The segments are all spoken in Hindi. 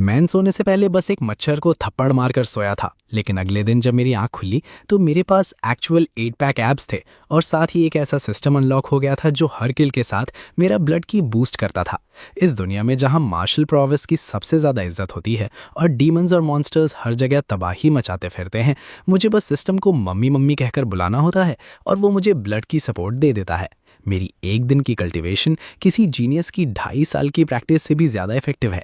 मैं सोने से पहले बस एक मच्छर को थप्पड़ मारकर सोया था, लेकिन अगले दिन जब मेरी आंख खुली तो मेरे पास एक्चुअल 8 पैक एब्स थे और साथ ही एक ऐसा सिस्टम अनलॉक हो गया था जो हर किल के साथ मेरा ब्लड की बूस्ट करता था। इस दुनिया में जहां मार्शल प्रोवेस की सबसे ज़्यादा इज्जत होती है और डीमंस और मॉन्स्टर्स हर जगह तबाही मचाते फिरते हैं, मुझे बस सिस्टम को मम्मी मम्मी कहकर बुलाना होता है और वो मुझे ब्लड की सपोर्ट दे देता है। मेरी एक दिन की कल्टीवेशन किसी जीनियस की 2.5 साल की प्रैक्टिस से भी ज़्यादा इफेक्टिव है।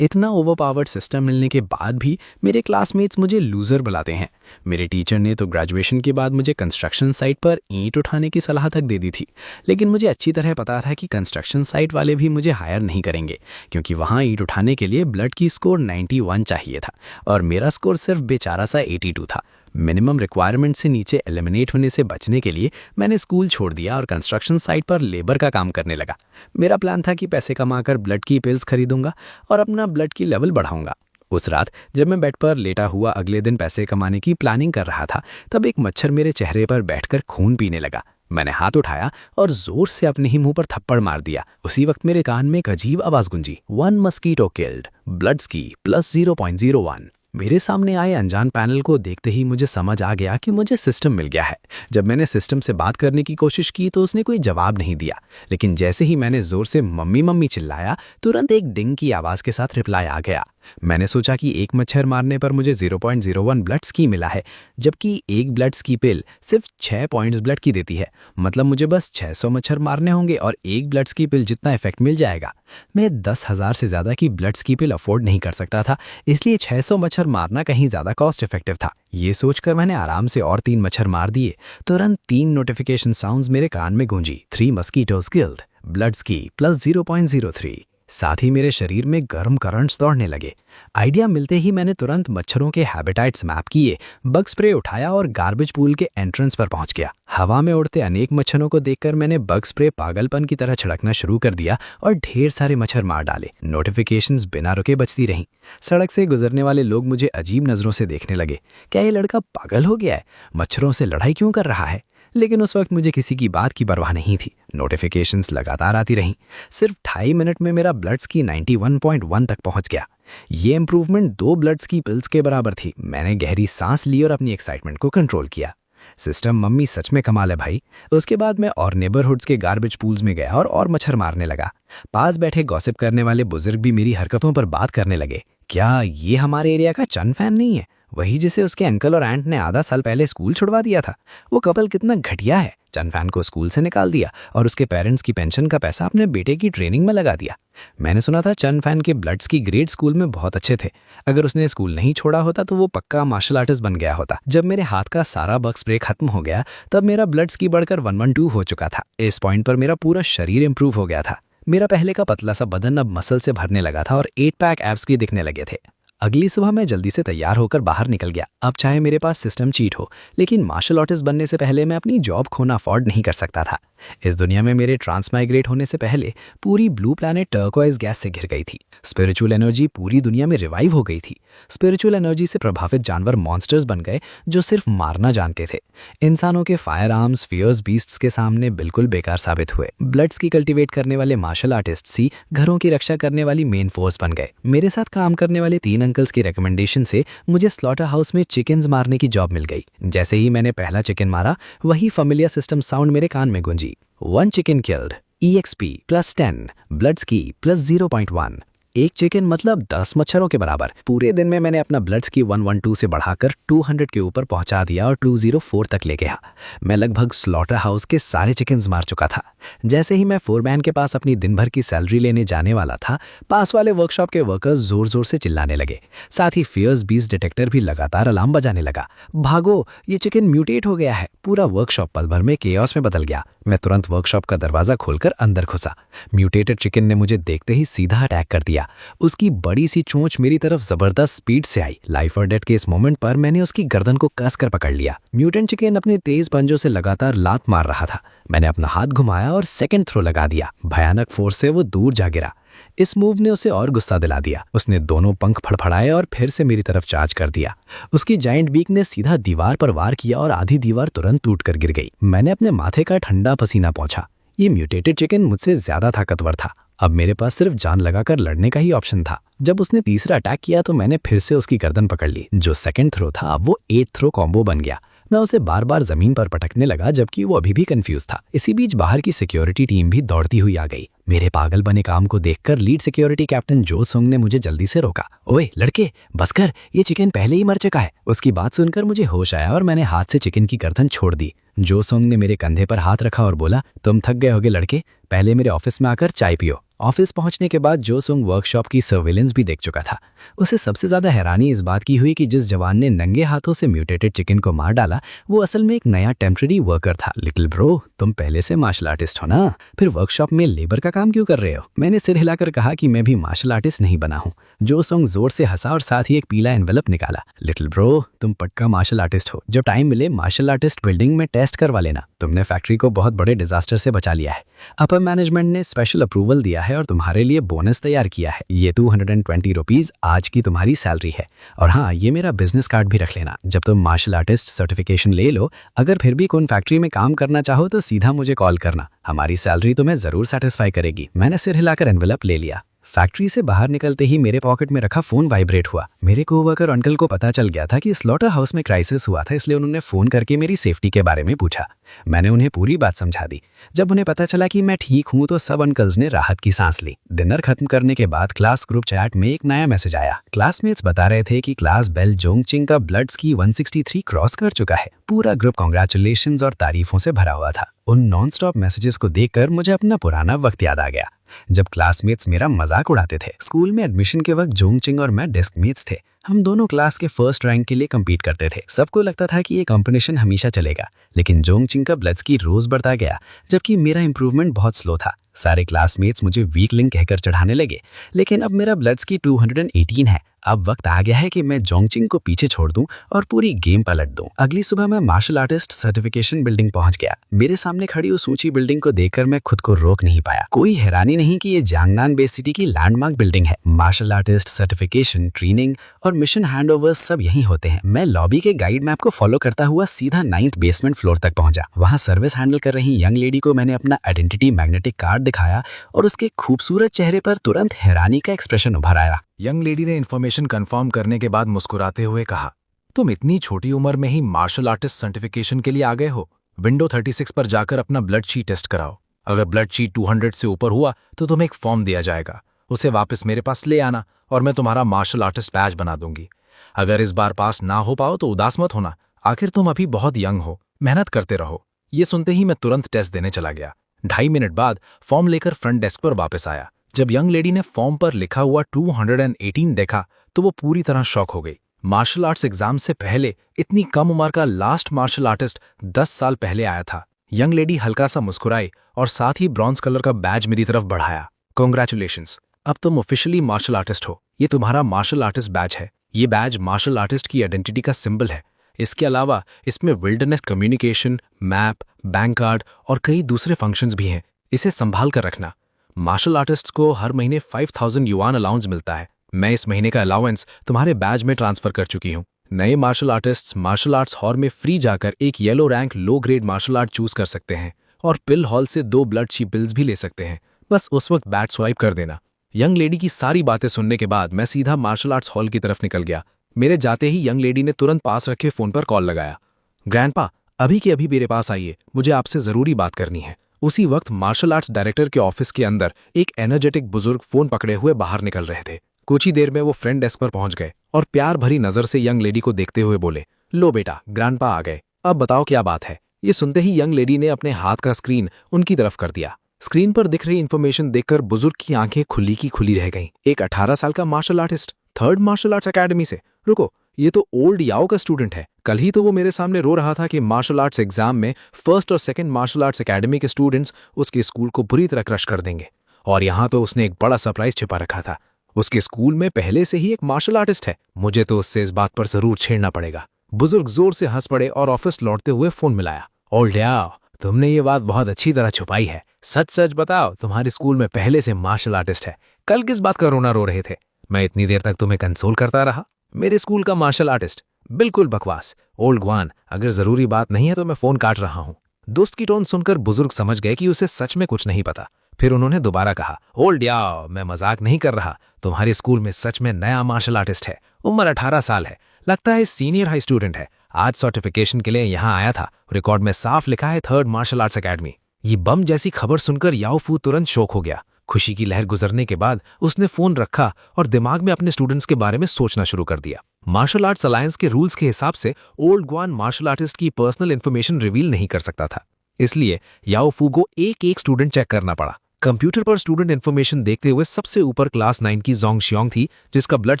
इतना ओवरपावर्ड सिस्टम मिलने के बाद भी मेरे क्लासमेट्स मुझे लूज़र बुलाते हैं। मेरे टीचर ने तो ग्रेजुएशन के बाद मुझे कंस्ट्रक्शन साइट पर ईंट उठाने की सलाह तक दे दी थी, लेकिन मुझे अच्छी तरह पता था कि कंस्ट्रक्शन साइट वाले भी मुझे हायर नहीं करेंगे, क्योंकि वहाँ ईंट उठाने के लिए ब्लड की स्कोर 91 चाहिए था और मेरा स्कोर सिर्फ बेचारा सा 82 था। मिनिमम रिक्वायरमेंट से नीचे एलिमिनेट होने से बचने के लिए मैंने स्कूल छोड़ दिया और कंस्ट्रक्शन साइट पर लेबर का काम करने लगा। मेरा प्लान था कि पैसे कमाकर ब्लड की पिल्स खरीदूंगा और अपना ब्लड की लेवल बढ़ाऊंगा। उस रात जब मैं बेड पर लेटा हुआ अगले दिन पैसे कमाने की प्लानिंग कर रहा था, तब एक मच्छर मेरे चेहरे पर बैठकर खून पीने लगा। मैंने हाथ उठाया और जोर से अपने ही मुंह पर थप्पड़ मार दिया। उसी वक्त मेरे कान में एक अजीब आवाज गूंजी, 1 मस्कीटो किल्ड, ब्लड्स की प्लस 0.01। मेरे सामने आए अनजान पैनल को देखते ही मुझे समझ आ गया कि मुझे सिस्टम मिल गया है। जब मैंने सिस्टम से बात करने की कोशिश की तो उसने कोई जवाब नहीं दिया, लेकिन जैसे ही मैंने जोर से मम्मी मम्मी चिल्लाया, तुरंत एक डिंग की आवाज़ के साथ रिप्लाई आ गया। मैंने सोचा कि एक मच्छर मारने पर मुझे 0.01 ब्लड्स की मिला है, जबकि एक ब्लड्स की पिल सिर्फ 6 पॉइंट्स ब्लड की देती है। मतलब मुझे बस 600 मच्छर मारने होंगे और एक ब्लड्स की पिल जितना इफेक्ट मिल जाएगा। मैं 10,000 से ज़्यादा की ब्लड्स की पिल अफोर्ड नहीं कर सकता था, इसलिए 600 मच्छर मारना कहीं ज़्यादा कॉस्ट इफेक्टिव था। ये सोचकर मैंने आराम से और 3 मच्छर मार दिए। तुरंत 3 नोटिफिकेशन साउंड्स मेरे कान में गूंजी, 3 मस्कीटोज किल्ड, ब्लड्स की प्लस 0.03। साथ ही मेरे शरीर में गर्म करंट्स दौड़ने लगे। आइडिया मिलते ही मैंने तुरंत मच्छरों के हैबिटेट्स मैप किए, बग स्प्रे उठाया और गार्बेज पूल के एंट्रेंस पर पहुंच गया। हवा में उड़ते अनेक मच्छरों को देखकर मैंने बग स्प्रे पागलपन की तरह छिड़कना शुरू कर दिया और ढेर सारे मच्छर मार डाले। नोटिफिकेशंस बिना रुके बजती रहीं। सड़क से गुजरने वाले लोग मुझे अजीब नजरों से देखने लगे। क्या ये लड़का पागल हो गया है? मच्छरों से लड़ाई क्यों कर रहा है? लेकिन उस वक्त मुझे किसी की बात की परवाह नहीं थी। नोटिफिकेशंस लगातार आती रहीं। सिर्फ 2.5 मिनट में मेरा ब्लड्स की 91.1 तक पहुंच गया। ये इंप्रूवमेंट 2 ब्लड्स की पिल्स के बराबर थी। मैंने गहरी सांस ली और अपनी एक्साइटमेंट को कंट्रोल किया। सिस्टम मम्मी सच में कमाल है भाई। उसके बाद मैं और नेबरहुड्स के गार्बेज पूल्स में गया और मच्छर मारने लगा। पास बैठे गॉसिप करने वाले बुजुर्ग भी मेरी हरकतों पर बात करने लगे। क्या ये हमारे एरिया का चन फैन नहीं है? वही जिसे उसके अंकल और आंट ने आधा साल पहले स्कूल छुड़वा दिया था। वो कपल कितना घटिया है। चन फैन को स्कूल से निकाल दिया और उसके पेरेंट्स की पेंशन का पैसा अपने बेटे की ट्रेनिंग में लगा दिया। मैंने सुना था चन फैन के ब्लड्स की ग्रेड स्कूल में बहुत अच्छे थे। अगर उसने स्कूल नहीं छोड़ा होता तो वो पक्का मार्शल आर्टिस्ट बन गया होता। जब मेरे हाथ का सारा बग स्प्रे खत्म हो गया, तब मेरा ब्लड्स की बढ़कर 112 हो चुका था। इस पॉइंट पर मेरा पूरा शरीर इंप्रूव हो गया था। मेरा पहले का पतला सा बदन अब मसल से भरने लगा था और 8 पैक एब्स भी दिखने लगे थे। अगली सुबह मैं जल्दी से तैयार होकर बाहर निकल गया। अब चाहे मेरे पास सिस्टम चीट हो, लेकिन मार्शल आर्टिस्ट बनने से पहले मैं अपनी जॉब खोना अफोर्ड नहीं कर सकता था। इस दुनिया में मेरे ट्रांसमाइग्रेट होने से पहले पूरी ब्लू प्लैनेट टर्कोइज गैस से घिर गई थी। स्पिरिचुअल एनर्जी पूरी दुनिया में रिवाइव हो गई थी। स्पिरिचुअल एनर्जी से प्रभावित जानवर मॉन्स्टर्स बन गए जो सिर्फ मारना जानते थे। इंसानों के फायर आर्म्स फियर्स बीस्ट्स के सामने बिल्कुल बेकार साबित हुए। ब्लड्स की कल्टीवेट करने वाले मार्शल आर्टिस्ट ही घरों की रक्षा करने वाली मेन फोर्स बन गए। मेरे साथ काम करने वाले 3 अंकल्स की रिकमेंडेशन से मुझे स्लॉटर हाउस में चिकन्स मारने की जॉब मिल गई। जैसे ही मैंने पहला चिकन मारा, वही फैमिलियर सिस्टम साउंड मेरे कान में गूंजी, 1 chicken killed, EXP plus 10, bloods की प्लस 0.1। एक चिकन मतलब 10 मच्छरों के बराबर। पूरे दिन में मैंने अपना ब्लड्स की 112 से बढ़ाकर 200 के ऊपर पहुंचा दिया और 204 तक ले गया। मैं लगभग स्लॉटर हाउस के सारे चिकन्स मार चुका था। जैसे ही मैं फोरमैन के पास अपनी दिन भर की सैलरी लेने जाने वाला था, पास वाले वर्कशॉप के वर्कर्स जोर जोर से चिल्लाने लगे। साथ ही फियर्स बीस डिटेक्टर भी लगातार अलार्म बजाने लगा, भागो ये चिकन म्यूटेट हो गया है। पूरा वर्कशॉप पल भर में केओस में बदल गया। मैं तुरंत वर्कशॉप का दरवाजा खोलकर अंदर घुसा। म्यूटेटेड चिकन ने मुझे देखते ही सीधा अटैक कर दिया। उसकी बड़ी सी चोंच मेरी तरफ जबरदस्त स्पीड से आई। लाइफ और डेथ के इस मोमेंट पर मैंने उसकी गर्दन को कसकर पकड़ लिया। म्यूटेंट चिकन अपने तेज पंजों से लगातार लात मार रहा था। मैंने अपना हाथ घुमाया और सेकंड थ्रो लगा दिया। भयानक फोर्स से वो दूर जा गिरा। इस मूव ने उसे और गुस्सा दिला दिया। उसने दोनों पंख फड़फड़ाए और फिर से मेरी तरफ चार्ज कर दिया। उसकी जायंट बीक ने सीधा दीवार पर वार किया और आधी दीवार तुरंत टूटकर गिर गई। मैंने अपने माथे का ठंडा पसीना पोंछा। ये म्यूटेटेड चिकन मुझसे ज्यादा ताकतवर था अब मेरे पास सिर्फ जान लगाकर लड़ने का ही ऑप्शन था। जब उसने तीसरा अटैक किया तो मैंने फिर से उसकी गर्दन पकड़ ली। जो सेकंड थ्रो था वो 8 थ्रो कॉम्बो बन गया। मैं उसे बार बार जमीन पर पटकने लगा जबकि वो अभी भी कंफ्यूज था। इसी बीच बाहर की सिक्योरिटी टीम भी दौड़ती हुई आ गई। मेरे पागल बने काम को देखकर लीड सिक्योरिटी कैप्टन जो सोंग ने मुझे जल्दी से रोका। ओए लड़के, बस कर, ये चिकन पहले ही मर चुका है। उसकी बात सुनकर मुझे होश आया और मैंने हाथ से चिकन की गर्दन छोड़ दी। जो सोंग ने मेरे कंधे पर हाथ रखा और बोला, तुम थक गए होगे लड़के, पहले मेरे ऑफिस में आकर चाय पियो। ऑफिस पहुंचने के बाद जो सोंग वर्कशॉप की सर्विलेंस भी देख चुका था। उसे सबसे ज्यादा हैरानी इस बात की हुई कि जिस जवान ने नंगे हाथों से म्यूटेटेड चिकन को मार डाला वो असल में एक नया टेम्पररी वर्कर था। लिटिल ब्रो, तुम पहले से मार्शल आर्टिस्ट हो ना, फिर वर्कशॉप में लेबर का काम क्यों कर रहे हो? मैंने सिर हिलाकर कहा कि मैं भी मार्शल आर्टिस्ट नहीं बना हूँ। जो सोंग जोर से हंसा और साथ ही एक पीला एनवेलप निकाला। लिटिल ब्रो, तुम पक्का मार्शल आर्टिस्ट हो। जब टाइम मिले मार्शल आर्टिस्ट बिल्डिंग में टेस्ट करवा लेना। तुमने फैक्ट्री को बहुत बड़े डिजास्टर से बचा लिया है। अपर मैनेजमेंट ने स्पेशल अप्रूवल दिया है और तुम्हारे लिए बोनस तैयार किया है। ये 220 रुपीज आज की तुम्हारी सैलरी है। और हाँ, ये मेरा बिजनेस कार्ड भी रख लेना। जब तुम मार्शल आर्टिस्ट सर्टिफिकेशन ले लो, अगर फिर भी कोई फैक्ट्री में काम करना चाहो तो सीधा मुझे कॉल करना। हमारी सैलरी तुम्हें जरूर सेटिस्फाई करेगी। मैंने सिर हिलाकर एनवेलप ले लिया। फैक्ट्री से बाहर निकलते ही मेरे पॉकेट में रखा फोन वाइब्रेट हुआ। मेरे कोवर्कर अंकल को पता चल गया था कि स्लॉटर हाउस में क्राइसिस हुआ था, इसलिए उन्होंने फोन करके मेरी सेफ्टी के बारे में पूछा। मैंने उन्हें पूरी बात समझा दी। जब उन्हें पता चला कि मैं ठीक हूं तो सब अंकल्स ने राहत की सांस ली। डिनर खत्म करने के बाद क्लास ग्रुप चैट में एक नया मैसेज आया। क्लासमेट्स बता रहे थे कि क्लास बेल जोंगचिंग का ब्लड्स की 163 क्रॉस कर चुका है। पूरा ग्रुप कांग्रेचुलेशंस और तारीफों से भरा हुआ था। उन नॉन स्टॉप मैसेजेस को देखकर मुझे अपना पुराना वक्त याद आ गया जब क्लासमेट्स मेरा मजाक उड़ाते थे। स्कूल में एडमिशन के वक्त जोंगचिंग और मैं डेस्कमेट्स थे। हम दोनों क्लास के फर्स्ट रैंक के लिए कम्पीट करते थे। सबको लगता था कि ये कंपटीशन हमेशा चलेगा, लेकिन जोंगचिंग का ब्लड्स की रोज बढ़ता गया जबकि मेरा इंप्रूवमेंट बहुत स्लो था। सारे क्लासमेट्स मुझे वीक लिंक कहकर चढ़ाने लगे, लेकिन अब मेरा ब्लड्स की 218 है। अब वक्त आ गया है कि मैं जोंगचिंग को पीछे छोड़ दूं और पूरी गेम पलट दूं। अगली सुबह मैं मार्शल आर्टिस्ट सर्टिफिकेशन बिल्डिंग पहुंच गया। मेरे सामने खड़ी उस ऊंची बिल्डिंग को देखकर मैं खुद को रोक नहीं पाया। कोई हैरानी नहीं कि ये जांगनान बे सिटी की लैंडमार्क बिल्डिंग है। मार्शल आर्टिस्ट सर्टिफिकेशन, ट्रेनिंग और मिशन हैंडओवर्स सब यहीं होते हैं। मैं लॉबी के गाइड मैप को फॉलो करता हुआ सीधा 9th बेसमेंट फ्लोर तक पहुंचा। वहां सर्विस हैंडल कर रही यंग लेडी को मैंने अपना आइडेंटिटी मैग्नेटिक कार्ड दिखाया और उसके खूबसूरत चेहरे पर तुरंत हैरानी का एक्सप्रेशन उभर आया। यंग लेडी ने इन्फॉर्मेशन कंफर्म करने के बाद मुस्कुराते हुए कहा, तुम इतनी छोटी उम्र में ही मार्शल आर्टिस्ट सर्टिफिकेशन के लिए आ गए हो। विंडो 36 पर जाकर अपना ब्लड शीट टेस्ट कराओ। अगर ब्लड शीट 200 से ऊपर हुआ तो तुम्हें एक फॉर्म दिया जाएगा। उसे वापस मेरे पास ले आना और मैं तुम्हारा मार्शल आर्टिस्ट बैज बना दूंगी। अगर इस बार पास ना हो पाओ तो उदास मत होना, आखिर तुम अभी बहुत यंग हो, मेहनत करते रहो। ये सुनते ही मैं तुरंत टेस्ट देने चला गया। 2.5 मिनट बाद फॉर्म लेकर फ्रंट डेस्क पर वापस आया। जब यंग लेडी ने फॉर्म पर लिखा हुआ 218 देखा तो वो पूरी तरह शॉक हो गई। मार्शल आर्ट्स एग्जाम से पहले इतनी कम उम्र का लास्ट मार्शल आर्टिस्ट 10 साल पहले आया था। यंग लेडी हल्का सा मुस्कुराई और साथ ही ब्रॉन्ज कलर का बैज मेरी तरफ बढ़ाया। कॉन्ग्रेचुलेशंस, अब तुम ऑफिशियली मार्शल आर्टिस्ट हो। ये तुम्हारा मार्शल आर्टिस्ट बैज है। ये बैज मार्शल आर्टिस्ट की आइडेंटिटी का सिंबल है। इसके अलावा इसमें wilderness communication, map, bank card और कई दूसरे फंक्शंस भी हैं। इसे संभाल कर रखना। मार्शल आर्टिस्ट्स को हर महीने 5000 युआन अलाउंस मिलता है। मैं इस महीने का अलाउंस तुम्हारे बैज में ट्रांसफर कर चुकी हूँ। नए martial artists martial arts hall में फ्री जाकर एक yellow rank low grade martial art choose कर सकते हैं और पिल हॉल से 2 ब्लड शी पिल्स भी ले सकते हैं। बस उस वक्त बैट स्वाइप कर देना। यंग लेडी की सारी बातें सुनने के बाद मैं सीधा मार्शल आर्ट्स हॉल की तरफ निकल गया। मेरे जाते ही यंग लेडी ने तुरंत पास रखे फोन पर कॉल लगाया। ग्रैंडपा, अभी के अभी मेरे पास आइए, मुझे आपसे जरूरी बात करनी है। उसी वक्त मार्शल आर्ट्स डायरेक्टर के ऑफिस के अंदर एक एनर्जेटिक बुजुर्ग फोन पकड़े हुए बाहर निकल रहे थे। कुछ ही देर में वो फ्रंट डेस्क पर पहुंच गए और प्यार भरी नजर से यंग लेडी को देखते हुए बोले, लो बेटा, ग्रैंडपा आ गए, अब बताओ क्या बात है। ये सुनते ही यंग लेडी ने अपने हाथ का स्क्रीन उनकी तरफ कर दिया। स्क्रीन पर दिख रही इंफॉर्मेशन देखकर बुजुर्ग की आंखें खुली की खुली रह गईं। एक 18 साल का martial artist, 3rd martial arts academy से। रुको, ये तो ओल्ड याओ का स्टूडेंट है। कल ही तो वो मेरे सामने रो रहा था कि मार्शल आर्ट्स एग्जाम में 1st और 2nd मार्शल आर्ट्स एकेडमी के स्टूडेंट्स उसके स्कूल को बुरी तरह क्रश कर देंगे। और यहाँ तो उसने एक बड़ा सरप्राइज छिपा रखा था। उसके स्कूल में पहले से ही एक मार्शल आर्टिस्ट है। मुझे तो उससे इस बात पर जरूर छेड़ना पड़ेगा। बुजुर्ग जोर से हंस पड़े और ऑफिस लौटते हुए फोन मिलाया। ओल्ड याओ, तुमने ये बात बहुत अच्छी तरह छुपाई है। सच सच बताओ, तुम्हारे स्कूल में पहले से मार्शल आर्टिस्ट है। कल किस बात का रोना रो रहे थे? मैं इतनी देर तक तुम्हें कंसोल करता रहा। मेरे स्कूल का मार्शल आर्टिस्ट, बिल्कुल बकवास। ओल्ड ग्वान, अगर जरूरी बात नहीं है तो मैं फोन काट रहा हूँ। दोस्त की टोन सुनकर बुजुर्ग समझ गए कि उसे सच में कुछ नहीं पता। फिर उन्होंने दोबारा कहा, होल्ड याओ, मैं मजाक नहीं कर रहा, तुम्हारे स्कूल में सच में नया मार्शल आर्टिस्ट है, उम्र 18 साल है, लगता है सीनियर हाई स्टूडेंट है, आज सर्टिफिकेशन के लिए यहाँ आया था, रिकॉर्ड में साफ लिखा है 3rd मार्शल आर्ट्स अकेडमी। ये बम जैसी खबर सुनकर याओ फू तुरंत शॉक हो गया। खुशी की लहर गुजरने के बाद उसने फोन रखा और दिमाग में अपने स्टूडेंट्स के बारे में सोचना शुरू कर दिया। मार्शल आर्ट्स अलायंस के रूल्स के हिसाब से ओल्ड ग्वान मार्शल आर्टिस्ट की पर्सनल इन्फॉर्मेशन रिवील नहीं कर सकता था, इसलिए याओ फू को एक एक स्टूडेंट चेक करना पड़ा। कंप्यूटर पर स्टूडेंट इन्फॉर्मेशन देखते हुए सबसे ऊपर क्लास 9 की जोंग शियोंग थी, जिसका ब्लड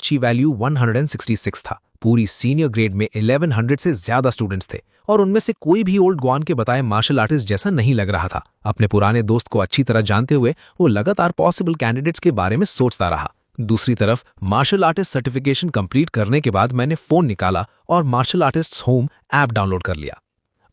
ची वैल्यू 166 था। पूरी सीनियर ग्रेड में 1100 से ज्यादा स्टूडेंट्स थे और उनमें से कोई भी ओल्ड ग्वान के बताए मार्शल आर्टिस्ट जैसा नहीं लग रहा था। अपने पुराने दोस्त को अच्छी तरह जानते हुए वो लगातार पॉसिबल कैंडिडेट्स के बारे में सोचता रहा। दूसरी तरफ मार्शल आर्टिस्ट सर्टिफिकेशन कंप्लीट करने के बाद मैंने फोन निकाला और martial artists home app download कर लिया।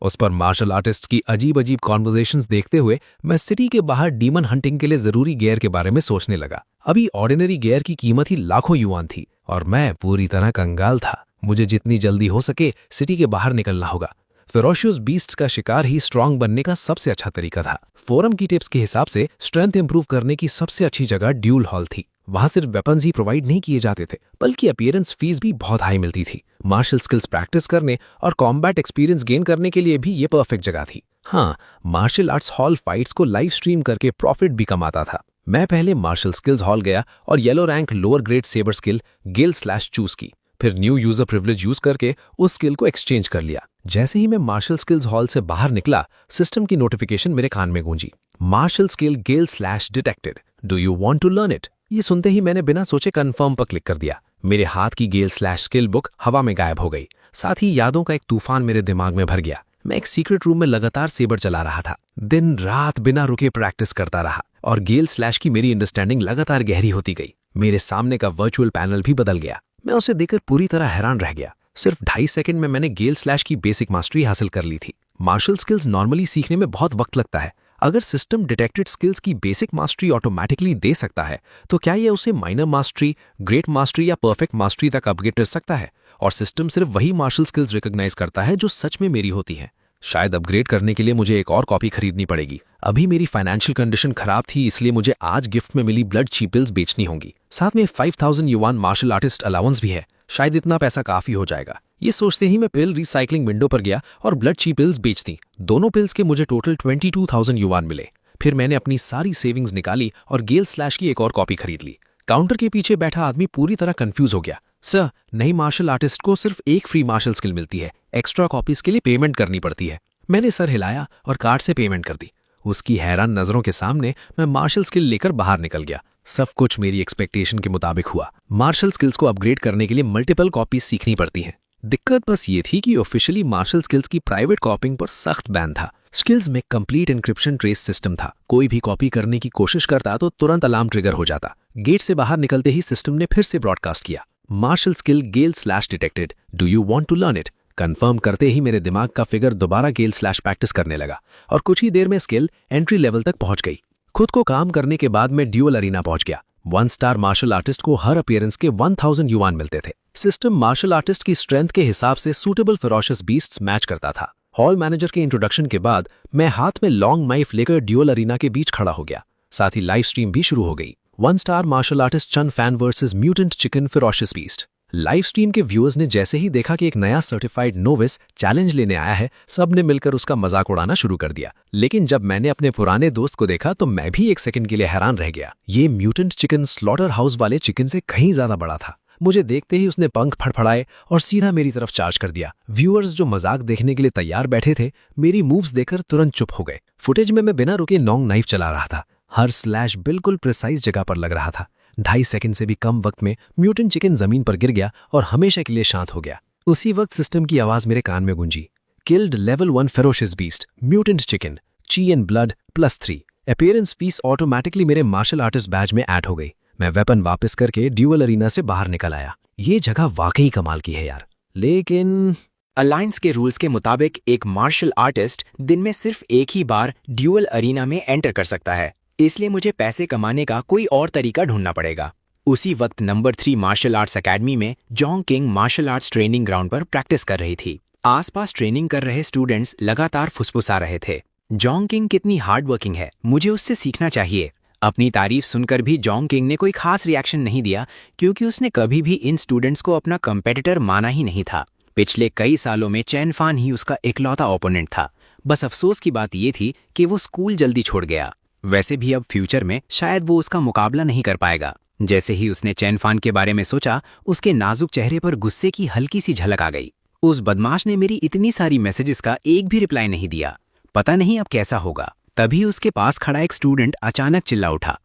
उस पर मार्शल आर्टिस्ट की अजीब अजीब कॉन्वर्सेशंस देखते हुए मैं सिटी के बाहर डीमन हंटिंग के लिए जरूरी गियर के बारे में सोचने लगा। अभी ऑर्डिनरी गियर की कीमत ही लाखों युआन थी और मैं पूरी तरह कंगाल था। मुझे जितनी जल्दी हो सके सिटी के बाहर निकलना होगा। फेरोशियस बीस्ट का शिकार ही स्ट्रांग बनने का सबसे अच्छा तरीका था। फोरम की टिप्स के हिसाब से स्ट्रेंथ इंप्रूव करने की सबसे अच्छी जगह ड्यूल हॉल थी। वहां सिर्फ वेपन्स ही प्रोवाइड नहीं किए जाते थे, बल्कि अपीयरेंस फीस भी बहुत हाई मिलती थी। मार्शल स्किल्स प्रैक्टिस करने और कॉम्बैट एक्सपीरियंस गेन करने के लिए भी ये परफेक्ट जगह थी। हाँ, मार्शल आर्ट्स हॉल फाइट्स को लाइव स्ट्रीम करके प्रॉफिट भी कमाता था। मैं पहले मार्शल स्किल्स हॉल गया और yellow rank lower grade saber skill gale slash choose की, फिर न्यू यूजर प्रिविलेज यूज करके उस स्किल को एक्सचेंज कर लिया। जैसे ही मैं मार्शल स्किल्स हॉल से बाहर निकला, सिस्टम की नोटिफिकेशन मेरे कान में गूंजी। Martial skill gale slash detected, do you want to learn it? ये सुनते ही मैंने बिना सोचे कंफर्म पर क्लिक कर दिया। मेरे हाथ की गेल स्लैश स्किल बुक हवा में गायब हो गई। साथ ही यादों का एक तूफान मेरे दिमाग में भर गया। मैं एक सीक्रेट रूम में लगातार सेबर चला रहा था, दिन रात बिना रुके प्रैक्टिस करता रहा और गेल स्लैश की मेरी अंडरस्टैंडिंग लगातार गहरी होती गई। मेरे सामने का वर्चुअल पैनल भी बदल गया। मैं उसे देखकर पूरी तरह हैरान रह गया। सिर्फ 2.5 सेकंड में मैंने गेल स्लैश की बेसिक मास्टरी हासिल कर ली थी। मार्शल स्किल्स नॉर्मली सीखने में बहुत वक्त लगता है। अगर सिस्टम डिटेक्टेड स्किल्स की बेसिक मास्टरी ऑटोमेटिकली दे सकता है, तो क्या यह उसे माइनर मास्टरी, ग्रेट मास्टरी या परफेक्ट मास्टरी तक अपग्रेड कर सकता है? और सिस्टम सिर्फ वही मार्शल स्किल्स रिकॉग्नाइज करता है जो सच में मेरी होती हैं। शायद अपग्रेड करने के लिए मुझे एक और कॉपी खरीदनी पड़ेगी। अभी मेरी फाइनेंशियल कंडीशन खराब थी, इसलिए मुझे आज गिफ्ट में मिली ब्लड ची पिल्स बेचनी होंगी। साथ में 5000 युआन मार्शल आर्टिस्ट अलाउंस भी है। शायद इतना पैसा काफी हो जाएगा। ये सोचते ही मैं पिल रिसाइकलिंग विंडो पर गया और ब्लड ची पिल्स बेच दी। दोनों पिल्स के मुझे टोटल 22,000 युआन मिले। फिर मैंने अपनी सारी सेविंग्स निकाली और गेल स्लैश की एक और कॉपी खरीद ली। काउंटर के पीछे बैठा आदमी पूरी तरह कंफ्यूज हो गया। सर, नई मार्शल आर्टिस्ट को सिर्फ एक फ्री मार्शल स्किल मिलती है, एक्स्ट्रा कॉपीज के लिए पेमेंट करनी पड़ती है। मैंने सर हिलाया और कार्ड से पेमेंट कर दी। उसकी हैरान नजरों के सामने मैं मार्शल स्किल लेकर बाहर निकल गया। सब कुछ मेरी एक्सपेक्टेशन के मुताबिक हुआ। मार्शल स्किल्स को अपग्रेड करने के लिए मल्टीपल कॉपीज सीखनी पड़ती हैं। दिक्कत बस ये थी कि ऑफिशियली मार्शल स्किल्स की प्राइवेट कॉपिंग पर सख्त बैन था। स्किल्स में कंप्लीट एन्क्रिप्शन ट्रेस सिस्टम था। कोई भी कॉपी करने की कोशिश करता तो तुरंत अलार्म ट्रिगर हो जाता। गेट से बाहर निकलते ही सिस्टम ने फिर से ब्रॉडकास्ट किया, martial skill gale slash detected, do you want to learn it? Confirm करते ही मेरे दिमाग का फिगर दोबारा गेल स्लैश प्रैक्टिस करने लगा और कुछ ही देर में स्किल एंट्री लेवल तक पहुंच गई। खुद को काम करने के बाद मैं ड्यूअल अरीना पहुंच गया। 1 स्टार मार्शल आर्टिस्ट को हर अपीयरेंस के 1000 युआन मिलते थे। सिस्टम मार्शल आर्टिस्ट की स्ट्रेंथ के हिसाब से सूटेबल फेरोशियस बीस्ट्स मैच करता था। हॉल मैनेजर के इंट्रोडक्शन के बाद मैं हाथ में लॉन्ग नाइफ लेकर ड्यूअल अरीना के बीच खड़ा हो गया। साथ ही लाइव स्ट्रीम भी शुरू हो गई। 1 स्टार मार्शल आर्टिस्ट चन fan versus mutant chicken ferocious beast. Live stream के व्यूअर्स ने जैसे ही देखा कि एक नया सर्टिफाइड नोविस चैलेंज लेने आया है, सब ने मिलकर उसका मजाक उड़ाना शुरू कर दिया। लेकिन जब मैंने अपने पुराने दोस्त को देखा तो मैं भी एक सेकंड के लिए हैरान रह गया। ये म्यूटेंट चिकन स्लॉटर हाउस वाले चिकन से कहीं ज्यादा बड़ा था। मुझे देखते ही उसने पंख फड़फड़ाए और सीधा मेरी तरफ चार्ज कर दिया। व्यूअर्स जो मजाक देखने के लिए तैयार बैठे थे, मेरी मूव्स देखकर तुरंत चुप हो गए। फुटेज में मैं बिना रुके लॉन्ग नाइफ चला रहा था। हर स्लैश बिल्कुल प्रिसाइज जगह पर लग रहा था। 2.5 सेकंड से भी कम वक्त में म्यूटेंट चिकन जमीन पर गिर गया और हमेशा के लिए शांत हो गया। उसी वक्त सिस्टम की आवाज मेरे कान में गूंजी, killed level 1 ferocious beast mutant chicken, chi and blood +3। Appearance fees automatically मेरे मार्शल आर्टिस्ट बैच में ऐड हो गई। मैं वेपन वापस करके ड्यूअल अरीना से बाहर निकल आया। ये जगह वाकई कमाल की है यार, लेकिन अलायंस के रूल्स के मुताबिक एक मार्शल आर्टिस्ट दिन में सिर्फ एक ही बार ड्यूअल अरीना में एंटर कर सकता है, इसलिए मुझे पैसे कमाने का कोई और तरीका ढूंढना पड़ेगा। उसी वक्त नंबर 3 मार्शल आर्ट्स अकेडमी में Zhong Qing martial arts training ground पर प्रैक्टिस कर रही थी। आसपास ट्रेनिंग कर रहे स्टूडेंट्स लगातार फुसफुसा रहे थे। जॉन्ग किंग कितनी हार्ड वर्किंग है, मुझे उससे सीखना चाहिए। अपनी तारीफ सुनकर भी जॉन्ग किंग ने कोई खास रिएक्शन नहीं दिया, क्योंकि उसने कभी भी इन स्टूडेंट्स को अपना कंपेटिटर माना ही नहीं था। पिछले कई सालों में चैन फान ही उसका इकलौता ओपोनेंट था। बस अफसोस की बात ये थी कि वो स्कूल जल्दी छोड़ गया। वैसे भी अब फ्यूचर में शायद वो उसका मुकाबला नहीं कर पाएगा। जैसे ही उसने चैन फान के बारे में सोचा, उसके नाजुक चेहरे पर गुस्से की हल्की सी झलक आ गई। उस बदमाश ने मेरी इतनी सारी मैसेजेस का एक भी रिप्लाई नहीं दिया। पता नहीं अब कैसा होगा। तभी उसके पास खड़ा एक स्टूडेंट अचानक चिल्ला उठा,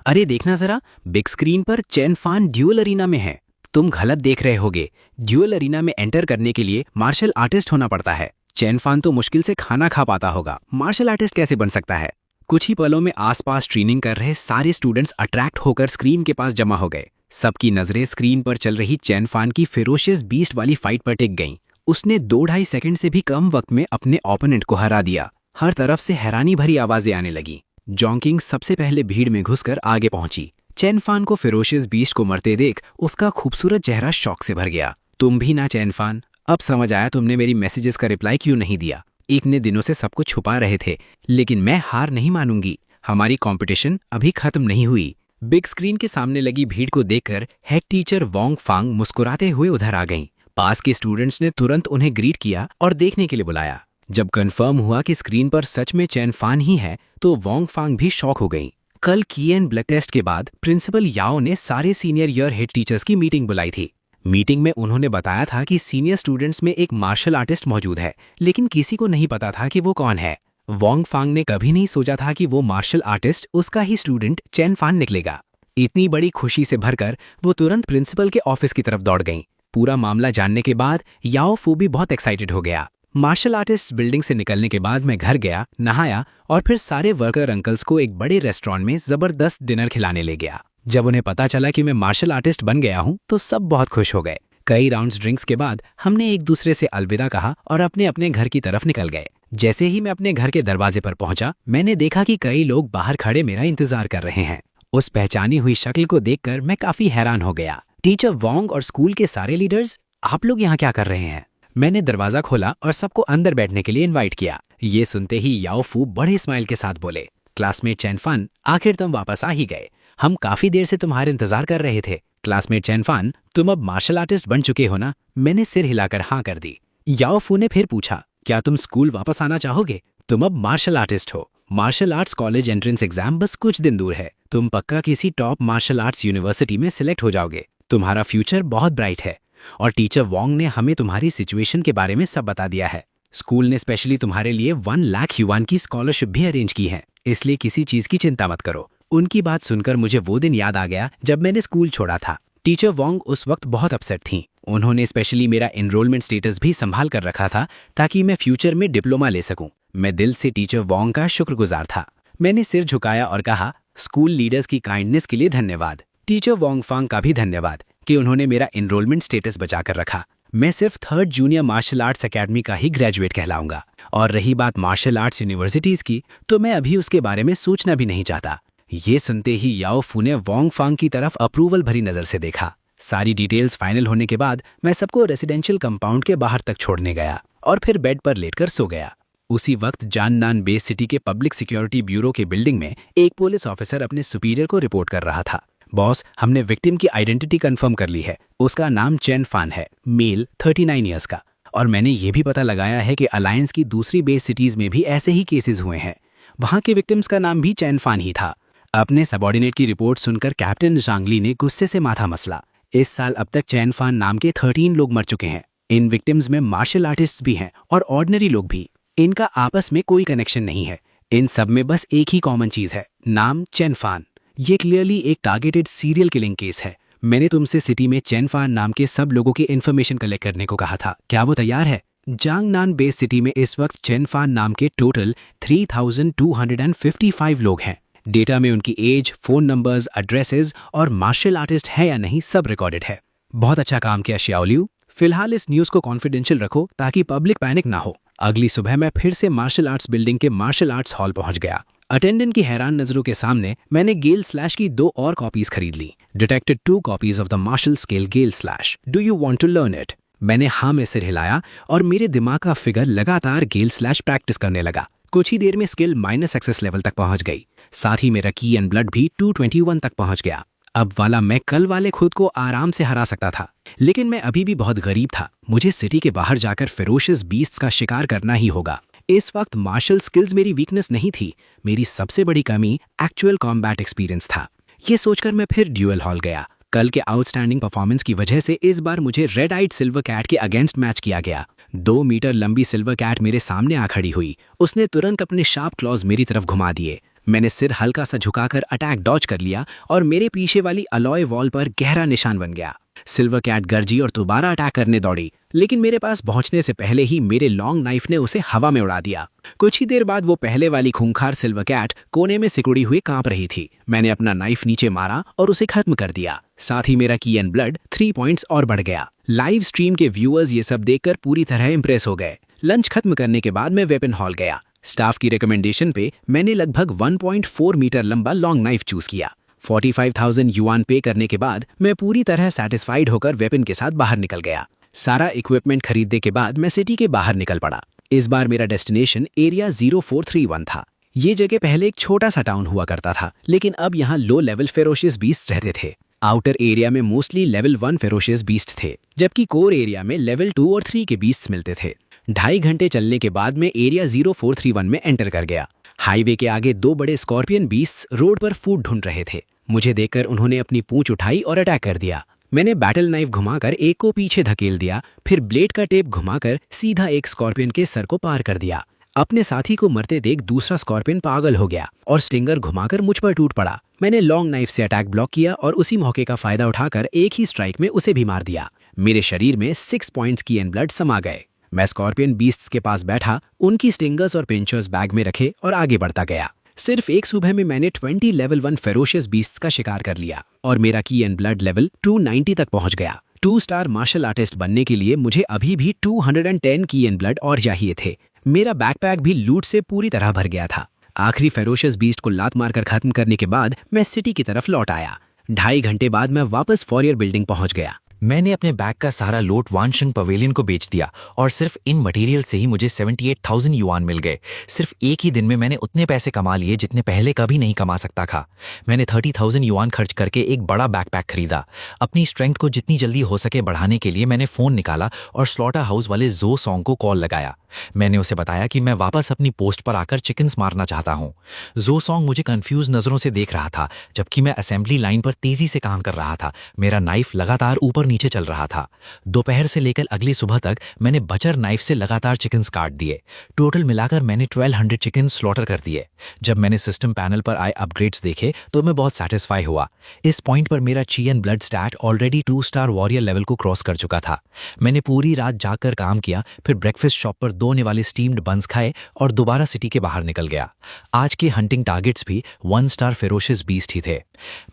अरे देखना जरा, बिग स्क्रीन पर चैन फान ड्यूअल अरीना में है। तुम गलत देख रहे होगे। ड्यूअल अरीना में एंटर करने के लिए मार्शल आर्टिस्ट होना पड़ता है। चैन फान तो मुश्किल से खाना खा पाता होगा, मार्शल आर्टिस्ट कैसे बन सकता है? कुछ ही पलों में आसपास ट्रेनिंग कर रहे सारे स्टूडेंट्स अट्रैक्ट होकर स्क्रीन के पास जमा हो गए। सबकी नजरें स्क्रीन पर चल रही चैन फान की फेरोशियस बीस्ट वाली फाइट पर टिक गईं। उसने 2-2.5 सेकंड से भी कम वक्त में अपने ओपोनेंट को हरा दिया। हर तरफ से हैरानी भरी आवाजें आने लगी। जॉन्ग किंग सबसे पहले भीड़ में घुसकर आगे पहुंची। चैन फान को फेरोशियस बीस्ट को मरते देख उसका खूबसूरत चेहरा शौक से भर गया। तुम भी ना चैन फान, अब समझ आया तुमने मेरी मैसेजेस का रिप्लाई क्यों नहीं दिया। इतने दिनों से सब कुछ छुपा रहे थे, लेकिन मैं हार नहीं मानूंगी। हमारी कंपटीशन अभी खत्म नहीं हुई। बिग स्क्रीन के सामने लगी भीड़ को देखकर हेड टीचर वोंग फांग मुस्कुराते हुए उधर आ गईं। पास के स्टूडेंट्स ने तुरंत उन्हें ग्रीट किया और देखने के लिए बुलाया। जब कंफर्म हुआ कि स्क्रीन पर सच में चैन फान ही है, तो वोंग फांग भी शॉक हो गईं। कल की एंड ब्लड टेस्ट के बाद प्रिंसिपल याओ ने सारे सीनियर ईयर हेड टीचर्स की मीटिंग बुलाई थी। मीटिंग में उन्होंने बताया था कि सीनियर स्टूडेंट्स में एक मार्शल आर्टिस्ट मौजूद है, लेकिन किसी को नहीं पता था कि वो कौन है। वोंग फांग ने कभी नहीं सोचा था कि वो मार्शल आर्टिस्ट उसका ही स्टूडेंट चैन फान निकलेगा। इतनी बड़ी खुशी से भरकर वो तुरंत प्रिंसिपल के ऑफिस की तरफ दौड़ गईं। पूरा मामला जानने के बाद याओ फू भी बहुत एक्साइटेड हो गया। मार्शल आर्टिस्ट बिल्डिंग से निकलने के बाद मैं घर गया, नहाया और फिर सारे वर्कर अंकल्स को एक बड़े रेस्टोरेंट में जबरदस्त डिनर खिलाने ले गया। जब उन्हें पता चला कि मैं मार्शल आर्टिस्ट बन गया हूं, तो सब बहुत खुश हो गए। कई राउंड्स ड्रिंक्स के बाद हमने एक दूसरे से अलविदा कहा और अपने अपने घर की तरफ निकल गए। जैसे ही मैं अपने घर के दरवाजे पर पहुंचा, मैंने देखा कि कई लोग बाहर खड़े मेरा इंतजार कर रहे हैं। उस पहचानी हुई शक्ल को देखकर मैं काफी हैरान हो गया। टीचर वोंग और स्कूल के सारे लीडर्स, आप लोग यहाँ क्या कर रहे हैं? मैंने दरवाजा खोला और सबको अंदर बैठने के लिए इनवाइट किया। ये सुनते ही याओ फू बड़े स्माइल के साथ बोले, क्लासमेट चैन फान, आखिर तुम वापस आ ही गए। हम काफी देर से तुम्हारे इंतजार कर रहे थे। क्लासमेट चैन फान, तुम अब मार्शल आर्टिस्ट बन चुके हो ना? मैंने सिर हिलाकर हाँ कर दी। याओ फू ने फिर पूछा, क्या तुम स्कूल वापस आना चाहोगे? तुम अब मार्शल आर्टिस्ट हो। Martial arts college entrance exam बस कुछ दिन दूर है। तुम पक्का किसी टॉप मार्शल आर्ट्स यूनिवर्सिटी में सिलेक्ट हो जाओगे। तुम्हारा फ्यूचर बहुत ब्राइट है। और टीचर वोंग ने हमें तुम्हारी सिचुएशन के बारे में सब बता दिया है। स्कूल ने स्पेशली तुम्हारे लिए 1 लाख युआन की स्कॉलरशिप भी अरेंज की है, इसलिए किसी चीज की चिंता मत करो। उनकी बात सुनकर मुझे वो दिन याद आ गया जब मैंने स्कूल छोड़ा था। टीचर वोंग उस वक्त बहुत अपसेट थीं। उन्होंने स्पेशली मेरा एनरोलमेंट स्टेटस भी संभाल कर रखा था ताकि मैं फ्यूचर में डिप्लोमा ले सकूं। मैं दिल से टीचर वोंग का शुक्रगुजार था। मैंने सिर झुकाया और कहा, स्कूल लीडर्स की काइंडनेस के लिए धन्यवाद। टीचर वोंग फांग का भी धन्यवाद कि उन्होंने मेरा एनरोलमेंट स्टेटस बचाकर रखा। मैं सिर्फ 3rd junior martial arts academy का ही ग्रेजुएट कहलाऊंगा। और रही बात मार्शल आर्ट्स यूनिवर्सिटीज की, तो मैं अभी उसके बारे में सोचना भी नहीं चाहता। ये सुनते ही याओ फू ने वोंग फांग की तरफ अप्रूवल भरी नजर से देखा। सारी डिटेल्स फाइनल होने के बाद मैं सबको रेसिडेंशियल कंपाउंड के बाहर तक छोड़ने गया और फिर बेड पर लेटकर सो गया। उसी वक्त जाननान बेस सिटी के पब्लिक सिक्योरिटी ब्यूरो के बिल्डिंग में एक पुलिस ऑफिसर अपने सुपीरियर को रिपोर्ट कर रहा था। बॉस, हमने विक्टिम की आइडेंटिटी कंफर्म कर ली है। उसका नाम चैन फान है, मेल, 39 ईयर्स का। और मैंने ये भी पता लगाया है कि अलायंस की दूसरी बेस सिटीज में भी ऐसे ही केसेस हुए हैं। वहां के विक्टिम्स का नाम भी चैन फान ही था। अपने सबॉर्डिनेट की रिपोर्ट सुनकर कैप्टन जांगली ने गुस्से से माथा मसला। इस साल अब तक चैन फान नाम के 13 लोग मर चुके हैं। इन विक्टिम्स में मार्शल आर्टिस्ट भी हैं और ऑर्डिनरी लोग भी। इनका आपस में कोई कनेक्शन नहीं है। इन सब में बस एक ही कॉमन चीज है, नाम चैन फान। ये क्लियरली एक टारगेटेड सीरियल किलिंग केस है। मैंने तुमसे सिटी में चैन फान नाम के सब लोगों की इन्फॉर्मेशन कलेक्ट करने को कहा था। क्या वो तैयार है? जांगनान बेस सिटी में इस वक्त चैन फान नाम के टोटल 3255 लोग हैं। डेटा में उनकी एज, फोन नंबर्स, एड्रेसेस और मार्शल आर्टिस्ट है या नहीं सब रिकॉर्डेड है। बहुत अच्छा काम किया श्याओलियू। फिलहाल इस न्यूज को कॉन्फिडेंशियल रखो ताकि पब्लिक पैनिक ना हो। अगली सुबह मैं फिर से मार्शल आर्ट्स बिल्डिंग के मार्शल आर्ट्स हॉल पहुंच गया। अटेंडेंट की हैरान नजरों के सामने मैंने गेल स्लैश की 2 और कॉपीज खरीद ली। Detected 2 copies of the martial scale gale slash. Do you want to learn it? मैंने हाँ में सिर हिलाया और मेरे दिमाग का फिगर लगातार गेल स्लैश प्रैक्टिस करने लगा। कुछ ही देर में स्किल माइनस सक्सेस लेवल तक पहुंच गई। साथ ही मेरा की एंड ब्लड भी 221 तक पहुंच गया। अब वाला मैं कल वाले खुद को आराम से हरा सकता था, लेकिन मैं अभी भी बहुत गरीब था। मुझे सिटी के बाहर जाकर फेरोशियस बीस्ट्स का शिकार करना ही होगा। इस वक्त मार्शल स्किल्स मेरी वीकनेस नहीं थी, मेरी सबसे बड़ी कमी एक्चुअल कॉम्बैट एक्सपीरियंस था। ये सोचकर मैं फिर ड्यूअल हॉल गया। कल के आउटस्टैंडिंग परफॉर्मेंस की वजह से इस बार मुझे रेड आइड सिल्वर कैट के अगेंस्ट मैच किया गया। 2 मीटर लंबी सिल्वर कैट मेरे सामने आ खड़ी हुई। उसने तुरंत अपने शार्प क्लॉज मेरी तरफ घुमा दिए। मैंने सिर हल्का सा झुकाकर अटैक डॉज कर लिया और मेरे पीछे वाली अलॉय वॉल पर गहरा निशान बन गया। सिल्वर कैट गरजी और दोबारा अटैक करने दौड़ी, लेकिन मेरे पास पहुंचने से पहले ही मेरे लॉन्ग नाइफ ने उसे हवा में उड़ा दिया। कुछ ही देर बाद वो पहले वाली खूंखार सिल्वर कैट कोने में सिकुड़ी हुई कांप रही थी। मैंने अपना नाइफ नीचे मारा और उसे खत्म कर दिया। साथ ही मेरा की एंड ब्लड 3 पॉइंट्स और बढ़ गया। लाइव स्ट्रीम के व्यूअर्स ये सब देखकर पूरी तरह इंप्रेस हो गए। लंच खत्म करने के बाद मैं वेपन हॉल गया। स्टाफ की रिकमेंडेशन पे मैंने लगभग 1.4 मीटर लंबा लॉन्ग नाइफ चूज किया। 45,000 युआन पे करने के बाद मैं पूरी तरह सेटिस्फाइड होकर वेपन के साथ बाहर निकल गया। सारा इक्विपमेंट खरीदने के बाद मैं सिटी के बाहर निकल पड़ा। इस बार मेरा डेस्टिनेशन एरिया 0431 था। ये जगह पहले एक छोटा सा टाउन हुआ करता था, लेकिन अब यहाँ लो लेवल फेरोशियस बीस्ट रहते थे। आउटर एरिया में मोस्टली लेवल 1 फेरोशियस बीस्ट थे, जबकि कोर एरिया में लेवल 2 और 3 के बीस्ट मिलते थे। 2.5 घंटे चलने के बाद मैं एरिया 0431 में एंटर कर गया। हाईवे के आगे 2 बड़े स्कॉर्पियन बीस्ट्स रोड पर फूड ढूंढ रहे थे। मुझे देखकर उन्होंने अपनी पूंछ उठाई और अटैक कर दिया। मैंने बैटल नाइफ घुमाकर एक को पीछे धकेल दिया, फिर ब्लेड का टेप घुमाकर सीधा एक स्कॉर्पियन के सर को पार कर दिया। अपने साथी को मरते देख दूसरा स्कॉर्पियन पागल हो गया और स्टिंगर घुमाकर मुझ पर टूट पड़ा। मैंने लॉन्ग नाइफ से अटैक ब्लॉक किया और उसी मौके का फायदा उठाकर एक ही स्ट्राइक में उसे भी मार दिया। मेरे शरीर में 6 पॉइंट्स की एंड ब्लड समा गए। मैं स्कॉर्पियन बीस्ट्स के पास बैठा, उनकी स्टिंगर्स और पिंचर्स बैग में रखे और आगे बढ़ता गया। सिर्फ एक सुबह में मैंने 20 लेवल 1 फेरोशियस बीस्ट्स का शिकार कर लिया और मेरा की एंड ब्लड लेवल 290 तक पहुंच गया। 2 स्टार मार्शल आर्टिस्ट बनने के लिए मुझे अभी भी 210 की एंड ब्लड और चाहिए थे। मेरा बैकपैक भी लूट से पूरी तरह भर गया था। आखिरी फेरोशियस बीस्ट को लात मारकर खत्म करने के बाद मैं सिटी की तरफ लौट आया। 2.5 घंटे बाद मैं वापस फॉरियर बिल्डिंग पहुंच गया। मैंने अपने बैग का सारा लोट वानशंग पवेलियन को बेच दिया और सिर्फ इन मटेरियल से ही मुझे 78,000 युआन मिल गए। सिर्फ एक ही दिन में मैंने उतने पैसे कमा लिए जितने पहले कभी नहीं कमा सकता था। मैंने 30,000 युआन खर्च करके एक बड़ा बैकपैक खरीदा। अपनी स्ट्रेंथ को जितनी जल्दी हो सके बढ़ाने के लिए मैंने फ़ोन निकाला और स्लॉटर हाउस वाले जो सॉन्ग को कॉल लगाया। मैंने उसे बताया कि मैं वापस अपनी पोस्ट पर आकर चिकन्स मारना चाहता हूँ। जो सॉन्ग मुझे कंफ्यूज नज़रों से देख रहा था, जबकि मैं असेंबली लाइन पर तेज़ी से काम कर रहा था। मेरा नाइफ लगातार ऊपर नीचे चल रहा था। दोपहर से लेकर अगली सुबह तक मैंने बचर नाइफ से लगातार चिकन्स काट दिए। टोटल मिलाकर मैंने 1200 चिकन स्लॉटर कर दिए। जब मैंने सिस्टम पैनल पर आए अपग्रेड्स देखे तो मैं बहुत सेटिस्फाई हुआ। इस पॉइंट पर मेरा chi and blood stat already 2 star warrior level को क्रॉस कर चुका था। मैंने पूरी रात जागकर काम किया, फिर ब्रेकफास्ट शॉप पर 2 होने वाले स्टीम्ड बंस खाए और दोबारा सिटी के बाहर निकल गया। आज के हंटिंग टारगेट्स भी 1 स्टार फेरोशियस बीस्ट ही थे।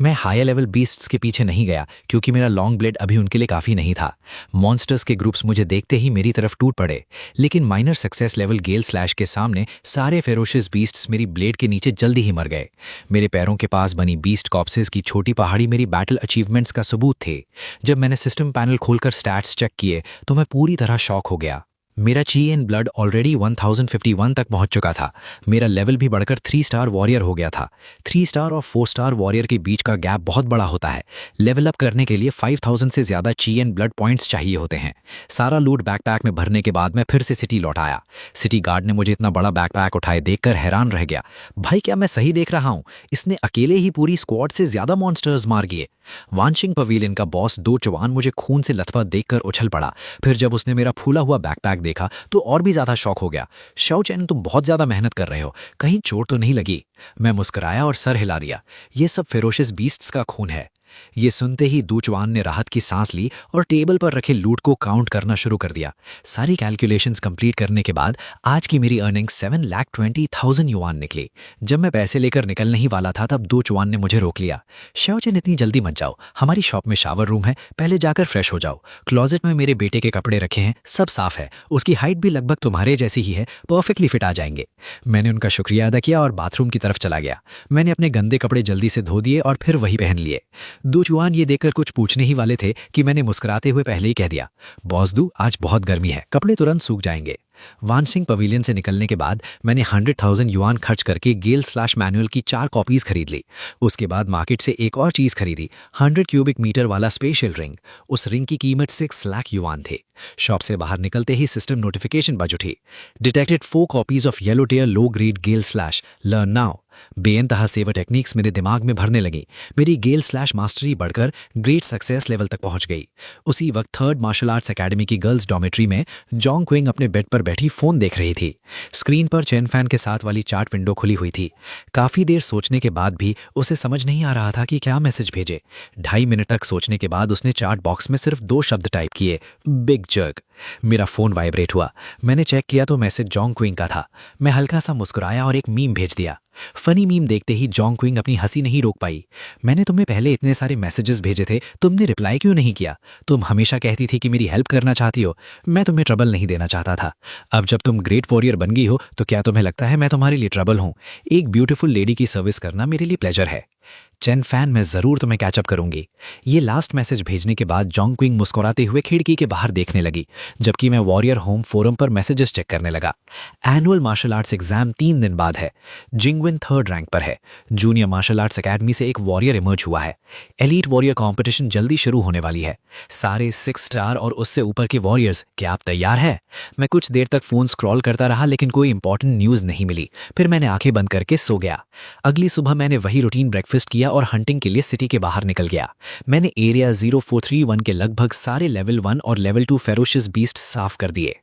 मैं हायर लेवल बीस्ट्स के पीछे नहीं गया क्योंकि मेरा लॉन्ग ब्लेड अभी उनके लिए काफ़ी नहीं था। मॉन्स्टर्स के ग्रुप्स मुझे देखते ही मेरी तरफ टूट पड़े, लेकिन माइनर सक्सेस लेवल गेल स्लैश के सामने सारे फेरोशियस बीस्ट्स मेरी ब्लेड के नीचे जल्दी ही मर गए। मेरे पैरों के पास बनी बीस्ट कॉप्सेस की छोटी पहाड़ी मेरी बैटल अचीवमेंट्स का सबूत थे। जब मैंने सिस्टम पैनल खोलकर स्टैट्स चेक किए तो मैं पूरी तरह शॉक हो गया। मेरा ची एंड ब्लड ऑलरेडी 1051 तक पहुंच चुका था। मेरा लेवल भी बढ़कर 3 स्टार वॉरियर हो गया था। 3 स्टार और 4 स्टार वॉरियर के बीच का गैप बहुत बड़ा होता है। लेवल अप करने के लिए 5000 से ज़्यादा ची एंड ब्लड पॉइंट्स चाहिए होते हैं। सारा लूट बैकपैक में भरने के बाद मैं फिर से सिटी लौट आया। सिटी गार्ड ने मुझे इतना बड़ा बैकपैक उठाए देखकर हैरान रह गया। भाई, क्या मैं सही देख रहा हूँ? इसने अकेले ही पूरी स्क्वाड से ज़्यादा मॉन्स्टर्स मार दिए। वानशिंग पवेलियन का बॉस 2 जवान मुझे खून से लथपथ देखकर उछल पड़ा। फिर जब उसने मेरा फूला हुआ बैकपैक देखा तो और भी ज्यादा शॉक हो गया। शाओचेन, तुम बहुत ज्यादा मेहनत कर रहे हो, कहीं चोट तो नहीं लगी? मैं मुस्कुराया और सर हिला दिया। ये सब फेरोशियस बीस्ट्स का खून है। ये सुनते ही दूचवान ने राहत की सांस ली और टेबल पर रखे लूट को काउंट करना शुरू कर दिया। सारी कैलकुलेशंस कंप्लीट करने के बाद आज की मेरी अर्निंग 7,20,000 युआन निकली। जब मैं पैसे लेकर निकलने ही वाला था तब दूचवान ने मुझे रोक लिया। शाओचेन, इतनी जल्दी मत जाओ, हमारी शॉप में शावर रूम है, पहले जाकर फ्रेश हो जाओ। क्लोजेट में मेरे बेटे के कपड़े रखे हैं, सब साफ है, उसकी हाइट भी लगभग तुम्हारे जैसी ही है, परफेक्टली फिट आ जाएंगे। मैंने उनका शुक्रिया अदा किया और बाथरूम की तरफ चला गया। मैंने अपने गंदे कपड़े जल्दी से धो दिए और फिर वही पहन लिए। दूचवान ये देखकर कुछ पूछने ही वाले थे कि मैंने मुस्कुराते हुए पहले ही कह दिया, बॉस दू, आज बहुत गर्मी है, कपड़े तुरंत सूख जाएंगे। वानसिंग पवेलियन से निकलने के बाद मैंने 100,000 युआन खर्च करके गेल स्लैश मैनुअल की 4 कॉपीज खरीद ली। उसके बाद मार्केट से एक और चीज खरीदी, 100 क्यूबिक मीटर वाला स्पेशल रिंग। उस रिंग की कीमत 6 लाख युआन थे। शॉप से बाहर निकलते ही सिस्टम नोटिफिकेशन बज उठी। Detected 4 copies of yellow tier low grade gale slash learn now. बेइंतहा सेवर टेक्निक्स मेरे दिमाग में भरने लगी। मेरी गेल स्लैश मास्टरी बढ़कर ग्रेट सक्सेस लेवल तक पहुंच गई। उसी वक्त थर्ड मार्शल आर्ट्स एकेडमी की गर्ल्स डॉमेट्री में जोंग क्विंग अपने बेड पर बैठी फोन देख रही थी। स्क्रीन पर चेन फैन के साथ वाली चार्ट विंडो खुली हुई थी। काफी देर सोचने के बाद भी उसे समझ नहीं आ रहा था कि क्या मैसेज भेजे। 2.5 मिनट तक सोचने के बाद उसने चार्ट बॉक्स में सिर्फ 2 शब्द टाइप किए, बिग जर्क। मेरा फोन वाइब्रेट हुआ। मैंने चेक किया तो मैसेज जोंग क्विंग का था। मैं हल्का सा मुस्कुराया और एक मीम भेज दिया। फनी मीम देखते ही जोंग क्विंग अपनी हंसी नहीं रोक पाई। मैंने तुम्हें पहले इतने सारे मैसेजेस भेजे थे, तुमने रिप्लाई क्यों नहीं किया? तुम हमेशा कहती थी कि मेरी हेल्प करना चाहती हो। मैं तुम्हें ट्रबल नहीं देना चाहता था। अब जब तुम ग्रेट वॉरियर बन गई हो तो क्या तुम्हें लगता है मैं तुम्हारे लिए ट्रबल हूं? एक ब्यूटीफुल लेडी की सर्विस करना मेरे लिए प्लेजर है। चेन फैन, मैं जरूर तुम्हें कैचअप करूंगी। ये लास्ट मैसेज भेजने के बाद जोंग क्विंग मुस्कुराते हुए खिड़की के बाहर देखने लगी, जबकि मैं वॉरियर होम फोरम पर मैसेजेस चेक करने लगा। एनुअल मार्शल आर्ट्स एग्जाम 3 दिन बाद है। जिंगविन 3rd रैंक पर है। जूनियर मार्शल आर्ट्स एकेडमी से एक वॉरियर इमर्ज हुआ है। एलीट वॉरियर कंपटीशन जल्दी शुरू होने वाली है। सारे 6 स्टार और उससे ऊपर के वॉरियर्स, क्या आप तैयार है? मैं कुछ देर तक फोन स्क्रॉल करता रहा लेकिन कोई इंपॉर्टेंट न्यूज नहीं मिली। फिर मैंने आंखें बंद करके सो गया। अगली सुबह मैंने वही रूटीन ब्रेकफास्ट किया और हंटिंग के लिए सिटी के बाहर निकल गया। मैंने एरिया 0431 के लगभग सारे लेवल 1 और लेवल 2 फेरोशियस बीस्ट साफ कर दिए।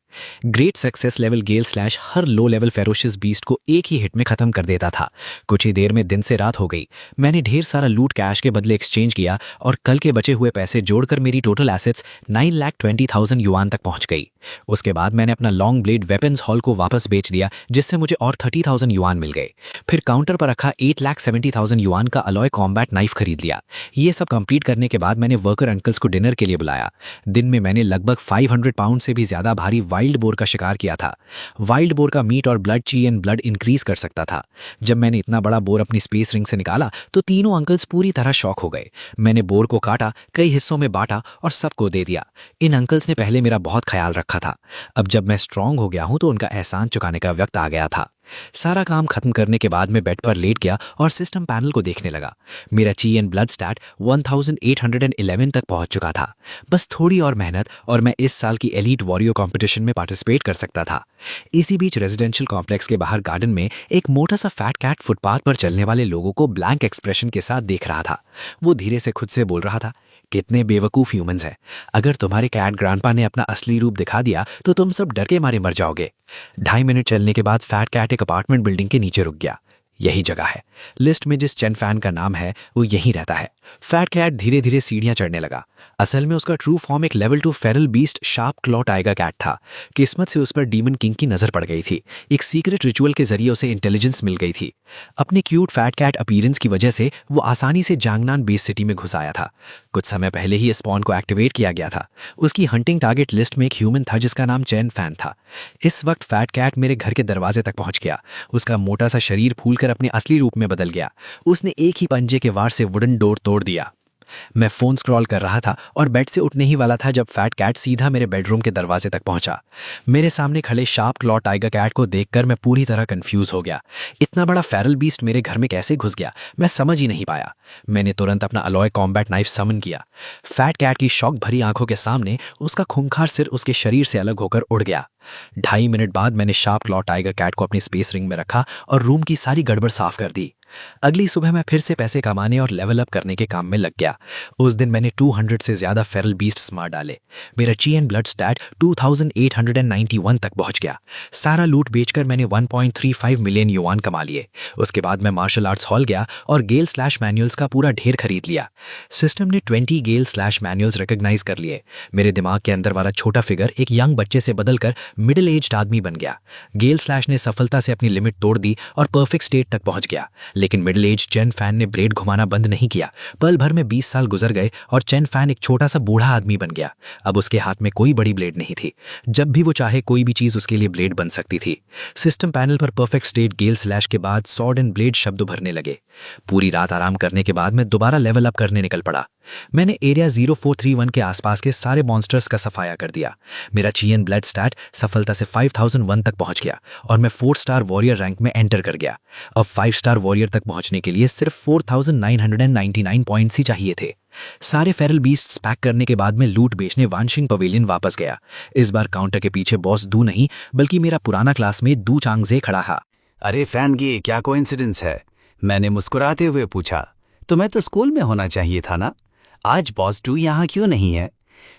ग्रेट सक्सेस लेवल गेल स्लैश हर लो लेवल फेरोशियस बीस्ट को एक ही हिट में खत्म कर देता था। कुछ ही देर में दिन से रात हो गई। मैंने ढेर सारा लूट कैश के बदले एक्सचेंज किया और कल के बचे हुए पैसे जोड़कर मेरी टोटल एसेट्स 9,20,000 युआन तक पहुंच गई। उसके बाद मैंने अपना लॉन्ग ब्लेड वेपन्स हॉल को वापस बेच दिया, जिससे मुझे और 30,000 युआन मिल गए। फिर काउंटर पर रखा 8,70,000 युआन का अलॉय कॉम्बैट नाइफ खरीद लिया। ये सब कंप्लीट करने के बाद मैंने वर्कर अंकल्स को डिनर के लिए बुलाया। दिन में मैंने लगभग 500 पाउंड से भी ज्यादा भारी वाइल्ड बोर का शिकार किया था। वाइल्ड बोर का मीट और ब्लड ची एंड ब्लड इंक्रीज कर सकता था। जब मैंने इतना बड़ा बोर अपनी स्पेस रिंग से निकाला तो तीनों अंकल्स पूरी तरह शॉक हो गए। मैंने बोर को काटा, कई हिस्सों में बांटा और सबको दे दिया। इन अंकल्स ने पहले मेरा बहुत ख्याल रखा था। अब जब मैं स्ट्रांग हो गया हूं तो उनका एहसान चुकाने का वक्त आ गया था। सारा काम खत्म करने के बाद मैं बेड पर लेट गया और सिस्टम पैनल को देखने लगा। मेरा ची एंड ब्लड स्टैट 1811 तक पहुंच चुका था। बस थोड़ी और मेहनत और मैं इस साल की एलीट वॉरियर कंपटीशन में पार्टिसिपेट कर सकता था। इसी बीच रेजिडेंशियल कॉम्प्लेक्स के बाहर गार्डन में एक मोटा सा फैट कैट फुटपाथ पर चलने वाले लोगों को ब्लैंक एक्सप्रेशन के साथ देख रहा था। वो धीरे से खुद से बोल रहा था, कितने बेवकूफ ह्यूमंस हैं। अगर तुम्हारे कैट ग्रैंडपा ने अपना असली रूप दिखा दिया तो तुम सब डर के मारे मर जाओगे। 2.5 मिनट चलने के बाद फैट कैट एक अपार्टमेंट बिल्डिंग के नीचे रुक गया। यही जगह है। लिस्ट में जिस चेन फैन का नाम है वो यहीं रहता है। फैट कैट धीरे धीरे सीढ़ियां चढ़ने लगा। असल में उसका ट्रू फॉर्म एक level 2 feral beast sharp claw tiger cat था। किस्मत से उस पर डीमन किंग की नजर पड़ गई थी। एक सीक्रेट रिचुअल के जरिए उसे इंटेलिजेंस मिल गई थी। अपने क्यूट फैट कैट अपीयरेंस की वजह से वो आसानी से जांगनान बेस सिटी में घुस आया था। कुछ समय पहले ही स्पॉन को एक्टिवेट किया गया था। उसकी हंटिंग टारगेट लिस्ट में एक ह्यूमन था जिसका नाम चेन फैन था। इस वक्त फैट कैट मेरे घर के दरवाजे तक पहुंच गया। उसका मोटा सा शरीर फूलकर अपने असली रूप में बदल गया। उसने एक ही पंजे के वार से वुडन डोर तोड़ दिया। मैं फोन स्क्रॉल कर रहा था और बेड से उठने ही वाला था जब फैट कैट सीधा मेरे बेडरूम के दरवाजे तक पहुंचा। मेरे सामने खड़े शार्प क्लॉ टाइगर कैट को देखकर मैं पूरी तरह कंफ्यूज हो गया। इतना बड़ा फेरल बीस्ट मेरे घर में कैसे घुस गया, मैं समझ ही नहीं पाया। मैंने तुरंत अपना अलॉय कॉम्बैट नाइफ समन किया। फैट कैट की शॉक भरी आंखों के सामने उसका खूंखार सिर उसके शरीर से अलग होकर उड़ गया। 2.5 मिनट बाद मैंने शार्प क्लॉ टाइगर कैट को अपनी स्पेस रिंग में रखा और रूम की सारी गड़बड़ साफ कर दी। अगली सुबह मैं फिर से पैसे कमाने और लेवल अप करने के काम में लग गया। उस दिन मैंने 200 से ज्यादा फेरल बीस्ट्स मार डाले। मेरा ची एंड ब्लड स्टैट 2891 तक पहुंच गया। सारा लूट बेचकर मैंने 1.35 मिलियन युआन कमा लिए। उसके बाद मैं मार्शल आर्ट्स हॉल गया और गेल स्लैश मैनुअल्स का पूरा ढेर खरीद लिया। सिस्टम ने 20 गेल स्लैश मैनुअल्स रिकॉग्नाइज कर लिए। मेरे दिमाग के अंदर वाला छोटा फिगर एक यंग बच्चे से बदलकर मिडिल एज्ड आदमी बन गया। गेल स्लैश ने सफलता से अपनी लिमिट तोड़ दी और परफेक्ट स्टेट तक पहुंच गया। लेकिन मिडिल एज चेन फैन ने ब्लेड घुमाना बंद नहीं किया। पल भर में 20 साल गुजर गए और चेन फैन एक छोटा सा बूढ़ा आदमी बन गया। अब उसके हाथ में कोई बड़ी ब्लेड नहीं थी। जब भी वो चाहे कोई भी चीज उसके लिए ब्लेड बन सकती थी। सिस्टम पैनल पर परफेक्ट स्टेट गेल स्लैश के बाद सॉर्ड एंड ब्लेड शब्द भरने लगे। पूरी रात आराम करने के बाद मैं दोबारा लेवल अप करने निकल पड़ा। मैंने एरिया 0431 के आसपास के सारे मॉन्स्टर्स का सफाया कर दिया। मेरा चीएन ब्लड स्टैट सफलता से 5001 तक पहुंच गया और मैं 4 स्टार वॉरियर रैंक में एंटर कर गया। अब 5 स्टार वॉरियर तक पहुंचने के लिए सिर्फ 4999 पॉइंट्स ही चाहिए थे। सारे फेरल बीस्ट्स पैक करने के बाद मैं लूट बेचने वानशिंग पवेलियन वापस गया। इस बार काउंटर के पीछे बॉस दू नहीं बल्कि मेरा पुराना क्लासमेट दू चांगजे खड़ा था। अरे फैनगे, क्या कोइंसिडेंस है? मैंने मुस्कुराते हुए पूछा। तुम्हें तो स्कूल में होना चाहिए था ना? आज बॉस डू यहाँ क्यों नहीं है?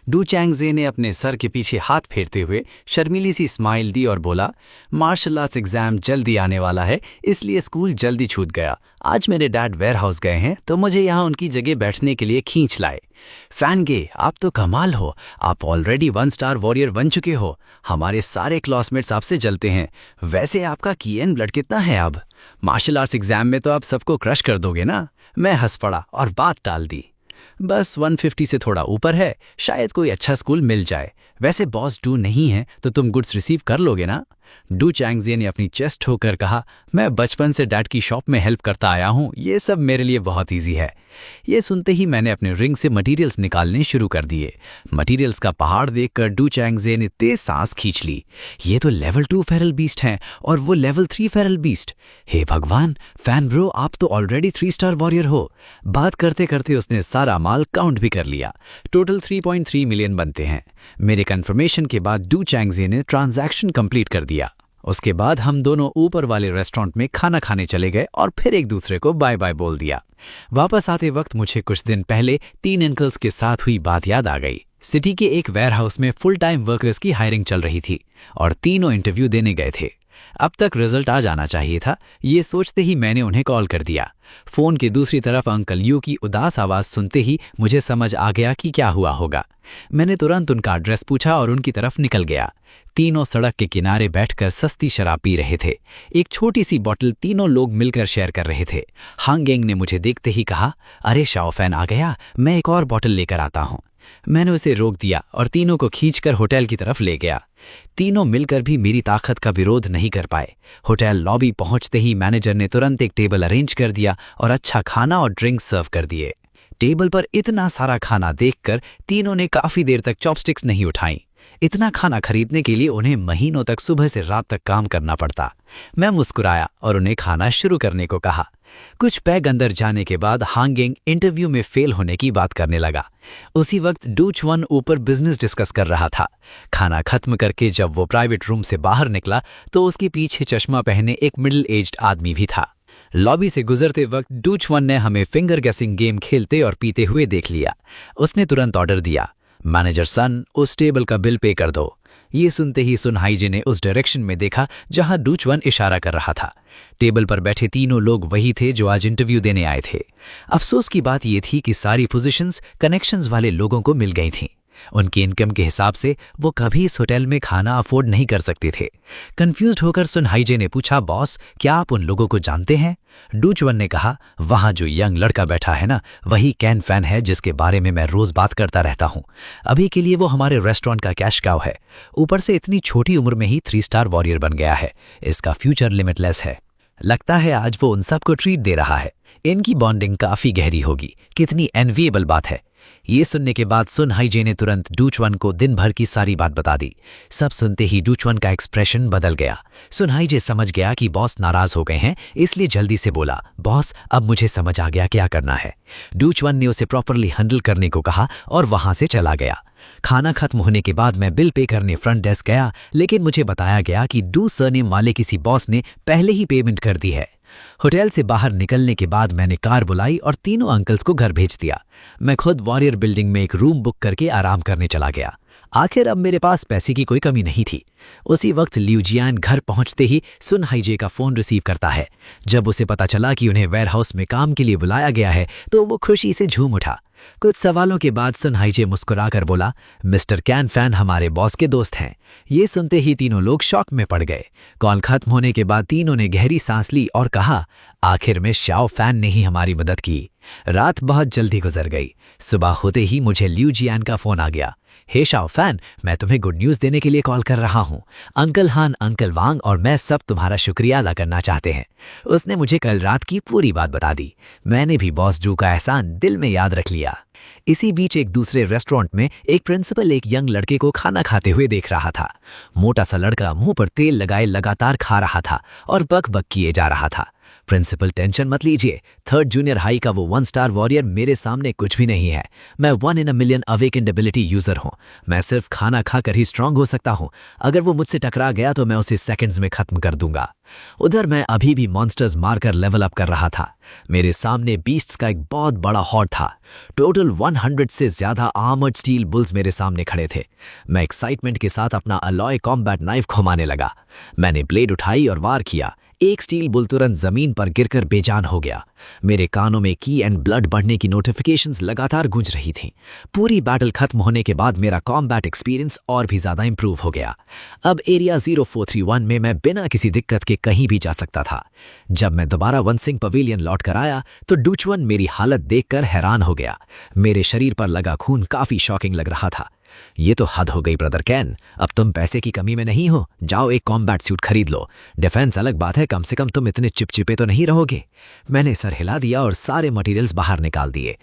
डू चैंगजे ने अपने सर के पीछे हाथ फेरते हुए शर्मीली सी स्माइल दी और बोला, मार्शल आर्ट्स एग्जाम जल्दी आने वाला है, इसलिए स्कूल जल्दी छूट गया। आज मेरे डैड वेयर हाउस गए हैं तो मुझे यहाँ उनकी जगह बैठने के लिए खींच लाए। फैनगे, आप तो कमाल हो, आप ऑलरेडी 1 स्टार वॉरियर बन चुके हो। हमारे सारे क्लासमेट्स आपसे जलते हैं। वैसे आपका कीएन ब्लड कितना है अब? मार्शल आर्ट्स एग्जाम में तो आप सबको क्रश कर दोगे ना? मैं हंस पड़ा और बात टाल दी। बस 150 से थोड़ा ऊपर है, शायद कोई अच्छा स्कूल मिल जाए। वैसे बॉस डू नहीं है तो तुम गुड्स रिसीव कर लोगे ना? डू चैंगजे ने अपनी चेस्ट ठोकर कहा, मैं बचपन से डैड की शॉप में हेल्प करता आया हूँ, ये सब मेरे लिए बहुत ईजी है। ये सुनते ही मैंने अपने रिंग से मटेरियल्स निकालने शुरू कर दिए। मटेरियल्स का पहाड़ देखकर डू चैंगजे ने तेज सांस खींच ली। ये तो लेवल 2 फेरल बीस्ट हैं और वो लेवल 3 फेरल बीस्ट। हे भगवान, फैन ब्रो, आप तो ऑलरेडी 3 स्टार वॉरियर हो। बात करते करते उसने सारा माल काउंट भी कर लिया। टोटल 3.3 मिलियन बनते हैं। मेरे कंफर्मेशन के बाद डू चैंगजे ने ट्रांजैक्शन कंप्लीट कर दिया। उसके बाद हम दोनों ऊपर वाले रेस्टोरेंट में खाना खाने चले गए और फिर एक दूसरे को बाय बाय बोल दिया। वापस आते वक्त मुझे कुछ दिन पहले 3 अंकल्स के साथ हुई बात याद आ गई। सिटी के एक वेयरहाउस में फुल टाइम वर्कर्स की हायरिंग चल रही थी और तीनों इंटरव्यू देने गए थे। अब तक रिजल्ट आ जाना चाहिए था, ये सोचते ही मैंने उन्हें कॉल कर दिया। फोन की दूसरी तरफ अंकल यू की उदास आवाज सुनते ही मुझे समझ आ गया कि क्या हुआ होगा। मैंने तुरंत उनका एड्रेस पूछा और उनकी तरफ निकल गया। तीनों सड़क के किनारे बैठकर सस्ती शराब पी रहे थे। एक छोटी सी बोतल तीनों लोग मिलकर शेयर कर रहे थे। हांगेंग ने मुझे देखते ही कहा, अरे शाओफैन आ गया, मैं एक और बोतल लेकर आता हूँ। मैंने उसे रोक दिया और तीनों को खींचकर होटल की तरफ ले गया। तीनों मिलकर भी मेरी ताकत का विरोध नहीं कर पाए। होटल लॉबी पहुंचते ही मैनेजर ने तुरंत एक टेबल अरेंज कर दिया और अच्छा खाना और ड्रिंक्स सर्व कर दिए। टेबल पर इतना सारा खाना देखकर तीनों ने काफी देर तक चॉपस्टिक्स नहीं उठाई। इतना खाना खरीदने के लिए उन्हें महीनों तक सुबह से रात तक काम करना पड़ता। मैं मुस्कुराया और उन्हें खाना शुरू करने को कहा। कुछ पैग अंदर जाने के बाद हांगेंग इंटरव्यू में फेल होने की बात करने लगा। उसी वक्त डूचवन ऊपर बिजनेस डिस्कस कर रहा था। खाना खत्म करके जब वो प्राइवेट रूम से बाहर निकला तो उसके पीछे चश्मा पहने एक मिडिल एज्ड आदमी भी था। लॉबी से गुजरते वक्त डूचवन ने हमें फिंगर गेसिंग गेम खेलते और पीते हुए देख लिया। उसने तुरंत ऑर्डर दिया, मैनेजर सन, उस टेबल का बिल पे कर दो। ये सुनते ही सुनहाइजे ने उस डायरेक्शन में देखा जहां डूचवन इशारा कर रहा था। टेबल पर बैठे तीनों लोग वही थे जो आज इंटरव्यू देने आए थे। अफसोस की बात यह थी कि सारी पोजीशंस कनेक्शंस वाले लोगों को मिल गई थीं। उनकी इनकम के हिसाब से वो कभी इस होटल में खाना अफोर्ड नहीं कर सकते थे। कंफ्यूज्ड होकर सुनहाइजे ने पूछा, बॉस, क्या आप उन लोगों को जानते हैं? डूचवन ने कहा, वहां जो यंग लड़का बैठा है ना, वही कैन फैन है जिसके बारे में मैं रोज बात करता रहता हूं। अभी के लिए वो हमारे रेस्टोरेंट का कैश काउ है। ऊपर से इतनी छोटी उम्र में ही 3 स्टार वॉरियर बन गया है। इसका फ्यूचर लिमिटलेस है। लगता है आज वो उन सबको ट्रीट दे रहा है। इनकी बॉन्डिंग काफी गहरी होगी। कितनी एनविएबल बात है। ये सुनने के बाद सुनहाइजे ने तुरंत डूचवन को दिन भर की सारी बात बता दी। सब सुनते ही डूचवन का एक्सप्रेशन बदल गया। सुनहाइजे समझ गया कि बॉस नाराज हो गए हैं, इसलिए जल्दी से बोला, बॉस, अब मुझे समझ आ गया क्या करना है। डूचवन ने उसे प्रॉपरली हैंडल करने को कहा और वहां से चला गया। खाना खत्म होने के बाद मैं बिल पे करने फ्रंट डेस्क गया, लेकिन मुझे बताया गया कि डू सरनेम वाले किसी बॉस ने पहले ही पेमेंट कर दी है। होटल से बाहर निकलने के बाद मैंने कार बुलाई और तीनों अंकल्स को घर भेज दिया। मैं खुद वॉरियर बिल्डिंग में एक रूम बुक करके आराम करने चला गया। आखिर अब मेरे पास पैसे की कोई कमी नहीं थी। उसी वक्त ल्यूजियान घर पहुंचते ही सुनहाइजे का फोन रिसीव करता है। जब उसे पता चला कि उन्हें वेयरहाउस में काम के लिए बुलाया गया है तो वो खुशी से झूम उठा। कुछ सवालों के बाद सुनहाइजे मुस्कुराकर बोला, मिस्टर कैन फैन हमारे बॉस के दोस्त हैं। ये सुनते ही तीनों लोग शॉक में पड़ गए। कॉल खत्म होने के बाद तीनों ने गहरी सांस ली और कहा, आखिर में शाओ फैन ने ही हमारी मदद की। रात बहुत जल्दी गुजर गई। सुबह होते ही मुझे ल्यूजियान का फोन आ गया। हे शाओ फैन, मैं तुम्हें गुड न्यूज़ देने के लिए कॉल कर रहा हूँ। अंकल हान, अंकल वांग और मैं सब तुम्हारा शुक्रिया अदा करना चाहते हैं। उसने मुझे कल रात की पूरी बात बता दी। मैंने भी बॉस जू का एहसान दिल में याद रख लिया। लिया। इसी बीच एक दूसरे रेस्टोरेंट में एक प्रिंसिपल एक यंग लड़के को खाना खाते हुए देख रहा था। मोटा सा लड़का मुंह पर तेल लगाए लगातार खा रहा था और बक बक किए जा रहा था। प्रिंसिपल, टेंशन मत लीजिए, थर्ड जूनियर हाई का वो 1 स्टार वॉरियर मेरे सामने कुछ भी नहीं है। मैं 1 in a million awakened ability user हूँ। मैं सिर्फ खाना खाकर ही स्ट्रांग हो सकता हूँ। अगर वो मुझसे टकरा गया तो मैं उसे सेकंड्स में खत्म कर दूंगा। उधर मैं अभी भी मॉन्स्टर्स मारकर लेवल अप कर रहा था। मेरे सामने बीस्ट्स का एक बहुत बड़ा हॉर्ड था। टोटल 100 से ज्यादा आर्मर्ड स्टील बुल्स मेरे सामने खड़े थे। मैं एक्साइटमेंट के साथ अपना अलॉय कॉम्बैट नाइफ घुमाने लगा। मैंने ब्लेड उठाई और वार किया। एक स्टील बुल तुरंत जमीन पर गिरकर बेजान हो गया। मेरे कानों में की एंड ब्लड बढ़ने की नोटिफिकेशंस लगातार गूंज रही थीं। पूरी बैटल खत्म होने के बाद मेरा कॉम्बैट एक्सपीरियंस और भी ज्यादा इंप्रूव हो गया। अब एरिया 0431 में मैं बिना किसी दिक्कत के कहीं भी जा सकता था। जब मैं दोबारा वन सिंह पवेलियन लौट कर आया तो डूचवन मेरी हालत देखकर हैरान हो गया। मेरे शरीर पर लगा खून काफी शॉकिंग लग रहा था। ये तो हद हो गई ब्रदर कैन, अब तुम पैसे की कमी में नहीं हो, जाओ एक कॉम्बैट सूट खरीद लो। डिफेंस अलग बात है, कम से कम तुम इतने चिपचिपे तो नहीं रहोगे। मैंने सर हिला दिया और सारे मटेरियल्स बाहर निकाल दिए।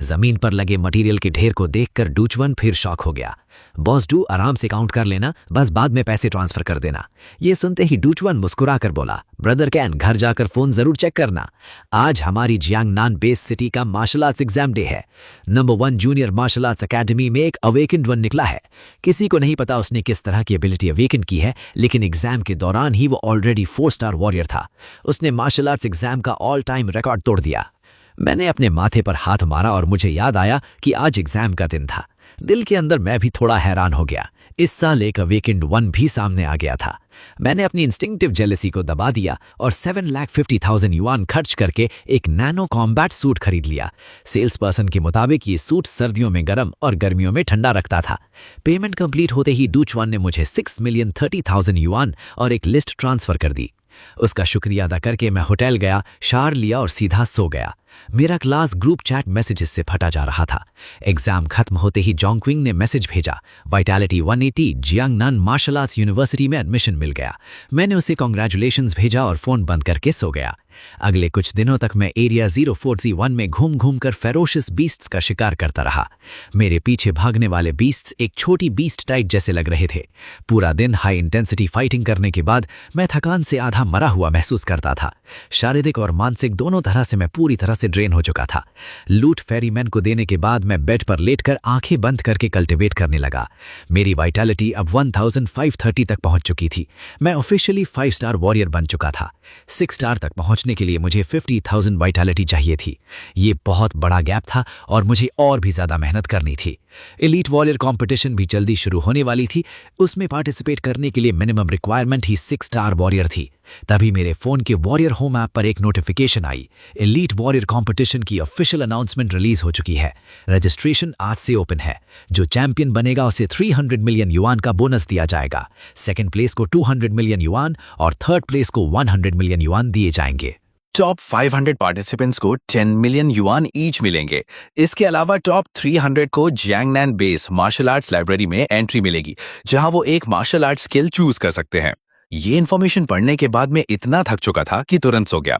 जमीन पर लगे मटेरियल के ढेर को देखकर डूचवन फिर शॉक हो गया। बॉस डू, आराम से काउंट कर लेना, बस बाद में पैसे ट्रांसफर कर देना। ये सुनते ही डूचवन मुस्कुराकर बोला, ब्रदर कैन, घर जाकर फोन जरूर चेक करना। आज हमारी जियांगनान बेस सिटी का मार्शल आर्ट्स एग्जाम डे है। Number 1 junior martial arts academy में एक अवेकेंड वन निकला है। किसी को नहीं पता उसने किस तरह की एबिलिटी अवेकन की है, लेकिन एग्जाम के दौरान ही वो ऑलरेडी 4 स्टार वॉरियर था। उसने मार्शल आर्ट्स एग्जाम का ऑल टाइम रिकॉर्ड तोड़ दिया। मैंने अपने माथे पर हाथ मारा और मुझे याद आया कि आज एग्जाम का दिन था। दिल के अंदर मैं भी थोड़ा हैरान हो गया। इस साल एक अवेकेंड वन भी सामने आ गया था। मैंने अपनी इंस्टिंक्टिव जेलसी को दबा दिया और 7,50,000 युआन खर्च करके एक नैनो कॉम्बैट सूट खरीद लिया। सेल्स पर्सन के मुताबिक ये सूट सर्दियों में गर्म और गर्मियों में ठंडा रखता था। पेमेंट कंप्लीट होते ही डूचवान ने मुझे 6,30,000 युआन और एक लिस्ट ट्रांसफर कर दी। उसका शुक्रिया अदा करके मैं होटल गया, शार लिया और सीधा सो गया। मेरा क्लास ग्रुप चैट मैसेजेस से फटा जा रहा था। एग्जाम खत्म होते ही जोंगक्विंग ने मैसेज भेजा, vitality 180 Jiangnan martial arts university में एडमिशन मिल गया। मैंने उसे कॉन्ग्रेचुलेशंस भेजा और फोन बंद करके सो गया। अगले कुछ दिनों तक मैं एरिया 0401 में घूम घूम कर फेरोशियस बीस्ट्स का शिकार करता रहा। मेरे पीछे भागने वाले बीस्ट्स एक छोटी बीस्ट टाइट जैसे लग रहे थे। पूरा दिन हाई इंटेंसिटी फाइटिंग करने के बाद मैं थकान से आधा मरा हुआ महसूस करता था। शारीरिक और मानसिक दोनों तरह से मैं पूरी तरह से ड्रेन हो चुका था। लूट फेरीमैन को देने के बाद मैं बेड पर लेटकर आंखें बंद करके कल्टिवेट करने लगा। मेरी वाइटैलिटी अब 1530 तक पहुंच चुकी थी। मैं ऑफिशियली 5 स्टार वॉरियर बन चुका था। 6 स्टार तक पहुंचने के लिए मुझे 50,000 वाइटैलिटी चाहिए थी। ये बहुत बड़ा गैप था और मुझे और भी ज्यादा मेहनत करनी थी। एलीट वॉरियर कंपटीशन भी जल्दी शुरू होने वाली थी। उसमें पार्टिसिपेट करने के लिए मिनिमम रिक्वायरमेंट ही 6 स्टार वॉरियर थी। तभी मेरे फोन के वॉरियर होम ऐप पर एक नोटिफिकेशन आई, एलीट वॉरियर कंपटीशन की ऑफिशियल अनाउंसमेंट रिलीज हो चुकी है। रजिस्ट्रेशन आज से ओपन है। जो चैंपियन बनेगा उसे 300 मिलियन युआन का बोनस दिया जाएगा। सेकंड प्लेस को 200 मिलियन युआन और थर्ड प्लेस को 100 मिलियन युआन दिए जाएंगे। टॉप 500 पार्टिसिपेंट्स को 10 मिलियन युआन ईच मिलेंगे। इसके अलावा टॉप 300 को Jiangnan base martial arts library में एंट्री मिलेगी, जहां वो एक मार्शल आर्ट स्किल चूज कर सकते हैं। ये इन्फॉर्मेशन पढ़ने के बाद मैं इतना थक चुका था कि तुरंत सो गया।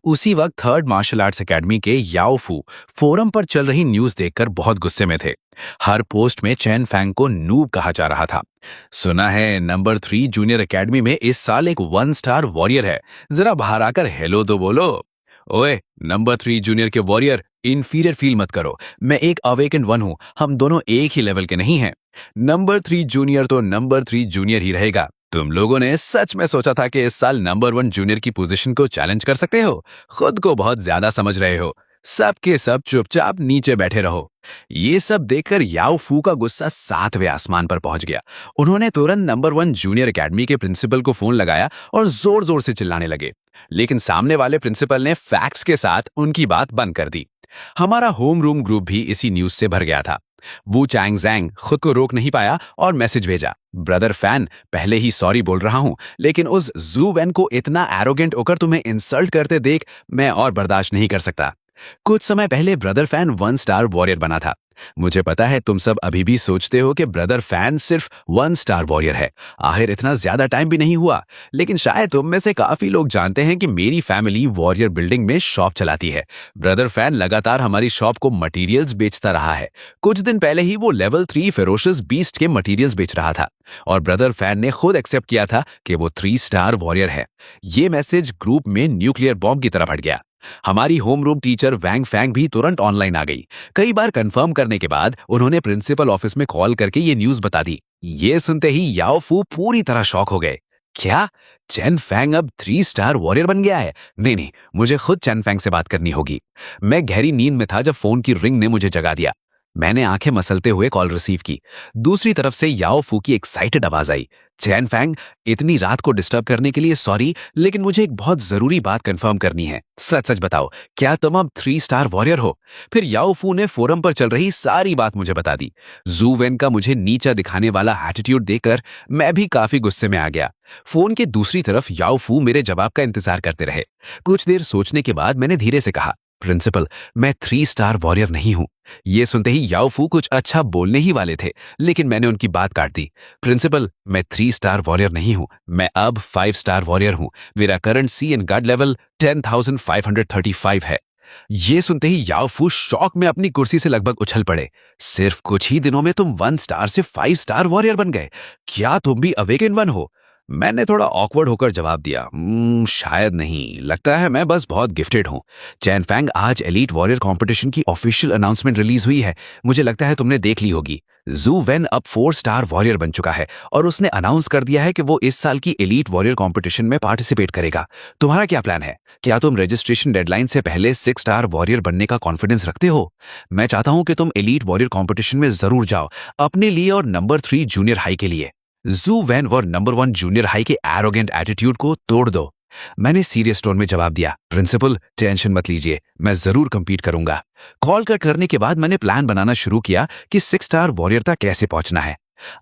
उसी वक्त थर्ड मार्शल आर्ट्स एकेडमी के याओ फू फोरम पर चल रही न्यूज देखकर बहुत गुस्से में थे। हर पोस्ट में चैन फैंग को नूब कहा जा रहा था। सुना है नंबर 3 जूनियर एकेडमी में इस साल एक 1 स्टार वॉरियर है, जरा बाहर आकर हेलो तो बोलो। ओए नंबर 3 जूनियर के वॉरियर, इंफीरियर फील मत करो। मैं एक अवेकेंड वन हूं, हम दोनों एक ही लेवल के नहीं हैं। नंबर 3 जूनियर तो नंबर 3 जूनियर ही रहेगा। तुम लोगों ने सच में सोचा था कि इस साल नंबर 1 जूनियर की पोजीशन को चैलेंज कर सकते हो? खुद को बहुत ज्यादा समझ रहे हो। सब के सब चुपचाप नीचे बैठे रहो। ये सब देखकर याओ फू का गुस्सा 7वें आसमान पर पहुंच गया। उन्होंने तुरंत नंबर 1 जूनियर एकेडमी के प्रिंसिपल को फोन लगाया और जोर जोर से चिल्लाने लगे, लेकिन सामने वाले प्रिंसिपल ने फैक्ट्स के साथ उनकी बात बंद कर दी। हमारा होम रूम ग्रुप भी इसी न्यूज से भर गया था। वू चैंग ज़ैंग खुद को रोक नहीं पाया और मैसेज भेजा, ब्रदर फैन, पहले ही सॉरी बोल रहा हूं, लेकिन उस जू वैन को इतना एरोगेंट होकर तुम्हें इंसल्ट करते देख मैं और बर्दाश्त नहीं कर सकता। कुछ समय पहले ब्रदर फैन 1 स्टार वॉरियर बना था। मुझे पता है तुम सब अभी भी सोचते हो कि ब्रदर फैन सिर्फ 1 स्टार वॉरियर है। आखिर इतना ज्यादा टाइम भी नहीं हुआ, लेकिन शायद तुम में से काफी लोग जानते हैं कि मेरी फैमिली वॉरियर बिल्डिंग में शॉप चलाती है। ब्रदर फैन लगातार हमारी शॉप को मटेरियल्स बेचता रहा है। कुछ दिन पहले ही वो लेवल 3 फेरोशियस बीस्ट के मटेरियल्स बेच रहा था और ब्रदर फैन ने खुद एक्सेप्ट किया था कि वो 3 स्टार वॉरियर है। ये मैसेज ग्रुप में न्यूक्लियर बॉम्ब की तरह फट गया। हमारी होम रूम टीचर वैंग फैंग भी तुरंत ऑनलाइन आ गई। कई बार कंफर्म करने के बाद उन्होंने प्रिंसिपल ऑफिस में कॉल करके ये न्यूज बता दी। ये सुनते ही याओ फू पूरी तरह शॉक हो गए। क्या चेन फैंग अब 3 स्टार वॉरियर बन गया है? नहीं, मुझे खुद चेन फैंग से बात करनी होगी। मैं गहरी नींद में था जब फोन की रिंग ने मुझे जगा दिया। मैंने आंखें मसलते हुए कॉल रिसीव की। दूसरी तरफ से याओ फू की एक्साइटेड आवाज आई। चैन फैंग, इतनी रात को डिस्टर्ब करने के लिए सॉरी, लेकिन मुझे एक बहुत जरूरी बात कंफर्म करनी है। सच सच बताओ, क्या तुम अब 3 स्टार वॉरियर हो? फिर याओ फू ने फोरम पर चल रही सारी बात मुझे बता दी। जू वेन का मुझे नीचा दिखाने वाला एटीट्यूड देखकर मैं भी काफी गुस्से में आ गया। फोन के दूसरी तरफ याओ फू मेरे जवाब का इंतजार करते रहे। कुछ देर सोचने के बाद मैंने धीरे से कहा, प्रिंसिपल, मैं 3 स्टार वॉरियर नहीं हूं। ये सुनते ही याओ फू कुछ अच्छा बोलने ही वाले थे, लेकिन मैंने उनकी बात काट दी। प्रिंसिपल, मैं 3 स्टार वॉरियर नहीं हूं, मैं अब 5 स्टार वॉरियर हूं। मेरा current sea and guard level 10,535 है। ये सुनते ही याओ फू शॉक में अपनी कुर्सी से लगभग उछल पड़े। सिर्फ कुछ ही दिनों में तुम 1 स्टार से 5 स्टार वॉरियर बन गए। क्या तुम भी अवेकन 1 हो? मैंने थोड़ा ऑकवर्ड होकर जवाब दिया, शायद नहीं, लगता है मैं बस बहुत गिफ्टेड हूं। चैन फैंग, आज एलीट वॉरियर कंपटीशन की ऑफिशियल अनाउंसमेंट रिलीज हुई है। मुझे लगता है तुमने देख ली होगी। जू वेन अब 4 स्टार वॉरियर बन चुका है और उसने अनाउंस कर दिया है कि वो इस साल की एलीट वॉरियर कंपटीशन में पार्टिसिपेट करेगा। तुम्हारा क्या प्लान है? क्या तुम रजिस्ट्रेशन डेडलाइन से पहले 6 स्टार वॉरियर बनने का कॉन्फिडेंस रखते हो? मैं चाहता हूं कि तुम एलीट वॉरियर कंपटीशन में जरूर जाओ, अपने लिए और नंबर 3 जूनियर हाई के लिए। जू वैन और नंबर 1 जूनियर हाई के एरोगेंट एटीट्यूड को तोड़ दो। मैंने सीरियस टोन में जवाब दिया, प्रिंसिपल, टेंशन मत लीजिए, मैं जरूर कंपीट करूंगा। कॉल कट करने के बाद मैंने प्लान बनाना शुरू किया कि 6 स्टार वॉरियर तक कैसे पहुंचना है।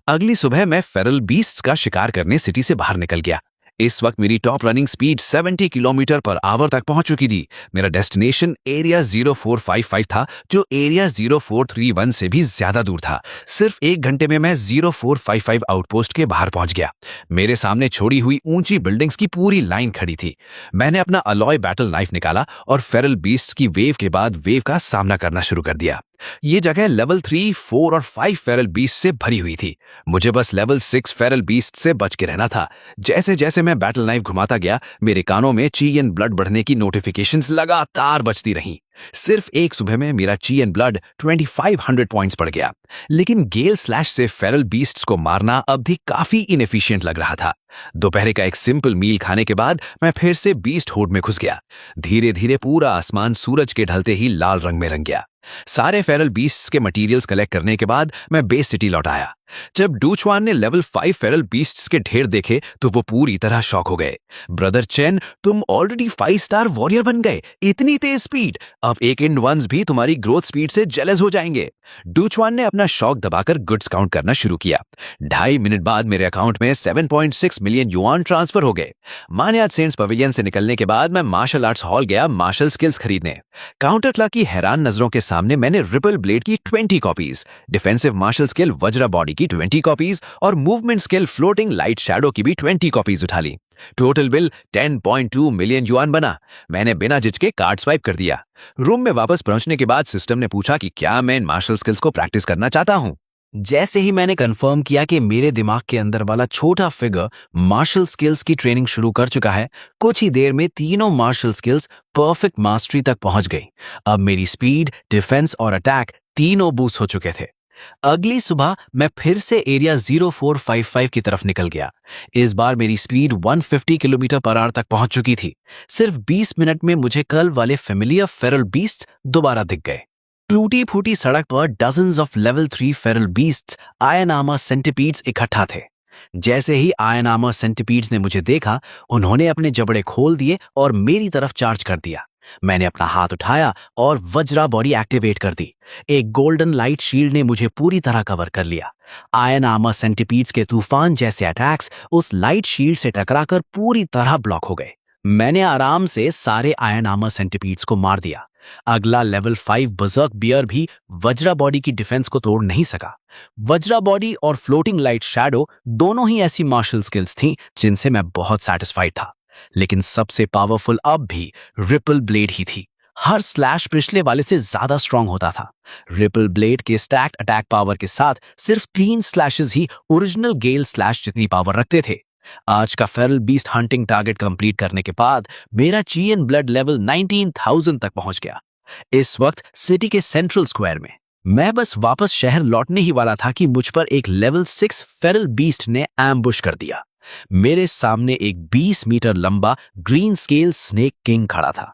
अगली सुबह मैं फेरल बीस्ट्स का शिकार करने सिटी से बाहर निकल गया। इस वक्त मेरी top running speed 70 kilometre per hour तक पहुंच चुकी थी। मेरा डेस्टिनेशन एरिया 0455 था, जो एरिया 0431 से भी ज्यादा दूर था। सिर्फ 1 घंटे में मैं 0455 आउटपोस्ट के बाहर पहुंच गया। मेरे सामने छोड़ी हुई ऊंची बिल्डिंग्स की पूरी लाइन खड़ी थी। मैंने अपना अलॉय बैटल नाइफ निकाला और फेरल बीस्ट्स की वेव के बाद वेव का सामना करना शुरू कर दिया। ये जगह लेवल 3, 4 और 5 फेरल बीस्ट से भरी हुई थी। मुझे बस लेवल 6 फेरल बीस्ट से बच के रहना था। जैसे जैसे मैं बैटल नाइफ घुमाता गया, मेरे कानों में ची एंड ब्लड बढ़ने की नोटिफिकेशंस लगातार बजती रहीं। सिर्फ एक सुबह में मेरा ची एंड ब्लड 2500 पॉइंट्स बढ़ गया। लेकिन गेल स्लैश से फेरल बीस्ट्स को मारना अब भी काफी इनएफिशिएंट लग रहा था। दोपहर का एक सिंपल मील खाने के बाद मैं फिर से बीस्ट होड में घुस गया। धीरे धीरे पूरा आसमान सूरज के ढलते ही लाल रंग में रंग गया। सारे फेरल बीस्ट्स के मटेरियल्स कलेक्ट करने के बाद मैं बेस सिटी लौट आया। जब डूचवान ने लेवल 5 फेरल बीस्ट्स के ढेर देखे तो वो पूरी तरह शॉक हो गए। ब्रदर चेन, तुम ऑलरेडी 5 स्टार वॉरियर बन गए, इतनी तेज स्पीड! अब एक इन वंस भी तुम्हारी ग्रोथ स्पीड से जेलस हो जाएंगे। डूचवान ने अपना शौक दबाकर गुड्स काउंट करना शुरू किया। 2.5 मिनट बाद मेरे अकाउंट में 7.6 मिलियन युआन ट्रांसफर हो गए। मान्यात सेंट्स पवेलियन से निकलने के बाद मैं मार्शल आर्ट्स हॉल गया मार्शल स्किल्स खरीदने। काउंटर क्लर्क की हैरान नजरों के सामने मैंने रिपल ब्लेड की 20 copies, defensive martial skill Vajra body की 20 कॉपीज और movement skill floating light shadow की भी 20 कॉपीज उठा ली। टोटल बिल 10.2 मिलियन युआन बना। मैंने बिना झिझके कार्ड स्वाइप कर दिया। रूम में वापस पहुंचने के बाद सिस्टम ने पूछा कि क्या मैं इन मार्शल स्किल्स को प्रैक्टिस करना चाहता हूं। जैसे ही मैंने कंफर्म किया कि मेरे दिमाग के अंदर वाला छोटा फिगर मार्शल स्किल्स की ट्रेनिंग शुरू कर चुका है, कुछ ही देर में तीनों मार्शल स्किल्स परफेक्ट मास्टरी तक पहुंच गई। अब मेरी स्पीड, डिफेंस और अटैक तीनों बूस्ट हो चुके थे। अगली सुबह मैं फिर से एरिया 0455 की तरफ निकल गया। इस बार मेरी स्पीड 150 किलोमीटर पर आवर तक पहुंच चुकी थी। सिर्फ 20 मिनट में मुझे कल वाले फेमिलियर फेरल बीस्ट दोबारा दिख गए। टूटी फूटी सड़क पर dozens of level 3 feral beasts, iron armour centipedes इकट्ठा थे। जैसे ही आयन आर्मर सेंटिपीड्स ने मुझे देखा, उन्होंने अपने जबड़े खोल दिए और मेरी तरफ चार्ज कर दिया। मैंने अपना हाथ उठाया और वज्रा बॉडी एक्टिवेट कर दी। एक गोल्डन लाइट शील्ड ने मुझे पूरी तरह कवर कर लिया। आयन आर्मर सेंटिपीड्स के तूफान जैसे अटैक्स उस लाइट शील्ड से टकराकर पूरी तरह ब्लॉक हो गए। मैंने आराम से सारे आयन आर्मर सेंटिपीड्स को मार दिया। अगला लेवल 5 बजर्क बियर भी वज्रा बॉडी की डिफेंस को तोड़ नहीं सका। वज्रा बॉडी और फ्लोटिंग लाइट शैडो दोनों ही ऐसी मार्शल स्किल्स थीं जिनसे मैं बहुत सेटिस्फाइड था, लेकिन सबसे पावरफुल अब भी रिपल ब्लेड ही थी। हर स्लैश पिछले वाले से ज्यादा स्ट्रांग होता था। रिपल ब्लेड के स्टैक्ड अटैक पावर के साथ सिर्फ 3 स्लैशेस ही ओरिजिनल गेल स्लैश जितनी पावर रखते थे। आज का Feral beast hunting target complete करने के बाद मेरा ची एंड ब्लड लेवल 19,000 तक पहुंच गया। इस वक्त सिटी के सेंट्रल स्क्वायर में मैं बस वापस शहर लौटने ही वाला था कि मुझ पर एक लेवल 6 फेरल बीस्ट ने एम्बुश कर दिया। मेरे सामने एक 20 मीटर लंबा ग्रीन स्केल स्नेक किंग खड़ा था।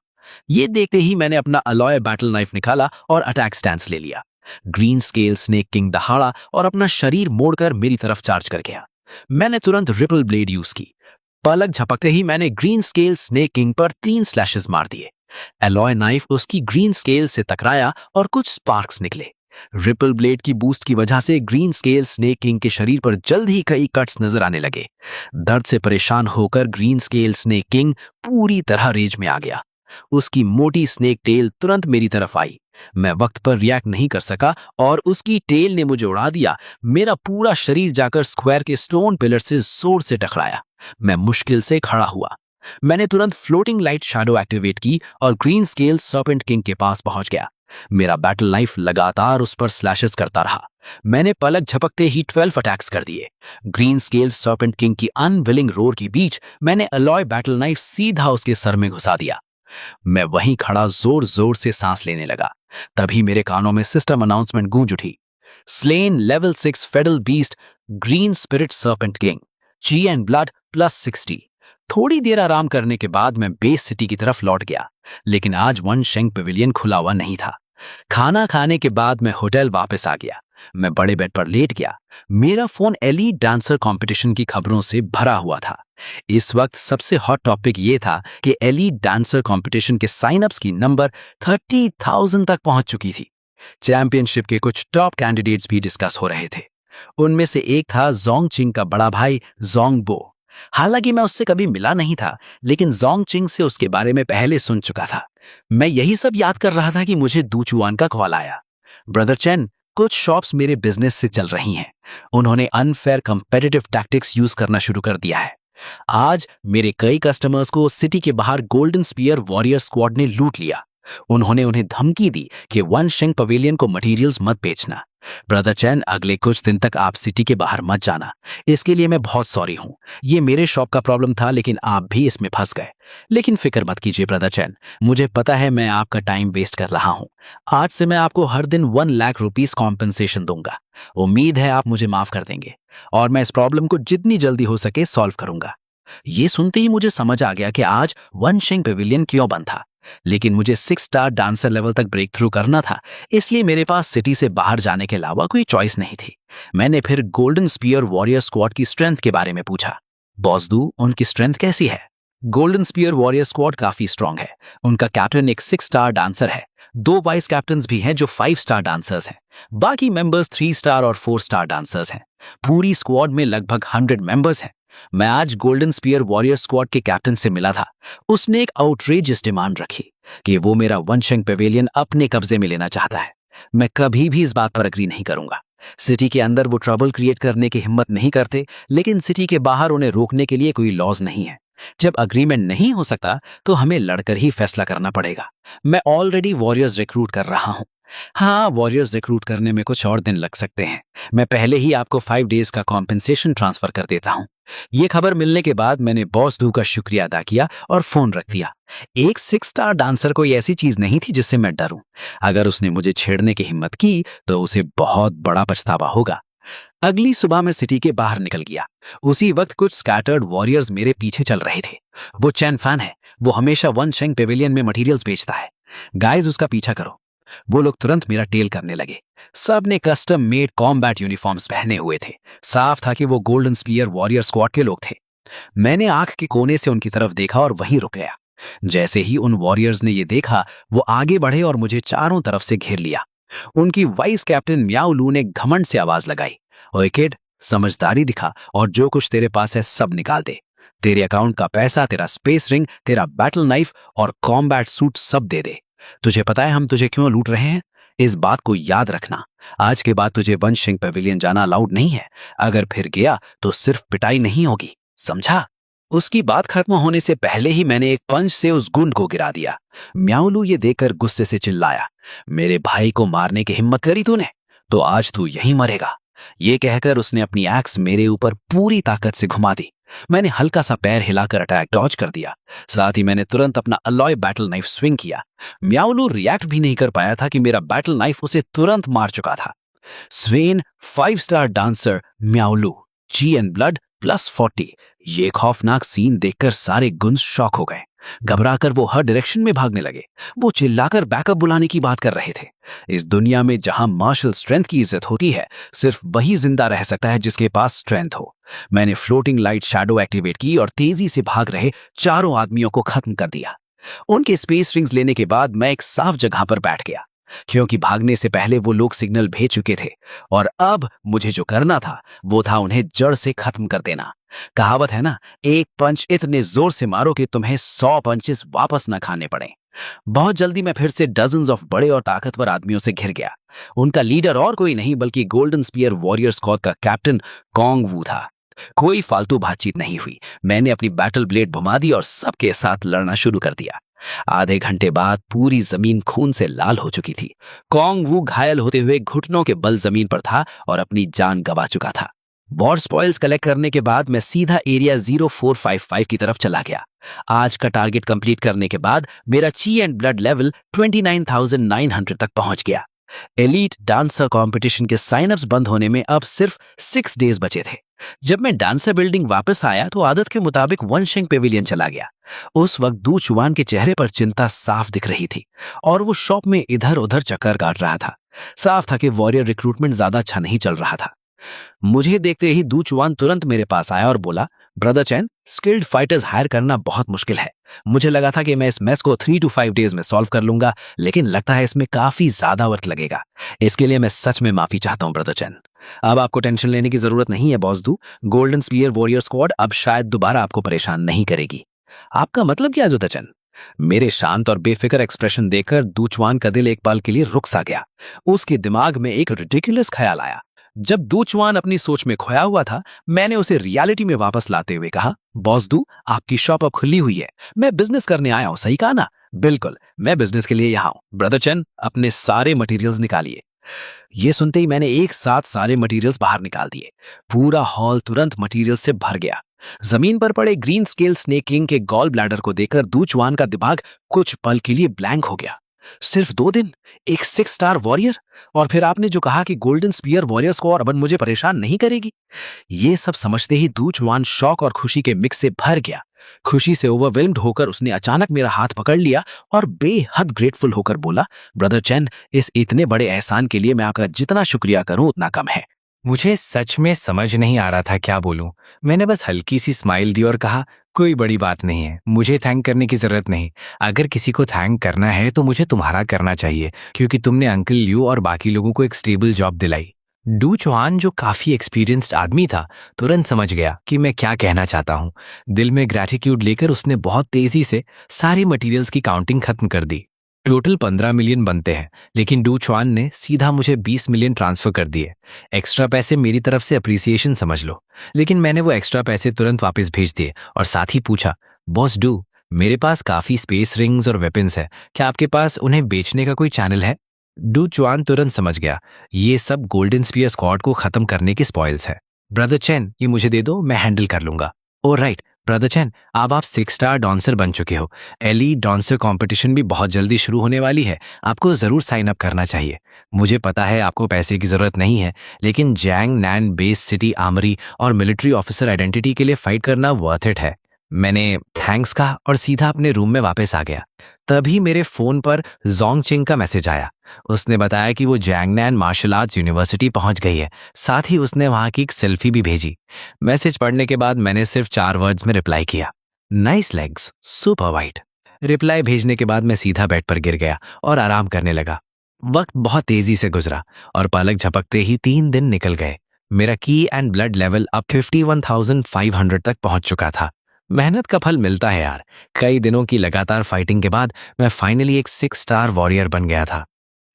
ये देखते ही मैंने अपना अलॉय बैटल नाइफ निकाला और अटैक स्टैंस ले लिया। ग्रीन स्केल स्नेक किंग दहाड़ा और अपना शरीर मोड़कर मेरी तरफ चार्ज कर गया। मैंने तुरंत रिपल ब्लेड यूज की। पलक झपकते ही मैंने ग्रीन स्केल स्नेक किंग पर 3 स्लैशेस मार दिए। अलॉय नाइफ उसकी ग्रीन स्केल से टकराया और कुछ स्पार्क्स निकले। रिपल ब्लेड की बूस्ट की वजह से ग्रीन स्केल स्नेक किंग के शरीर पर जल्द ही कई कट्स नजर आने लगे। दर्द से परेशान होकर ग्रीन स्केल स्नेक किंग पूरी तरह रेज में आ गया। उसकी मोटी स्नेक टेल तुरंत मेरी तरफ आई। मैं वक्त पर रिएक्ट नहीं कर सका और उसकी टेल ने मुझे उड़ा दिया। मेरा पूरा शरीर जाकर स्क्वायर के स्टोन पिलर से जोर से टकराया। मैं मुश्किल से खड़ा हुआ। मैंने तुरंत फ्लोटिंग लाइट शैडो एक्टिवेट की और ग्रीन स्केल सर्पेंट किंग के पास पहुंच गया। मेरा बैटल नाइफ लगातार उस पर स्लैशेस करता रहा। मैंने पलक झपकते ही 12 अटैक्स कर दिए। ग्रीन स्केल सर्पेंट किंग की अनविलिंग रोर के बीच मैंने अलॉय बैटल नाइफ सीधा उसके सर में घुसा दिया। मैं वहीं खड़ा जोर जोर से सांस लेने लगा। तभी मेरे कानों में सिस्टम अनाउंसमेंट गूंज उठी। Slain level 6 federal beast green spirit serpent king, chi and blood +60। थोड़ी देर आराम करने के बाद मैं बेस सिटी की तरफ लौट गया, लेकिन आज वन शेंग पवेलियन खुला हुआ नहीं था। खाना खाने के बाद मैं होटल वापस आ गया। मैं बड़े बेड पर लेट गया। मेरा फोन एलीट डांसर कंपटीशन की खबरों से भरा हुआ था। इस वक्त सबसे हॉट टॉपिक ये था कि एलीट डांसर कंपटीशन के साइन अप्स की नंबर 30,000 तक पहुंच चुकी थी। चैंपियनशिप के कुछ टॉप कैंडिडेट्स भी डिस्कस हो रहे थे। उनमें से एक था जोंग चिंग का बड़ा भाई जोंग बो। हालांकि मैं उससे कभी मिला नहीं था, लेकिन जोंग चिंग से उसके बारे में पहले सुन चुका था। मैं यही सब याद कर रहा था कि मुझे दू चुआन का कॉल आया। ब्रदर चेन, कुछ शॉप्स मेरे बिजनेस से चल रही हैं। उन्होंने अनफेयर कंपेटिटिव टैक्टिक्स यूज करना शुरू कर दिया है। आज मेरे कई कस्टमर्स को सिटी के बाहर गोल्डन स्पीयर वॉरियर स्क्वाड ने लूट लिया। उन्होंने उन्हें धमकी दी कि वन शेंग पवेलियन को मटेरियल्स मत बेचना। ब्रदर चैन, अगले कुछ दिन तक आप सिटी के बाहर मत जाना। इसके लिए मैं बहुत सॉरी हूं। ये मेरे शॉप का प्रॉब्लम था, लेकिन आप भी इसमें फंस गए। लेकिन फिक्र मत कीजिए ब्रदर चैन, मुझे पता है मैं आपका टाइम वेस्ट कर रहा हूं। आज से मैं आपको हर दिन 1 लाख रुपीस कॉम्पेंसेशन दूंगा। उम्मीद है आप मुझे माफ कर देंगे और मैं इस प्रॉब्लम को जितनी जल्दी हो सके सॉल्व करूंगा। ये सुनते ही मुझे समझ आ गया कि आज वन शेंग पवेलियन क्यों बंद था। लेकिन मुझे 6 स्टार डांसर लेवल तक ब्रेक थ्रू करना था, इसलिए मेरे पास सिटी से बाहर जाने के अलावा कोई चॉइस नहीं थी। मैंने फिर गोल्डन स्पीयर वॉरियर स्क्वाड की स्ट्रेंथ के बारे में पूछा। बॉस दू, उनकी स्ट्रेंथ कैसी है? गोल्डन स्पीयर वॉरियर स्क्वाड काफी स्ट्रांग है। उनका कैप्टन एक 6 स्टार डांसर है। 2 वाइस कैप्टन्स भी हैं जो 5 स्टार डांसर्स हैं। बाकी मेंबर्स 3 स्टार और 4 स्टार डांसर्स हैं। पूरी स्क्वाड में लगभग 100 मेंबर्स हैं। मैं आज गोल्डन स्पीयर वॉरियर स्क्वाड के कैप्टन से मिला था। उसने एक आउटरेजियस डिमांड रखी कि वो मेरा वन शेंग पवेलियन अपने कब्जे में लेना चाहता है। मैं कभी भी इस बात पर अग्री नहीं करूंगा। सिटी के अंदर वो ट्रबल क्रिएट करने की हिम्मत नहीं करते, लेकिन सिटी के बाहर उन्हें रोकने के लिए कोई लॉज नहीं है। जब अग्रीमेंट नहीं हो सकता तो हमें लड़कर ही फैसला करना पड़ेगा। मैं ऑलरेडी वॉरियर्स रिक्रूट कर रहा हूं। हाँ, वॉरियर्स रिक्रूट करने में कुछ और दिन लग सकते हैं। मैं पहले ही आपको 5 डेज का कॉम्पेंसेशन ट्रांसफर कर देता हूं। ये खबर मिलने के बाद मैंने बॉस दू का शुक्रिया अदा किया और फोन रख दिया। एक 6 स्टार डांसर कोई ऐसी चीज नहीं थी जिससे मैं डरूं। अगर उसने मुझे छेड़ने की हिम्मत की तो उसे बहुत बड़ा पछतावा होगा। अगली सुबह मैं सिटी के बाहर निकल गया। उसी वक्त कुछ स्कैटर्ड वॉरियर्स मेरे पीछे चल रहे थे। वो चैन फैन है। वो हमेशा वन शेंग पेवेलियन में मटेरियल्स बेचता है। गाइस, उसका पीछा करो। वो लोग तुरंत मेरा टेल करने लगे। सब ने कस्टम मेड कॉम्बैट यूनिफॉर्म्स पहने हुए थे। साफ था कि वो गोल्डन स्पीयर वॉरियर स्क्वाड के लोग थे। मैंने आंख के कोने से उनकी तरफ देखा और वहीं रुक गया। जैसे ही उन वॉरियर्स ने ये देखा, वो आगे बढ़े और मुझे चारों तरफ से घेर लिया। उनकी वाइस कैप्टन म्याओ लू ने घमंड से आवाज लगाई, ओए किड, समझदारी दिखा और जो कुछ तेरे पास है सब निकाल दे। तेरे अकाउंट का पैसा, तेरा स्पेस रिंग, तेरा बैटल नाइफ और कॉम्बैट सूट सब दे दे। तुझे पता है हम तुझे क्यों लूट रहे हैं? इस बात को याद रखना। आज के बाद तुझे वंशिंग पवेलियन जाना अलाउड नहीं है। अगर फिर गया तो सिर्फ पिटाई नहीं होगी, समझा? उसकी बात खत्म होने से पहले ही मैंने एक पंच से उस गुंड को गिरा दिया। म्याऊलू ये देखकर गुस्से से चिल्लाया, मेरे भाई को मारने की हिम्मत करी तूने? तो आज तू यहीं मरेगा। ये कहकर उसने अपनी एक्स मेरे ऊपर पूरी ताकत से घुमा दी। मैंने हल्का सा पैर हिलाकर अटैक डॉज कर दिया। साथ ही मैंने तुरंत अपना अलॉय बैटल नाइफ स्विंग किया। म्याऊलू रिएक्ट भी नहीं कर पाया था कि मेरा बैटल नाइफ उसे तुरंत मार चुका था। स्वेन 5 स्टार डांसर म्याऊलू जी एंड ब्लड +40। ये खौफनाक सीन देखकर सारे गुंज शॉक हो गए। घबराकर वो हर डायरेक्शन में भागने लगे। वो चिल्लाकर बैकअप बुलाने की बात कर रहे थे। इस दुनिया में जहां मार्शल स्ट्रेंथ की इज्जत होती है, सिर्फ वही जिंदा रह सकता है जिसके पास स्ट्रेंथ हो। मैंने फ्लोटिंग लाइट शैडो एक्टिवेट की और तेजी से भाग रहे चारों आदमियों को खत्म कर दिया। उनके स्पेस रिंग्स लेने के बाद मैं एक साफ जगह पर बैठ गया, क्योंकि भागने से पहले वो लोग सिग्नल भेज चुके थे और अब मुझे जो करना था वो था उन्हें जड़ से खत्म कर देना। कहावत है ना, एक पंच इतने जोर से मारो कि तुम्हें 100 पंचेस वापस न खाने पड़े। बहुत जल्दी मैं फिर से डजन्स ऑफ बड़े और ताकतवर आदमियों से घिर गया। उनका लीडर और कोई नहीं बल्कि गोल्डन स्पीयर वॉरियर स्क्वाड का कैप्टन कॉन्ग वू था। कोई फालतू बातचीत नहीं हुई। मैंने अपनी बैटल ब्लेड घुमा दी और सबके साथ लड़ना शुरू कर दिया। आधे घंटे बाद पूरी जमीन खून से लाल हो चुकी थी। कॉन्ग वू घायल होते हुए घुटनों के बल जमीन पर था और अपनी जान गंवा चुका था। वॉर स्पॉइल्स कलेक्ट करने के बाद मैं सीधा एरिया 0455 की तरफ चला गया। आज का टारगेट कंप्लीट करने के बाद मेरा ची एंड ब्लड लेवल 29,900 तक पहुंच गया। एलीट डांसर कंपटीशन के साइनअप्स बंद होने में अब सिर्फ 6 डेज बचे थे। जब मैं डांसर बिल्डिंग वापस आया तो आदत के मुताबिक वनशिंग पेविलियन चला गया। उस वक्त दू चुआन के चेहरे पर चिंता साफ दिख रही थी और वो शॉप में इधर उधर चक्कर काट रहा था। साफ था कि वॉरियर रिक्रूटमेंट ज्यादा अच्छा नहीं चल रहा था। मुझे देखते ही दू चुआन तुरंत मेरे पास आया और बोला, ब्रदर चैन, स्किल्ड फाइटर्स हायर करना बहुत मुश्किल है। मुझे लगा था कि मैं इस मैच को 3 to 5 डेज में सॉल्व कर लूंगा, लेकिन लगता है इसमें काफी ज्यादा वक्त लगेगा। इसके लिए मैं सच में माफी चाहता हूं ब्रदर चैन। अब आपको टेंशन लेने की जरूरत नहीं है बॉस दू। गोल्डन स्पीयर वॉरियर स्क्वाड अब शायद दोबारा आपको परेशान नहीं करेगी। आपका मतलब क्या जोता चैन? मेरे शांत और बेफिक्र एक्सप्रेशन देखकर दूचवान का दिल एक पल के लिए रुक सा गया। उसके दिमाग में एक रिडिकुलस ख्याल आया। जब दूचवान अपनी सोच में खोया हुआ था, मैंने उसे रियलिटी में वापस लाते हुए कहा, बॉस दू, आपकी शॉप अब खुली हुई है। मैं बिजनेस करने आया हूं, सही कहा ना? बिल्कुल, मैं बिजनेस के लिए यहाँ हूं। ब्रदर चैन, अपने सारे मटेरियल्स निकालिए। ये सुनते ही मैंने एक साथ सारे मटेरियल्स बाहर निकाल दिए। पूरा हॉल तुरंत मटेरियल से भर गया। जमीन पर पड़े ग्रीन स्केल स्नेक किंग के गॉल ब्लैडर को देखकर दूचवान का दिमाग कुछ पल के लिए ब्लैंक हो गया। सिर्फ 2 दिन, एक 6 स्टार वॉरियर, और फिर आपने जो कहा कि गोल्डन स्पीयर वॉरियर स्क्वाड अब मुझे परेशान नहीं करेगी। ये सब समझते ही दूचवान शौक और खुशी के मिक्स से भर गया। खुशी से ओवरवेल्म्ड होकर उसने अचानक मेरा हाथ पकड़ लिया और बेहद ग्रेटफुल होकर बोला, ब्रदर चैन, इस इतने बड़े एहसान के लिए मैं आपका जितना शुक्रिया करूं उतना कम है। मुझे सच में समझ नहीं आ रहा था क्या बोलूं। मैंने बस हल्की सी स्माइल दी और कहा, कोई बड़ी बात नहीं है, मुझे थैंक करने की जरूरत नहीं। अगर किसी को थैंक करना है तो मुझे तुम्हारा करना चाहिए, क्योंकि तुमने अंकल लियू और बाकी लोगों को एक स्टेबल जॉब दिलाई। डू चौहान, जो काफी एक्सपीरियंस्ड आदमी था, तुरंत समझ गया कि मैं क्या कहना चाहता हूँ। दिल में ग्रैटिट्यूड लेकर उसने बहुत तेजी से सारे मटेरियल्स की काउंटिंग खत्म कर दी। टोटल 15 मिलियन बनते हैं, लेकिन डू चौहान ने सीधा मुझे 20 मिलियन ट्रांसफर कर दिए। एक्स्ट्रा पैसे मेरी तरफ से अप्रिसिएशन समझ लो, लेकिन मैंने वो एक्स्ट्रा पैसे तुरंत वापस भेज दिए और साथ ही पूछा, बॉस डू, मेरे पास काफी स्पेस रिंग्स और वेपन्स है, क्या आपके पास उन्हें बेचने का कोई चैनल है? डू चौहान तुरंत समझ गया, ये सब गोल्डन स्पीयर स्क्वाड को खत्म करने के स्पॉइल्स है। ब्रदर चैन, ये मुझे दे दो, मैं हैंडल कर लूंगा। ओ राइट ब्रदर चैन, अब आप 6 स्टार डांसर बन चुके हो। एलीट डांसर कंपटीशन भी बहुत जल्दी शुरू होने वाली है, आपको जरूर साइन अप करना चाहिए। मुझे पता है आपको पैसे की जरूरत नहीं है, लेकिन जैंग नैन बेस सिटी आर्मरी और मिलिट्री ऑफिसर आइडेंटिटी के लिए फाइट करना वर्थ इट है। मैंने थैंक्स कहा और सीधा अपने रूम में वापस आ गया। तभी मेरे फोन पर जोंग चिंग का मैसेज आया। उसने बताया कि वो जैंगनैन मार्शल आर्ट्स यूनिवर्सिटी पहुंच गई है। साथ ही उसने वहां की एक सेल्फी भी भेजी। मैसेज पढ़ने के बाद मैंने सिर्फ 4 वर्ड्स में रिप्लाई किया, nice legs, super white. Reply भेजने के बाद मैं सीधा बेड पर गिर गया और आराम करने लगा। वक्त बहुत तेजी से गुजरा और पलक झपकते ही 3 दिन निकल गए। मेरा की एंड ब्लड लेवल अब 51,500 तक पहुंच चुका था। मेहनत का फल मिलता है यार। कई दिनों की लगातार फाइटिंग के बाद मैं फाइनली एक 6 स्टार वॉरियर बन गया था।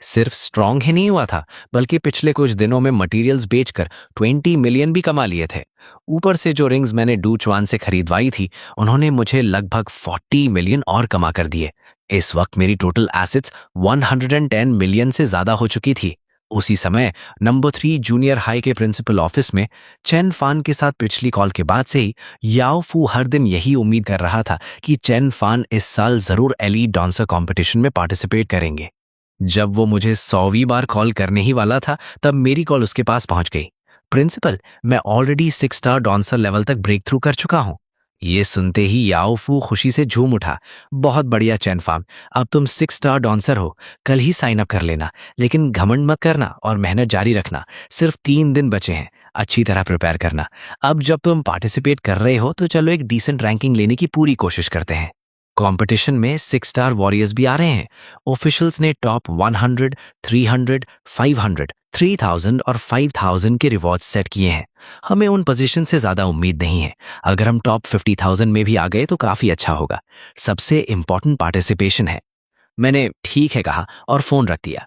सिर्फ स्ट्रांग ही नहीं हुआ था, बल्कि पिछले कुछ दिनों में मटेरियल्स बेचकर 20 मिलियन भी कमा लिए थे। ऊपर से जो रिंग्स मैंने डू चुआन से खरीदवाई थी, उन्होंने मुझे लगभग 40 मिलियन और कमा कर दिए। इस वक्त मेरी टोटल एसेट्स 110 मिलियन से ज्यादा हो चुकी थी। उसी समय नंबर 3 जूनियर हाई के प्रिंसिपल ऑफिस में चेन फान के साथ पिछली कॉल के बाद से ही याओ फू हर दिन यही उम्मीद कर रहा था कि चेन फान इस साल जरूर एलीट डांसर कंपटीशन में पार्टिसिपेट करेंगे। जब वो मुझे 100वीं बार कॉल करने ही वाला था, तब मेरी कॉल उसके पास पहुंच गई। प्रिंसिपल, मैं ऑलरेडी 6 स्टार डांसर लेवल तक ब्रेक थ्रू कर चुका हूं। ये सुनते ही याओ फू खुशी से झूम उठा। बहुत बढ़िया चेन फान, अब तुम 6 स्टार डांसर हो। कल ही साइन अप कर लेना, लेकिन घमंड मत करना और मेहनत जारी रखना। सिर्फ 3 दिन बचे हैं, अच्छी तरह प्रिपेयर करना। अब जब तुम पार्टिसिपेट कर रहे हो तो चलो एक डिसेंट रैंकिंग लेने की पूरी कोशिश करते हैं। कंपटीशन में 6 स्टार वॉरियर्स भी आ रहे हैं। ऑफिशियल्स ने टॉप 100, 300, 500, 3000 और 5000 के रिवॉर्ड सेट किए हैं। हमें उन पोजीशन से ज्यादा उम्मीद नहीं है। अगर हम टॉप 50,000 में भी आ गए तो काफी अच्छा होगा। सबसे इंपॉर्टेंट पार्टिसिपेशन है। मैंने ठीक है कहा और फोन रख दिया।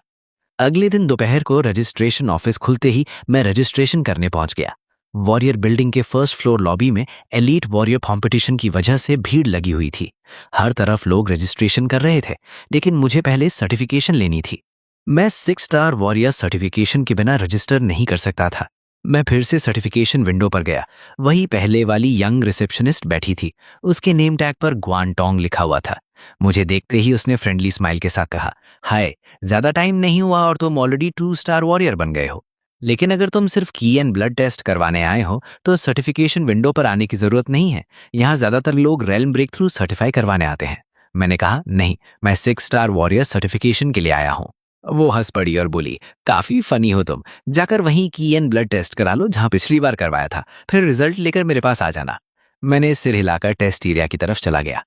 अगले दिन दोपहर को रजिस्ट्रेशन ऑफिस खुलते ही मैं रजिस्ट्रेशन करने पहुंच गया। वॉरियर बिल्डिंग के फर्स्ट फ्लोर लॉबी में एलीट वॉरियर कंपटीशन की वजह से भीड़ लगी हुई थी। हर तरफ लोग रजिस्ट्रेशन कर रहे थे, लेकिन मुझे पहले सर्टिफिकेशन लेनी थी। मैं 6 स्टार वॉरियर सर्टिफिकेशन के बिना रजिस्टर नहीं कर सकता था। मैं फिर से सर्टिफिकेशन विंडो पर गया। वही पहले वाली यंग रिसेप्शनिस्ट बैठी थी। उसके नेम टैग पर ग्वानटोंग लिखा हुआ था। मुझे देखते ही उसने फ्रेंडली स्माइल के साथ कहा, हाय, ज्यादा टाइम नहीं हुआ और तुम ऑलरेडी 2 स्टार वॉरियर बन गए हो। लेकिन अगर तुम सिर्फ की एंड ब्लड टेस्ट करवाने आए हो तो सर्टिफिकेशन विंडो पर आने की जरूरत नहीं है। यहाँ ज्यादातर लोग रेल्म ब्रेक थ्रू सर्टिफाई करवाने आते हैं। मैंने कहा, नहीं, मैं 6 स्टार वॉरियर सर्टिफिकेशन के लिए आया हूँ। वो हंस पड़ी और बोली, काफी फनी हो तुम। जाकर वहीं की एंड ब्लड टेस्ट करा लो जहां पिछली बार करवाया था, फिर रिजल्ट लेकर मेरे पास आ जाना। मैंने सिर हिलाकर टेस्ट एरिया की तरफ चला गया।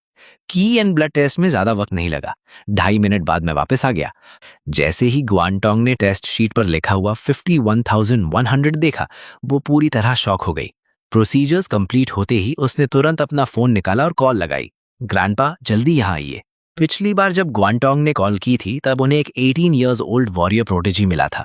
की एंड ब्लड टेस्ट में ज्यादा वक्त नहीं लगा। 2.5 मिनट बाद मैं वापस आ गया। जैसे ही ग्वानटोंग ने टेस्ट शीट पर लिखा हुआ 51,100 देखा, वो पूरी तरह शॉक हो गई। प्रोसीजर्स कंप्लीट होते ही उसने तुरंत अपना फोन निकाला और कॉल लगाई। ग्रैंडपा, जल्दी यहाँ आइए। पिछली बार जब ग्वानटोंग ने कॉल की थी तब उन्हें एक 18 इयर्स ओल्ड वॉरियर प्रोटेजी मिला था।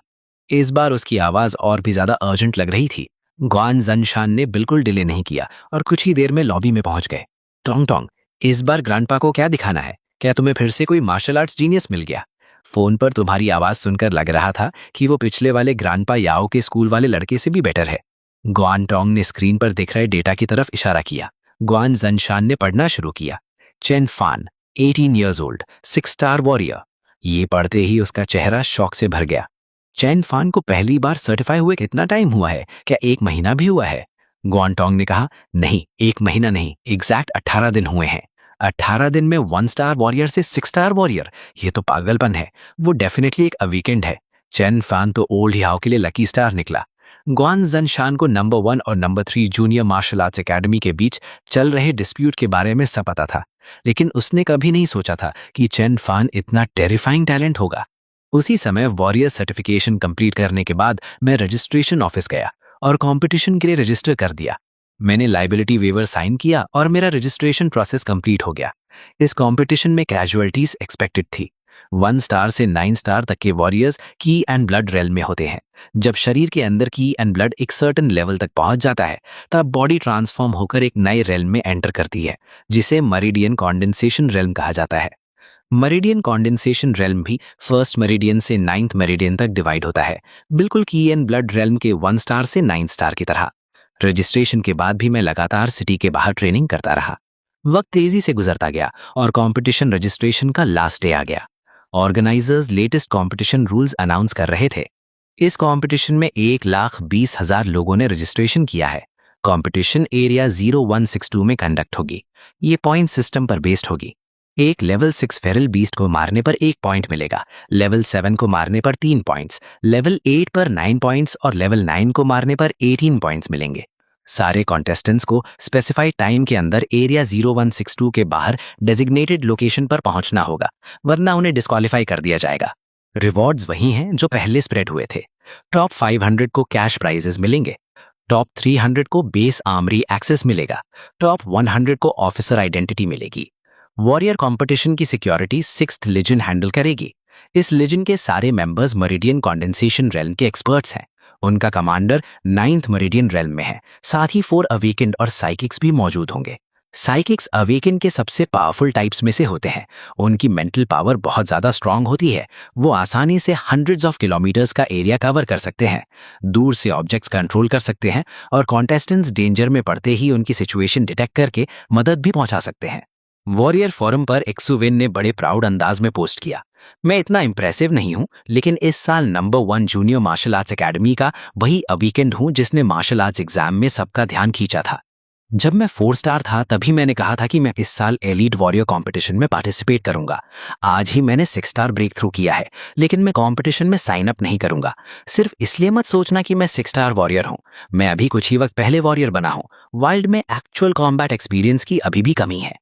इस बार उसकी आवाज और भी ज्यादा अर्जेंट लग रही थी। ग्वान जनशान ने बिल्कुल डिले नहीं किया और कुछ ही देर में लॉबी में पहुंच गए। टोंग टोंग, इस बार ग्रैंडपा को क्या दिखाना है? क्या तुम्हें फिर से कोई मार्शल आर्ट्स जीनियस मिल गया? फोन पर तुम्हारी आवाज सुनकर लग रहा था कि वो पिछले वाले ग्रैंडपा याओ के स्कूल वाले लड़के से भी बेटर है। ग्वानटोंग ने स्क्रीन पर दिख रहे डेटा की तरफ इशारा किया। ग्वान जनशान ने पढ़ना शुरू किया। चेन फान, 18 इयर्स ओल्ड, 6 स्टार वॉरियर। ये पढ़ते ही उसका चेहरा शौक से भर गया। चेन फान को पहली बार सर्टिफाई हुए कितना टाइम हुआ है? क्या 1 महीना भी हुआ है? ग्वानटोंग ने कहा, नहीं, 1 महीना नहीं, एग्जैक्ट 18 दिन हुए हैं। 18 दिन में 1 स्टार वॉरियर से 6 स्टार वॉरियर, ये तो पागलपन है। वो डेफिनेटली एक वीकेंड है। चेन फान तो ओल्ड याओ के लिए लकी स्टार निकला। ग्वान जनशान को नंबर 1 और number 3 junior martial arts academy के बीच चल रहे डिस्प्यूट के बारे में सब पता था, लेकिन उसने कभी नहीं सोचा था कि चेन फान इतना टेरिफाइंग टैलेंट होगा। उसी समय वॉरियर सर्टिफिकेशन कंप्लीट करने के बाद मैं रजिस्ट्रेशन ऑफिस गया और कंपटीशन के लिए रजिस्टर कर दिया। मैंने लाइबिलिटी वेवर साइन किया और मेरा रजिस्ट्रेशन प्रोसेस कंप्लीट हो गया। इस कंपटीशन में कैजुअलिटीज एक्सपेक्टेड थी। 1 स्टार से 9 स्टार तक के वॉरियर्स की एंड ब्लड रेल्म में होते हैं। जब शरीर के अंदर की एंड ब्लड एक सर्टेन लेवल तक पहुंच जाता है, तब बॉडी ट्रांसफॉर्म होकर एक नए रेल्म में एंटर करती है, जिसे मेरिडियन कॉन्डेंसेशन रेल्म कहा जाता है। मेरिडियन कॉन्डेंसेशन रेल्म भी 1st मेरिडियन से 9th मेरिडियन तक डिवाइड होता है, बिल्कुल की एंड ब्लड रेल्म के 1 स्टार से 9 स्टार की तरह। रजिस्ट्रेशन के बाद भी मैं लगातार सिटी के बाहर ट्रेनिंग करता रहा। वक्त तेजी से गुजरता गया और कंपटीशन रजिस्ट्रेशन का लास्ट डे आ गया। Organisers latest competition rules announce कर रहे थे। इस कंपटीशन में 1,20,000 लोगों ने रजिस्ट्रेशन किया है। कंपटीशन एरिया 0162 में कंडक्ट होगी। ये पॉइंट सिस्टम पर बेस्ड होगी। एक लेवल 6 फेरल बीस्ट को मारने पर 1 पॉइंट मिलेगा, लेवल 7 को मारने पर 3 पॉइंट्स, लेवल 8 पर 9 पॉइंट्स और लेवल 9 को मारने पर 18 पॉइंट्स मिलेंगे। सारे कॉन्टेस्टेंट्स को स्पेसिफाइड टाइम के अंदर एरिया 0162 के बाहर डेजिग्नेटेड लोकेशन पर पहुंचना होगा, वरना उन्हें डिस्क्वालीफाई कर दिया जाएगा। रिवॉर्ड्स वही हैं जो पहले स्प्रेड हुए थे। टॉप 500 को कैश प्राइजेस मिलेंगे। टॉप 300 को बेस आर्मरी एक्सेस मिलेगा, टॉप 100 को ऑफिसर आइडेंटिटी मिलेगी। वॉरियर कंपटीशन की सिक्योरिटी 6th लीजन हैंडल करेगी। इस लीजन के सारे मेंबर्स मेरिडियन कंडेंसेशन रेल्म के एक्सपर्ट्स हैं। उनका कमांडर 9th मेरिडियन रेल्म में है। साथ ही 4 अवेकेंड और साइकिक्स भी मौजूद होंगे। साइकिक्स अवेकेंड के सबसे पावरफुल टाइप्स में से होते हैं। उनकी मेंटल पावर बहुत ज्यादा स्ट्रांग होती है। वो आसानी से हंड्रेड्स ऑफ किलोमीटर्स का एरिया कवर कर सकते हैं, दूर से ऑब्जेक्ट्स कंट्रोल कर सकते हैं और कॉन्टेस्टेंट्स डेंजर में पड़ते ही उनकी सिचुएशन डिटेक्ट करके मदद भी पहुंचा सकते हैं। वॉरियर फोरम पर एक्सुविन ने बड़े प्राउड अंदाज में पोस्ट किया, मैं इतना इंप्रेसिव नहीं हूं, लेकिन इस साल number 1 junior martial arts academy का वही अवीकेंड हूं जिसने मार्शल आर्ट्स एग्जाम में सबका ध्यान खींचा था। जब मैं 4 स्टार था तभी मैंने कहा था कि मैं इस साल एलीट वॉरियर कंपटीशन में पार्टिसिपेट करूंगा। आज ही मैंने 6 स्टार ब्रेक थ्रू किया है, लेकिन मैं कंपटीशन में साइन अप नहीं करूंगा। सिर्फ इसलिए मत सोचना कि मैं 6 स्टार वॉरियर हूं। मैं अभी कुछ ही वक्त पहले वॉरियर बना हूं। वाइल्ड में एक्चुअल कॉम्बैट एक्सपीरियंस की अभी भी कमी है।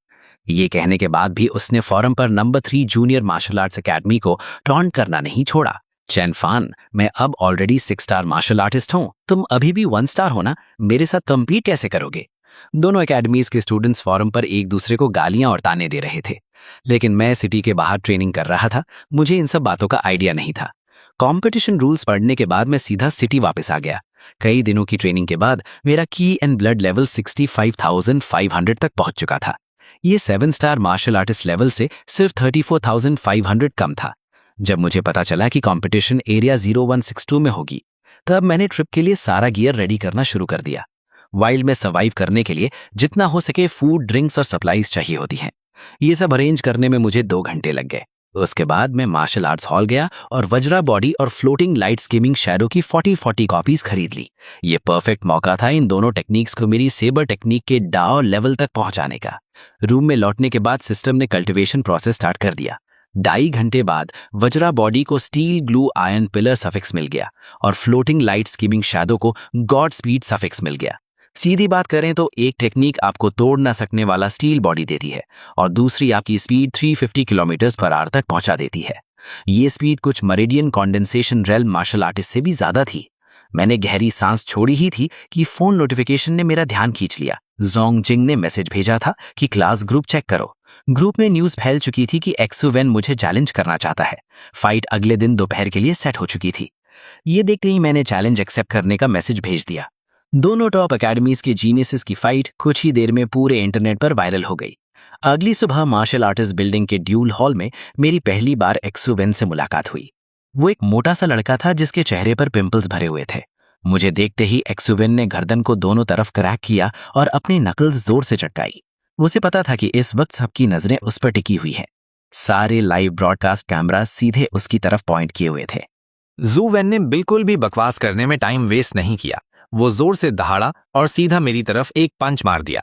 ये कहने के बाद भी उसने फोरम पर number 3 junior martial arts academy को टॉन्ट करना नहीं छोड़ा। चैन फान, मैं अब ऑलरेडी 6 स्टार मार्शल आर्टिस्ट हूं, तुम अभी भी 1 स्टार हो ना, मेरे साथ कंपीट कैसे करोगे? दोनों एकेडमीज के स्टूडेंट्स फोरम पर एक दूसरे को गालियां और ताने दे रहे थे, लेकिन मैं सिटी के बाहर ट्रेनिंग कर रहा था। मुझे इन सब बातों का आइडिया नहीं था। कंपटीशन रूल्स पढ़ने के बाद मैं सीधा सिटी वापस आ गया। कई दिनों की ट्रेनिंग के बाद मेरा की एंड ब्लड लेवल 65,500 तक पहुंच चुका था। ये 7 स्टार मार्शल आर्टिस्ट लेवल से सिर्फ 34,500 कम था। जब मुझे पता चला कि कंपटीशन एरिया 0162 में होगी, तब मैंने ट्रिप के लिए सारा गियर रेडी करना शुरू कर दिया। वाइल्ड में सर्वाइव करने के लिए जितना हो सके फूड, ड्रिंक्स और सप्लाईज चाहिए होती हैं। ये सब अरेंज करने में मुझे 2 घंटे लग गए। उसके बाद मैं मार्शल आर्ट्स हॉल गया और वज्रा बॉडी और फ्लोटिंग लाइट स्कीमिंग शैडो की 40 कॉपीज खरीद ली। ये परफेक्ट मौका था इन दोनों टेक्निक्स को मेरी सेबर टेक्निक के डाओ लेवल तक पहुंचाने का। रूम में लौटने के बाद सिस्टम ने कल्टिवेशन प्रोसेस स्टार्ट कर दिया। 2.5 घंटे बाद वज्रा बॉडी को steel glue iron pillar suffix मिल गया और फ्लोटिंग लाइट स्कीमिंग शैडो को गॉड स्पीड सफिक्स मिल गया। सीधी बात करें तो एक टेक्निक आपको तोड़ ना सकने वाला स्टील बॉडी देती है और दूसरी आपकी स्पीड 350 किलोमीटर पर आवर तक पहुंचा देती है। ये स्पीड कुछ meridian condensation realm martial artist से भी ज्यादा थी। मैंने गहरी सांस छोड़ी ही थी कि फोन नोटिफिकेशन ने मेरा ध्यान खींच लिया। जोंग जिंग ने मैसेज भेजा था कि क्लास ग्रुप चेक करो। ग्रुप में न्यूज फैल चुकी थी कि एक्सुवेन मुझे चैलेंज करना चाहता है। फाइट अगले दिन दोपहर के लिए सेट हो चुकी थी। ये देखते ही मैंने चैलेंज एक्सेप्ट करने का मैसेज भेज दिया। दोनों टॉप एकेडमीज के जीनियसेस की फाइट कुछ ही देर में पूरे इंटरनेट पर वायरल हो गई। अगली सुबह मार्शल आर्टिस्ट बिल्डिंग के ड्यूल हॉल में मेरी पहली बार एक्सुवेन से मुलाकात हुई। वो एक मोटा सा लड़का था जिसके चेहरे पर पिंपल्स भरे हुए थे। मुझे देखते ही एक्सुवेन ने गर्दन को दोनों तरफ क्रैक किया और अपनी नकल्स जोर से चटकाई। उसे पता था कि इस वक्त सबकी नजरें उस पर टिकी हुई हैं। सारे लाइव ब्रॉडकास्ट कैमरा सीधे उसकी तरफ पॉइंट किए हुए थे। जू वेन ने बिल्कुल भी बकवास करने में टाइम वेस्ट नहीं किया। वो जोर से दहाड़ा और सीधा मेरी तरफ एक पंच मार दिया।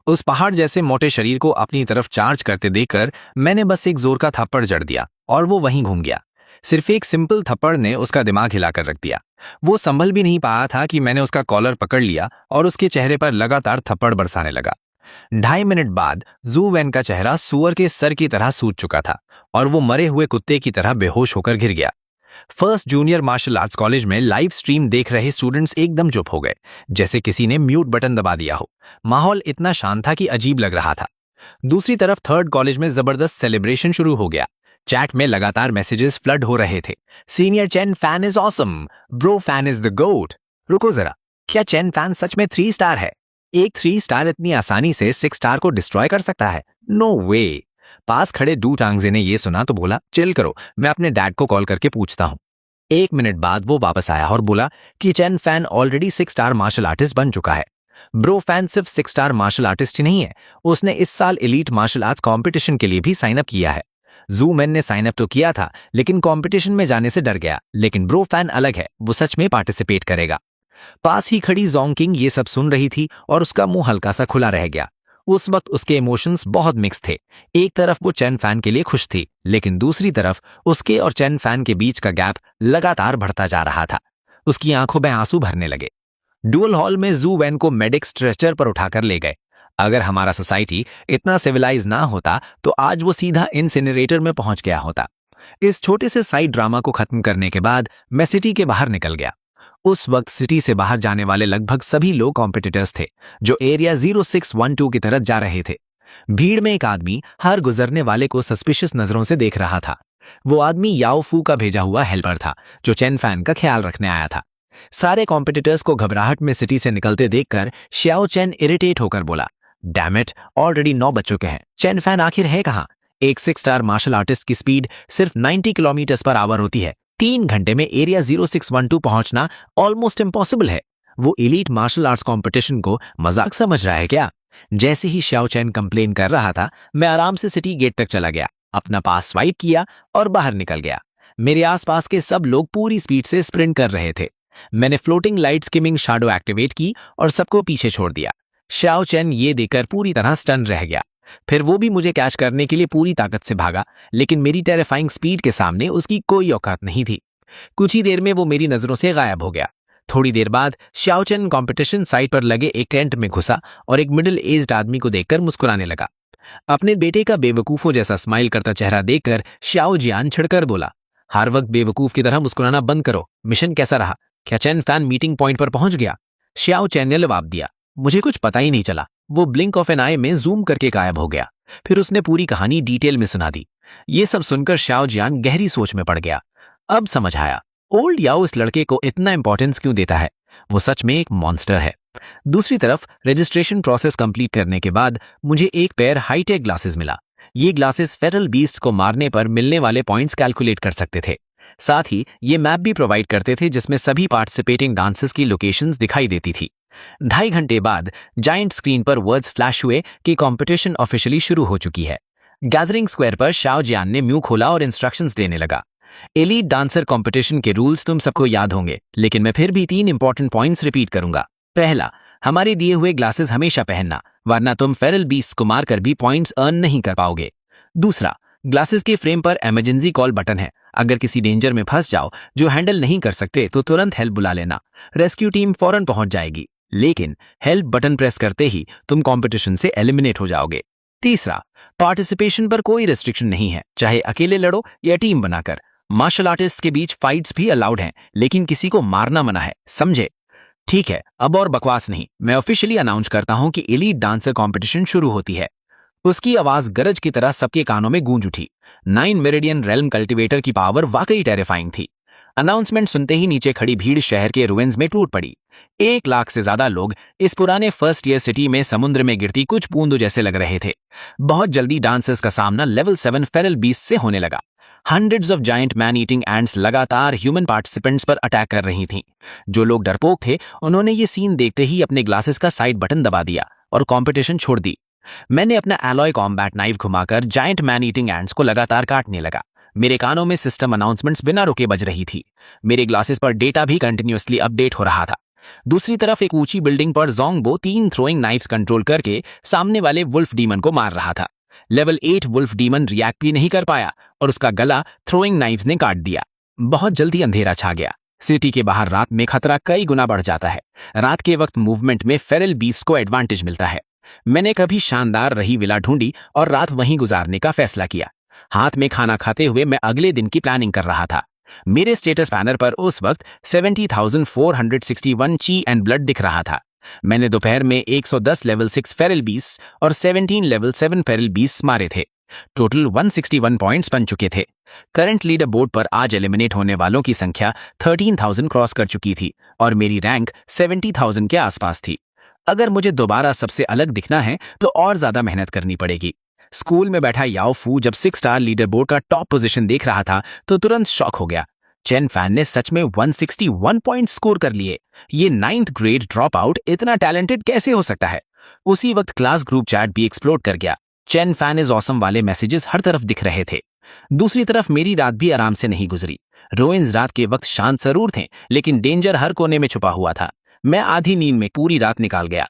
उस पहाड़ जैसे मोटे शरीर को अपनी तरफ चार्ज करते देखकर मैंने बस एक जोर का थप्पड़ जड़ दिया और वो वहीं घूम गया। सिर्फ एक सिंपल थप्पड़ ने उसका दिमाग हिलाकर रख दिया। वो संभल भी नहीं पाया था कि मैंने उसका कॉलर पकड़ लिया और उसके चेहरे पर लगातार थप्पड़ बरसाने लगा। 2.5 मिनट बाद जू वैन का चेहरा सूअर के सर की तरह सूज चुका था और वो मरे हुए कुत्ते की तरह बेहोश होकर गिर गया। First junior martial arts college में लाइव स्ट्रीम देख रहे स्टूडेंट्स एकदम चुप हो गए, जैसे किसी ने म्यूट बटन दबा दिया हो। माहौल इतना शांत था कि अजीब लग रहा था। दूसरी तरफ थर्ड कॉलेज में जबरदस्त सेलिब्रेशन शुरू हो गया। चैट में लगातार मैसेजेस फ्लड हो रहे थे। Senior Chen Fan is awesome, bro Fan is the GOAT. रुको जरा, क्या चेन फैन सच में 3 स्टार है? एक 3 स्टार इतनी आसानी से 6 स्टार को डिस्ट्रॉय कर सकता है? नो वे। पास खड़े डू टांगजे ने ये सुना तो बोला, चिल करो, मैं अपने डैड को कॉल करके पूछता हूं। 1 मिनट बाद वो वापस आया और बोला कि Chen Fan already 6 star martial artist बन चुका है। ब्रो फैन सिर्फ 6 स्टार मार्शल आर्टिस्ट ही नहीं है, उसने इस साल एलीट मार्शल आर्ट्स कंपटीशन के लिए भी साइन अप किया है। जू मैन ने साइन अप तो किया था, लेकिन कंपटीशन में जाने से डर गया। लेकिन ब्रो फैन अलग है, वो सच में पार्टिसिपेट करेगा। पास ही खड़ी जोंग किंग ये सब सुन रही थी और उसका मुंह हल्का सा खुला रह गया। उस वक्त उसके इमोशंस बहुत मिक्स थे। एक तरफ वो चेन फैन के लिए खुश थी, लेकिन दूसरी तरफ उसके और चेन फैन के बीच का गैप लगातार बढ़ता जा रहा था। उसकी आंखों में आंसू भरने लगे। ड्यूल हॉल में जू वैन को मेडिक स्ट्रेचर पर उठाकर ले गए। अगर हमारा सोसाइटी इतना सिविलाइज ना होता तो आज वो सीधा इंसिनरेटर में पहुंच गया होता। इस छोटे से साइड ड्रामा को खत्म करने के बाद मैं सिटी के बाहर निकल गया। उस वक्त सिटी से बाहर जाने वाले लगभग सभी लोग कॉम्पिटिटर्स थे जो एरिया 0612 की तरफ जा रहे थे। भीड़ में एक आदमी हर गुजरने वाले को सस्पिशियस नजरों से देख रहा था। वो आदमी याओ फू का भेजा हुआ हेल्पर था जो चेन फैन का ख्याल रखने आया था। सारे कॉम्पिटिटर्स को घबराहट में सिटी से निकलते देखकर श्याओ चेन इरिटेट होकर बोला, डैम इट, ऑलरेडी 9 बज चुके हैं। चेन फैन आखिर है कहाँ? एक 6 स्टार मार्शल आर्टिस्ट की स्पीड सिर्फ 90 किलोमीटर पर आवर होती है। 3 घंटे में एरिया 0612 पहुंचना ऑलमोस्ट इम्पॉसिबल है। वो एलीट मार्शल आर्ट्स कंपटीशन को मजाक समझ रहा है क्या? जैसे ही श्याओ चैन कंप्लेन कर रहा था, मैं आराम से सिटी गेट तक चला गया, अपना पास स्वाइप किया और बाहर निकल गया। मेरे आसपास के सब लोग पूरी स्पीड से स्प्रिंट कर रहे थे। मैंने floating light skimming shadow activate की और सबको पीछे छोड़ दिया। श्याओ चैन ये देखकर पूरी तरह स्टन रह गया। फिर वो भी मुझे कैच करने के लिए पूरी ताकत से भागा, लेकिन मेरी टेरिफाइंग स्पीड के सामने उसकी कोई औकात नहीं थी। कुछ ही देर में वो मेरी नजरों से गायब हो गया। थोड़ी देर बाद श्याओ चैन कॉम्पिटिशन साइट पर लगे एक टेंट में घुसा और एक मिडिल एज्ड आदमी को देखकर मुस्कुराने लगा। अपने बेटे का बेवकूफों जैसा स्माइल करता चेहरा देखकर श्याओ जियान छिड़कर बोला, हर वक्त बेवकूफ की तरह मुस्कुराना बंद करो। मिशन कैसा रहा? क्या चैन फैन मीटिंग पॉइंट पर पहुंच गया? श्याओ चैन ने जवाब दिया, मुझे कुछ पता ही नहीं चला। वो ब्लिंक ऑफ एन आई में जूम करके गायब हो गया। फिर उसने पूरी कहानी डिटेल में सुना दी। ये सब सुनकर श्याओ जियान गहरी सोच में पड़ गया। अब समझ आया ओल्ड याओ इस लड़के को इतना इंपॉर्टेंस क्यों देता है। वो सच में एक मॉन्स्टर है। दूसरी तरफ रजिस्ट्रेशन प्रोसेस कंप्लीट करने के बाद मुझे एक पेयर हाईटेक ग्लासेस मिला। ये ग्लासेस फेरल बीस्ट को मारने पर मिलने वाले पॉइंट्स कैलकुलेट कर सकते थे। साथ ही ये मैप भी प्रोवाइड करते थे जिसमें सभी पार्टिसिपेटिंग डांसर्स की लोकेशंस दिखाई देती थी। 2.5 घंटे बाद जायंट स्क्रीन पर वर्ड्स फ्लैश हुए कि कंपटीशन ऑफिशियली शुरू हो चुकी है। गैदरिंग स्क्वायर पर श्याओ जियान ने मुंह खोला और इंस्ट्रक्शंस देने लगा। एलीट डांसर कंपटीशन के रूल्स तुम सबको याद होंगे, लेकिन मैं फिर भी 3 इंपॉर्टेंट पॉइंट्स रिपीट करूंगा। पहला, हमारे दिए हुए ग्लासेस हमेशा पहनना, वरना तुम फेरल बीस्ट को मारकर भी पॉइंट्स अर्न नहीं कर पाओगे। दूसरा, ग्लासेस के फ्रेम पर इमरजेंसी कॉल बटन है। अगर किसी डेंजर में फंस जाओ जो हैंडल नहीं कर सकते तो तुरंत हेल्प बुला लेना। रेस्क्यू टीम फौरन पहुंच जाएगी, लेकिन हेल्प बटन प्रेस करते ही तुम कंपटीशन से एलिमिनेट हो जाओगे। तीसरा, पार्टिसिपेशन पर कोई रेस्ट्रिक्शन नहीं है, चाहे अकेले लड़ो या टीम बनाकर। मार्शल आर्टिस्ट के बीच फाइट्स भी अलाउड हैं, लेकिन किसी को मारना मना है, समझे? ठीक है, अब और बकवास नहीं, मैं ऑफिशियली अनाउंस करता हूं कि एलीट डांसर कंपटीशन शुरू होती है। उसकी आवाज गरज की तरह सबके कानों में गूंज उठी। 9 मेरिडियन रेल्म कल्टीवेटर की पावर वाकई टेरिफाइंग थी। अनाउंसमेंट सुनते ही नीचे खड़ी भीड़ शहर के रुइंस में टूट पड़ी। 1 लाख से ज्यादा लोग इस पुराने फर्स्ट ईयर सिटी में समुद्र में गिरती कुछ बूंदों जैसे लग रहे थे। बहुत जल्दी डांसर्स का सामना लेवल 7 फेरल बीस्ट से होने लगा। Hundreds of giant man eating ends लगातार ह्यूमन पार्टिसिपेंट्स पर अटैक कर रही थीं। जो लोग डरपोक थे उन्होंने ये सीन देखते ही अपने ग्लासेस का साइड बटन दबा दिया और कंपटीशन छोड़ दी। मैंने अपना एलॉय कॉम्बैट नाइफ घुमाकर जायंट मैन ईटिंग एंड्स को लगातार काटने लगा। मेरे कानों में सिस्टम अनाउंसमेंट्स बिना रुके बज रही थी। मेरे ग्लासेस पर डेटा भी कंटिन्यूअसली अपडेट हो रहा था। दूसरी तरफ एक ऊंची बिल्डिंग पर जोंगबो 3 थ्रोइंग नाइफ्स कंट्रोल करके सामने वाले वुल्फ डीमन को मार रहा था। लेवल 8 वुल्फ डीमन रिएक्ट भी नहीं कर पाया और उसका गला थ्रोइंग नाइफ्स ने काट दिया। बहुत जल्दी अंधेरा छा गया। सिटी के बाहर रात में खतरा कई गुना बढ़ जाता है। रात के वक्त मूवमेंट में फेरल बीस्ट को एडवांटेज मिलता है। मैंने कभी शानदार रही विला ढूंढी और रात वहीं गुजारने का फैसला किया। हाथ में खाना खाते हुए मैं अगले दिन की प्लानिंग कर रहा था। मेरे स्टेटस पैनल पर उस वक्त 70,461 ची एंड ब्लड दिख रहा था। मैंने दोपहर में 110 लेवल 6 फेरल बीस्ट और 17 लेवल 7 फेरल बीस्ट मारे थे। टोटल 161 पॉइंट्स बन चुके थे। करंट लीडर बोर्ड पर आज एलिमिनेट होने वालों की संख्या 13,000 क्रॉस कर चुकी थी और मेरी रैंक 70,000 के आसपास थी। अगर मुझे दोबारा सबसे अलग दिखना है तो और ज्यादा मेहनत करनी पड़ेगी। स्कूल में बैठा याओ फू जब 6 स्टार लीडर बोर्ड का टॉप पोजीशन देख रहा था तो तुरंत शॉक हो गया। चेन फैन ने सच में 161 पॉइंट स्कोर कर लिए। ये 9th ग्रेड ड्रॉप आउट इतना टैलेंटेड कैसे हो सकता है? उसी वक्त क्लास ग्रुप चैट भी एक्सप्लोड कर गया। चेन फैन इज ऑसम वाले मैसेजेस हर तरफ दिख रहे थे। दूसरी तरफ मेरी रात भी आराम से नहीं गुजरी। रोइंस रात के वक्त शांत जरूर थे, लेकिन डेंजर हर कोने में छुपा हुआ था। मैं आधी नींद में पूरी रात निकाल गया।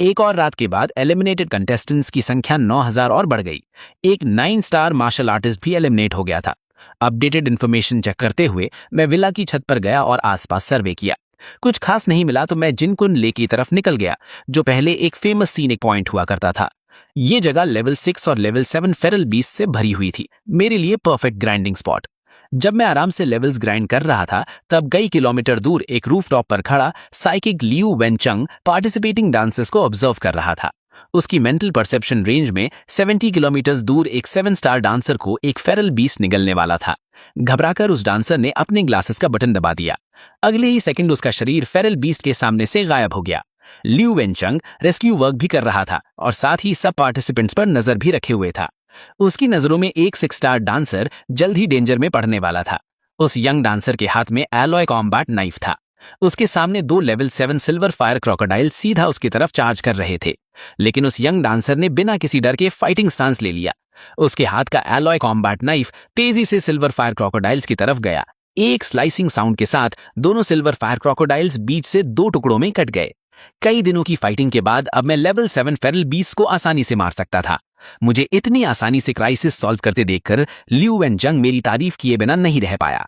एक और रात के बाद एलिमिनेटेड कंटेस्टेंट्स की संख्या 9,000 और बढ़ गई। एक 9 स्टार मार्शल आर्टिस्ट भी एलिमिनेट हो गया था। अपडेटेड इन्फॉर्मेशन चेक करते हुए मैं विला की छत पर गया और आसपास सर्वे किया। कुछ खास नहीं मिला तो मैं जिनकुन लेक की तरफ निकल गया, जो पहले एक फेमस सीनिक पॉइंट हुआ करता था। ये जगह लेवल 6 और लेवल 7 फेरल बीस्ट से भरी हुई थी, मेरे लिए परफेक्ट ग्राइंडिंग स्पॉट। जब मैं आराम से लेवल्स ग्राइंड कर रहा था तब कई किलोमीटर दूर एक रूफटॉप पर खड़ा साइकिक लियू वेनचंग पार्टिसिपेटिंग डांसर्स को ऑब्जर्व कर रहा था। उसकी मेंटल परसेप्शन रेंज में 70 किलोमीटर दूर एक 7 स्टार डांसर को एक फेरल बीस्ट निगलने वाला था। घबराकर उस डांसर ने अपने ग्लासेस का बटन दबा दिया। अगले ही सेकंड उसका शरीर फेरल बीस्ट के सामने से गायब हो गया। लियू वेनचंग रेस्क्यू वर्क भी कर रहा था और साथ ही सब पार्टिसिपेंट्स पर नजर भी रखे हुए था। उसकी नजरों में एक 6 स्टार डांसर जल्द ही डेंजर में पड़ने वाला था। उस यंग डांसर के हाथ में एलॉय कॉम्बैट नाइफ था। उसके सामने 2 लेवल 7 सिल्वर फायर क्रोकोडाइल सीधा उसकी तरफ चार्ज कर रहे थे, लेकिन उस यंग डांसर ने बिना किसी डर के फाइटिंग स्टांस ले लिया। उसके हाथ का एलॉय कॉम्बैट नाइफ तेजी से सिल्वर फायर क्रोकोडाइल्स की तरफ गया। एक स्लाइसिंग साउंड के साथ दोनों सिल्वर फायर क्रोकोडाइल्स बीच से 2 टुकड़ों में कट गए। कई दिनों की फाइटिंग के बाद अब मैं लेवल 7 फेरल बीस्ट को आसानी से मार सकता था। मुझे इतनी आसानी से क्राइसिस सॉल्व करते देखकर लियू वेनचंग मेरी तारीफ किए बिना नहीं रह पाया।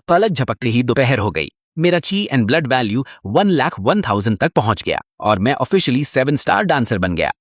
पलक झपकते ही दोपहर हो गई। मेरा ची एंड ब्लड वैल्यू 1,01,000 तक पहुंच गया और मैं ऑफिशियली 7 स्टार डांसर बन गया।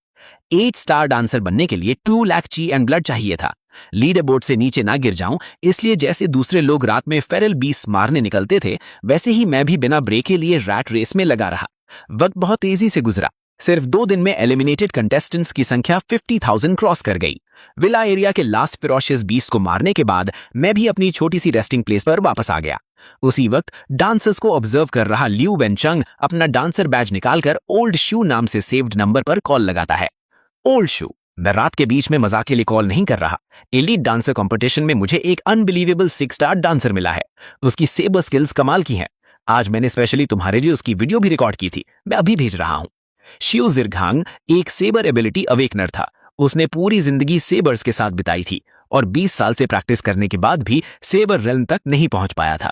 8 स्टार डांसर बनने के लिए 2 लाख ची एंड ब्लड चाहिए था। लीडर बोर्ड से नीचे ना गिर जाऊं, इसलिए जैसे दूसरे लोग रात में फेरल बीस्ट मारने निकलते थे वैसे ही मैं भी बिना ब्रेक के लिए रैट रेस में लगा रहा। वक्त बहुत तेजी से गुजरा। सिर्फ 2 दिन में एलिमिनेटेड कंटेस्टेंट्स की संख्या 50,000 क्रॉस कर गई। विला एरिया के लास्ट फेरोशियस बीस्ट को मारने के बाद मैं भी अपनी छोटी सी रेस्टिंग प्लेस पर वापस आ गया। उसी वक्त डांसर्स को ऑब्जर्व कर रहा लियू वेनचंग अपना डांसर बैज निकालकर ओल्ड शू नाम से सेव्ड नंबर पर कॉल लगाता है। ओल्ड शू, मैं रात के बीच में मजाक के लिए कॉल नहीं कर रहा। एलीट डांसर कंपटीशन में मुझे एक अनबिलीवेबल 6 स्टार डांसर मिला है। उसकी सेबर स्किल्स कमाल की हैं। आज मैंने स्पेशली तुम्हारे लिए उसकी वीडियो भी रिकॉर्ड की थी, मैं अभी भेज रहा हूं। शिव जिरघांग एक सेबर एबिलिटी अवेकनर था। उसने पूरी जिंदगी सेबर्स के साथ बिताई थी और 20 साल से प्रैक्टिस करने के बाद भी सेबर रेल्म तक नहीं पहुंच पाया था।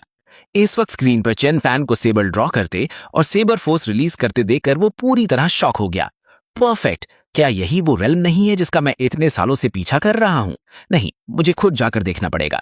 इस वक्त स्क्रीन पर चेन फैन को सेबर ड्रॉ करते और सेबर फोर्स रिलीज करते देखकर वो पूरी तरह शॉक हो गया। परफेक्ट, क्या यही वो रेल्म नहीं है जिसका मैं इतने सालों से पीछा कर रहा हूं? नहीं, मुझे खुद जाकर देखना पड़ेगा।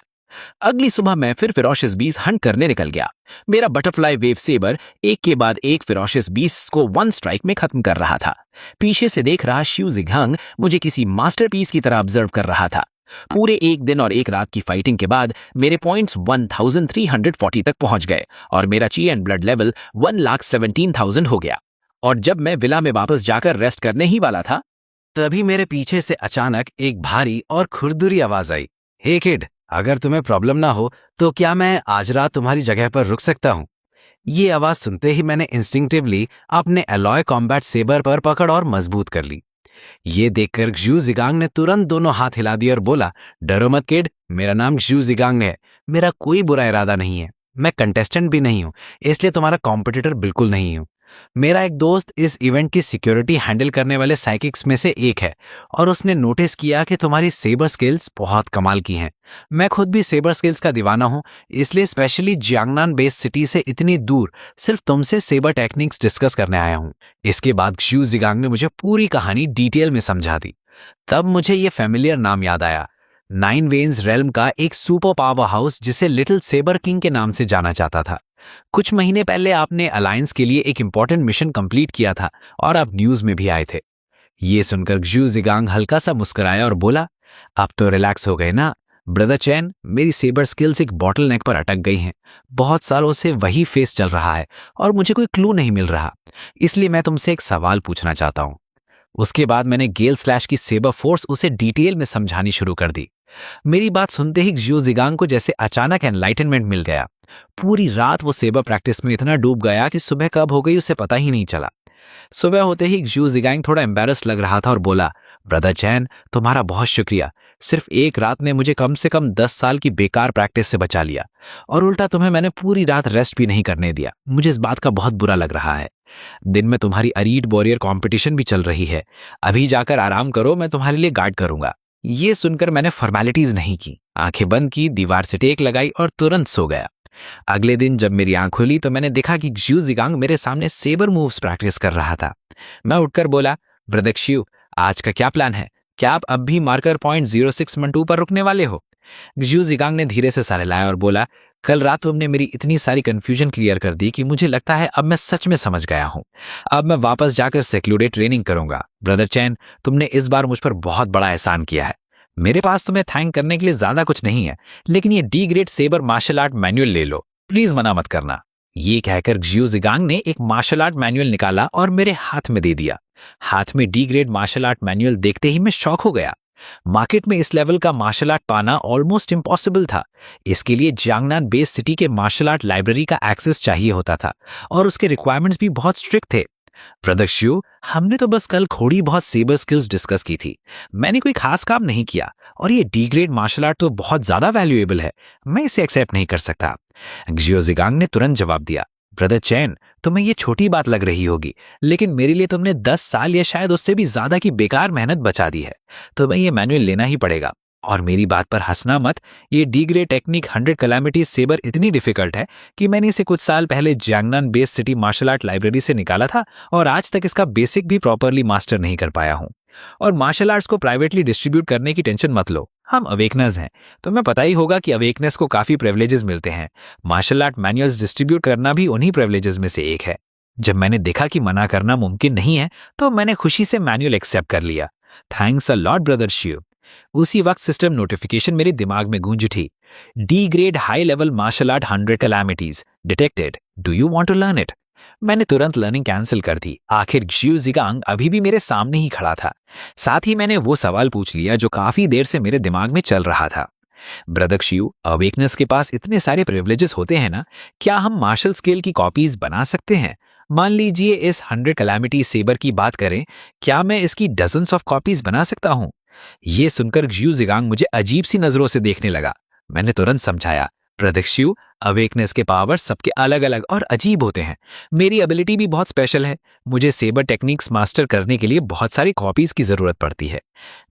अगली सुबह मैं फिर फेरोशियस बीस्ट हंट करने निकल गया। मेरा बटरफ्लाई वेव सेबर एक के बाद एक फेरोशियस बीस्ट को 1 स्ट्राइक में खत्म कर रहा था। पीछे से देख रहा शिव जिघांग मुझे किसी मास्टरपीस की तरह ऑब्जर्व कर रहा था। पूरे 1 दिन और 1 रात की फाइटिंग के बाद मेरे पॉइंट्स 1340 तक पहुंच गए और मेरा ची एंड ब्लड लेवल 1,17,000 हो गया। और जब मैं विला में वापस जाकर रेस्ट करने ही वाला था, तभी मेरे पीछे से अचानक एक भारी और खुरदुरी आवाज आई। हे किड, अगर तुम्हें प्रॉब्लम ना हो तो क्या मैं आज रात तुम्हारी जगह पर रुक सकता हूं? ये आवाज सुनते ही मैंने इंस्टिंक्टिवली अपने एलॉय कॉम्बैट सेबर पर पकड़ और मजबूत कर ली। ये देखकर xu जिगांग ने तुरंत दोनों हाथ हिला दिए और बोला, डरो मत किड, मेरा नाम xu जिगांग है। मेरा कोई बुरा इरादा नहीं है। मैं कंटेस्टेंट भी नहीं हूं, इसलिए तुम्हारा कॉम्पिटिटर बिल्कुल नहीं हूं। मेरा एक दोस्त इस इवेंट की सिक्योरिटी हैंडल करने वाले साइकिक्स में से एक है और उसने नोटिस किया कि तुम्हारी सेबर स्किल्स बहुत कमाल की हैं। मैं खुद भी सेबर स्किल्स का दीवाना हूं, इसलिए स्पेशली जियांगनान बेस्ड सिटी से इतनी दूर सिर्फ तुमसे सेबर टेक्निक्स डिस्कस करने आया हूं। इसके बाद xu जिगांग ने मुझे पूरी कहानी डिटेल में समझा दी। तब मुझे ये फेमिलियर नाम याद आया, 9 वेन्स रेल्म का एक सुपर पावर हाउस जिसे लिटिल सेबर किंग के नाम से जाना जाता था। कुछ महीने पहले आपने अलायंस के लिए एक इंपॉर्टेंट मिशन कंप्लीट किया था और आप न्यूज में भी आए थे। ये सुनकर xu जिगांग हल्का सा मुस्कुराया और बोला, अब तो रिलैक्स हो गए ना ब्रदर चैन। मेरी सेबर स्किल्स एक बॉटल नेक पर अटक गई हैं। बहुत सालों से वही फेस चल रहा है और मुझे कोई क्लू नहीं मिल रहा, इसलिए मैं तुमसे एक सवाल पूछना चाहता हूं। उसके बाद मैंने गेल स्लैश की सेबर फोर्स उसे डिटेल में समझानी शुरू कर दी। मेरी बात सुनते ही xu जिगांग को जैसे अचानक एनलाइटनमेंट मिल गया। पूरी रात वो सेबर प्रैक्टिस में इतना डूब गया कि सुबह कब हो गई उसे पता ही नहीं चला। सुबह होते ही xu जिगांग थोड़ा एम्बैरस लग रहा था और बोला, ब्रदर चैन, तुम्हारा बहुत शुक्रिया। सिर्फ एक रात ने मुझे कम से कम 10 साल की बेकार प्रैक्टिस से बचा लिया और उल्टा तुम्हें मैंने पूरी रात रेस्ट भी नहीं करने दिया। मुझे इस बात का बहुत बुरा लग रहा है। दिन में तुम्हारी एलीट वॉरियर कंपटीशन भी चल रही है। अभी जाकर आराम करो, मैं तुम्हारे लिए गार्ड करूंगा। ये सुनकर मैंने फॉर्मेलिटीज नहीं की, आंखें बंद की, दीवार से टेक लगाई और तुरंत सो गया। अगले दिन जब मेरी आंख खुली तो मैंने देखा कि xu जिगांग मेरे सामने सेबर मूव्स प्रैक्टिस कर रहा था। मैं उठकर बोला, ब्रदर xu, आज का क्या प्लान है? क्या आप अब भी मार्कर पॉइंट 0612 पर रुकने वाले हो? xu जिगांग ने धीरे से सर हिलाया और बोला, कल रात तुमने मेरी इतनी सारी कंफ्यूजन क्लियर कर दी कि मुझे लगता है अब मैं सच में समझ गया हूं। अब मैं वापस जाकर सेक्लूडेड ट्रेनिंग करूंगा। ब्रदर चैन, तुमने इस बार मुझ पर बहुत बड़ा एहसान किया है। मेरे पास तुम्हें थैंक करने के लिए ज्यादा कुछ नहीं है, लेकिन ये D grade sabre martial art manual ले लो, प्लीज मना मत करना। ये कहकर जियो जिगांग ने एक मार्शल आर्ट मैनुअल निकाला और मेरे हाथ में दे दिया। हाथ में D grade martial art manual देखते ही मैं शॉक हो गया। मार्केट में इस लेवल का मार्शल आर्ट पाना ऑलमोस्ट इम्पॉसिबल था। इसके लिए जियांगनान बेस्ड सिटी के मार्शल आर्ट लाइब्रेरी का एक्सेस चाहिए होता था और उसके रिक्वायरमेंट्स भी बहुत स्ट्रिक्ट थे। ब्रदर शिव, हमने तो बस कल थोड़ी बहुत सेबर स्किल्स डिस्कस की थी। मैंने कोई खास काम नहीं किया और ये डी ग्रेड मार्शल आर्ट तो बहुत ज्यादा वैल्यूएबल है, मैं इसे एक्सेप्ट नहीं कर सकता। जियो जिगांग ने तुरंत जवाब दिया, ब्रदर चैन, तुम्हें ये छोटी बात लग रही होगी, लेकिन मेरे लिए तुमने 10 साल या शायद उससे भी ज्यादा की बेकार मेहनत बचा दी है। तुम्हें ये मैनुअल लेना ही पड़ेगा। और मेरी बात पर हंसना मत, ये D grade technique 100 calamities sabre इतनी डिफिकल्ट है कि मैंने इसे कुछ साल पहले Jiangnan based city martial art library से निकाला था और आज तक इसका बेसिक भी प्रॉपरली मास्टर नहीं कर पाया हूं। और मार्शल आर्ट्स को प्राइवेटली डिस्ट्रीब्यूट करने की टेंशन मत लो, हम अवेकनर्स हैं, तुम्हें पता ही होगा कि अवेकनेस को काफी प्रिविलेजेस मिलते हैं। मार्शल आर्ट मैनुअल्स डिस्ट्रीब्यूट करना भी उन्हीं प्रिविलेजेस में से एक है। जब मैंने देखा कि मना करना मुमकिन नहीं है तो मैंने खुशी से मैनुअल एक्सेप्ट कर लिया। Thanks a lot brother Shiv. उसी वक्त सिस्टम नोटिफिकेशन मेरे दिमाग में गूंज उठी। D grade high level martial art 100 calamities detected, do you want to learn it? मैंने तुरंत लर्निंग कैंसिल कर दी। आखिर जियो जिगांग अभी भी मेरे सामने ही खड़ा था। साथ ही मैंने वो सवाल पूछ लिया जो काफी देर से मेरे दिमाग में चल रहा था। ब्रदर शिव, अवेकनेस के पास इतने सारे प्रिविलेजेस होते हैं ना, क्या हम मार्शल स्किल की कॉपीज बना सकते हैं? मान लीजिए इस 100 कैलामिटी सेबर की बात करें, क्या मैं इसकी डजन्स ऑफ कॉपीज बना सकता हूं? ये सुनकर जियो जिगांग मुझे अजीब सी नजरों से देखने लगा। मैंने तुरंत समझाया, ब्रदर शिव, अवेकनेस के पावर सबके अलग अलग और अजीब होते हैं। मेरी एबिलिटी भी बहुत स्पेशल है। मुझे सेबर टेक्निक्स मास्टर करने के लिए बहुत सारी कॉपीज की जरूरत पड़ती है।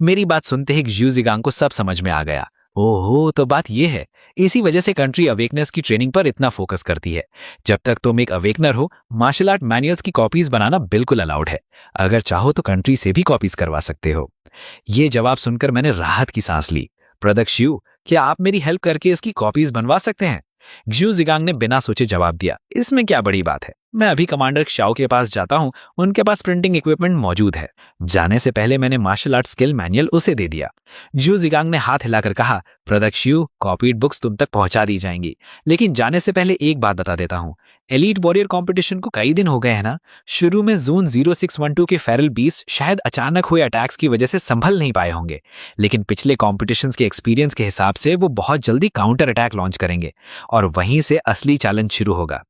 मेरी बात सुनते ही जियो जिगांग को सब समझ में आ गया। ओहो, तो बात यह है, इसी वजह से कंट्री अवेकनेस की ट्रेनिंग पर इतना फोकस करती है। जब तक तुम एक अवेकनर हो, मार्शल आर्ट मैनुअल्स की कॉपीज बनाना बिल्कुल अलाउड है। अगर चाहो तो कंट्री से भी कॉपीज करवा सकते हो। ये जवाब सुनकर मैंने राहत की सांस ली। ब्रदर शिव, क्या आप मेरी हेल्प करके इसकी कॉपीज बनवा सकते हैं? जियो जिगांग ने बिना सोचे जवाब दिया, इसमें क्या बड़ी बात है, मैं अभी कमांडर शाओ के पास जाता हूं, उनके पास प्रिंटिंग इक्विपमेंट मौजूद है। जाने से पहले मैंने मार्शल आर्ट स्किल मैनुअल उसे दे दिया। जियो जिगांग ने हाथ हिलाकर कहा, ब्रदर शिव, कॉपीड बुक्स तुम तक पहुंचा दी जाएंगी, लेकिन जाने से पहले एक बात बता देता हूं, एलीट वॉरियर कंपटीशन को कई दिन हो गए हैं ना। शुरू में जोन 0612 के फेरल बीस्ट शायद अचानक हुए अटैक्स की वजह से संभल नहीं पाए होंगे, लेकिन पिछले कॉम्पिटिशन्स के एक्सपीरियंस के हिसाब से वो बहुत जल्दी काउंटर अटैक लॉन्च करेंगे और वहीं से असली चैलेंज शुरू होगा।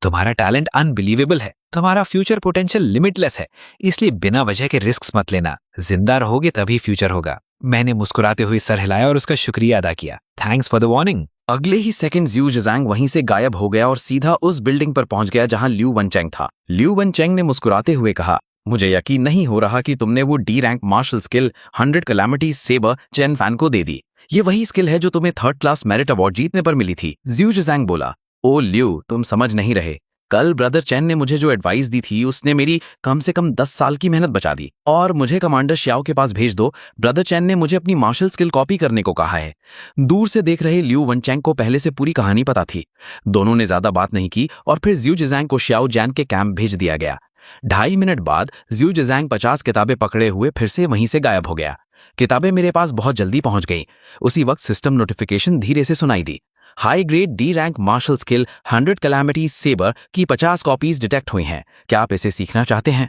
तुम्हारा टैलेंट अनबिलीवेबल है, तुम्हारा फ्यूचर पोटेंशियल लिमिटलेस है, इसलिए बिना वजह के रिस्क मत लेना। जिंदा रहोगे तभी फ्यूचर होगा। मैंने मुस्कुराते हुए सर हिलाया और उसका शुक्रिया अदा किया। Thanks for the warning. अगले ही सेकंड जियो जिगांग वहीं से गायब हो गया और सीधा उस बिल्डिंग पर पहुंच गया जहां लिू वनचेंग था। लिू वनचेंग ने मुस्कुराते हुए कहा, मुझे यकीन नहीं हो रहा कि तुमने वो D rank martial skill 100 calamity sabre Chen Fan को दे दी। ये वही स्किल है जो तुम्हें 3rd क्लास मेरिट अवार्ड जीतने पर मिली थी। जियो जिगांग बोला, ओ लिू, तुम समझ नहीं रहे। कल ब्रदर चैन ने मुझे जो एडवाइस दी थी उसने मेरी कम से कम 10 साल की मेहनत बचा दी। और मुझे कमांडर श्याओ के पास भेज दो, ब्रदर चैन ने मुझे अपनी मार्शल स्किल कॉपी करने को कहा है। दूर से देख रहे लिू वनचेंग को पहले से पूरी कहानी पता थी। दोनों ने ज्यादा बात नहीं की और फिर जियो जिगांग को श्याओ जैन के कैंप भेज दिया गया। 2.5 मिनट बाद जियो जिगांग 50 किताबें पकड़े हुए फिर से वहीं से गायब हो गया। किताबें मेरे पास बहुत जल्दी पहुंच गईं। उसी वक्त सिस्टम नोटिफिकेशन धीरे से सुनाई दी। High grade D rank martial skill 100 calamity saber की 50 कॉपीज डिटेक्ट हुई हैं। क्या आप इसे सीखना चाहते हैं?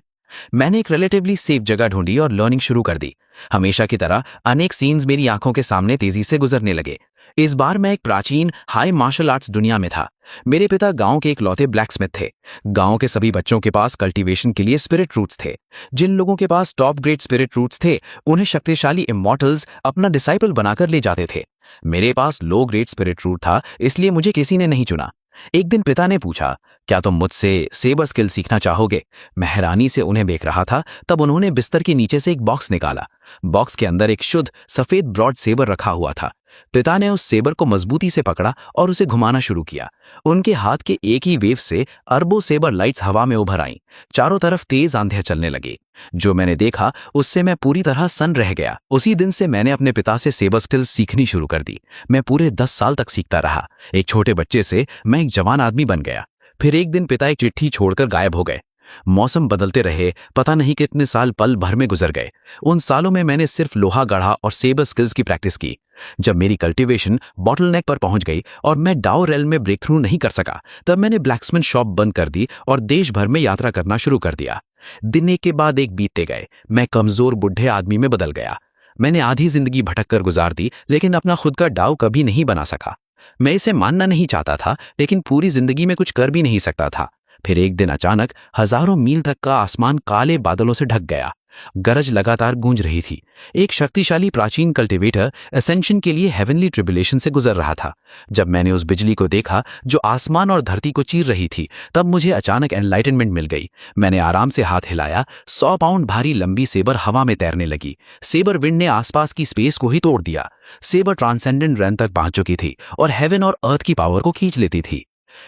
मैंने एक रिलेटिवली सेफ जगह ढूंढी और लर्निंग शुरू कर दी। हमेशा की तरह अनेक सीन्स मेरी आंखों के सामने तेजी से गुजरने लगे। इस बार मैं एक प्राचीन हाई मार्शल आर्ट्स दुनिया में था। मेरे पिता गांव के एक लौते ब्लैकस्मिथ थे। गांव के सभी बच्चों के पास कल्टीवेशन के लिए स्पिरिट रूट्स थे। जिन लोगों के पास टॉप ग्रेड स्पिरिट रूट्स थे, उन्हें शक्तिशाली इमॉर्टल्स अपना डिसाइपल बनाकर ले जाते थे। मेरे पास लो ग्रेड स्पिरिट रूट था, इसलिए मुझे किसी ने नहीं चुना। एक दिन पिता ने पूछा, क्या तुम मुझसे सेबर स्किल सीखना चाहोगे? मैं हैरानी से उन्हें देख रहा था। तब उन्होंने बिस्तर के नीचे से एक बॉक्स निकाला। बॉक्स के अंदर एक शुद्ध सफेद ब्रॉड सेबर रखा हुआ था। पिता ने उस सेबर को मजबूती से पकड़ा और उसे घुमाना शुरू किया। उनके हाथ के एक ही वेव से अरबों सेबर लाइट्स हवा में उभर आईं। चारों तरफ तेज आंधियां चलने लगी। जो मैंने देखा उससे मैं पूरी तरह सन्न रह गया। उसी दिन से मैंने अपने पिता से सेबर स्किल सीखनी शुरू कर दी। मैं पूरे 10 साल तक सीखता रहा। एक छोटे बच्चे से मैं एक जवान आदमी बन गया। फिर एक दिन पिता एक चिट्ठी छोड़कर गायब हो गए। मौसम बदलते रहे, पता नहीं कितने साल पल भर में गुजर गए। उन सालों में मैंने सिर्फ लोहा गढ़ा और सेबर स्किल्स की प्रैक्टिस की। जब मेरी कल्टीवेशन बॉटलनेक पर पहुंच गई और मैं डाउ रेल में ब्रेक थ्रू नहीं कर सका, तब मैंने ब्लैकस्मिथ शॉप बंद कर दी और देश भर में यात्रा करना शुरू कर दिया। दिन एक के बाद एक बीतते गए। मैं कमजोर बुढ़े आदमी में बदल गया। मैंने आधी जिंदगी भटक कर गुजार दी, लेकिन अपना खुद का डाउ कभी नहीं बना सका। मैं इसे मानना नहीं चाहता था, लेकिन पूरी जिंदगी में कुछ कर भी नहीं सकता था। फिर एक दिन अचानक हजारों मील तक का आसमान काले बादलों से ढक गया। गरज लगातार गूंज रही थी। एक शक्तिशाली प्राचीन कल्टीवेटर असेंशन के लिए हेवनली ट्रिबुलेशन से गुजर रहा था। जब मैंने उस बिजली को देखा जो आसमान और धरती को चीर रही थी, तब मुझे अचानक एनलाइटनमेंट मिल गई। मैंने आराम से हाथ हिलाया। 100 पाउंड भारी लंबी सेबर हवा में तैरने लगी। सेबर विंड ने आसपास की स्पेस को ही तोड़ दिया। सेबर ट्रांसेंडेंट रन तक पहुंच चुकी थी और हेवन और अर्थ की पावर को खींच लेती थी।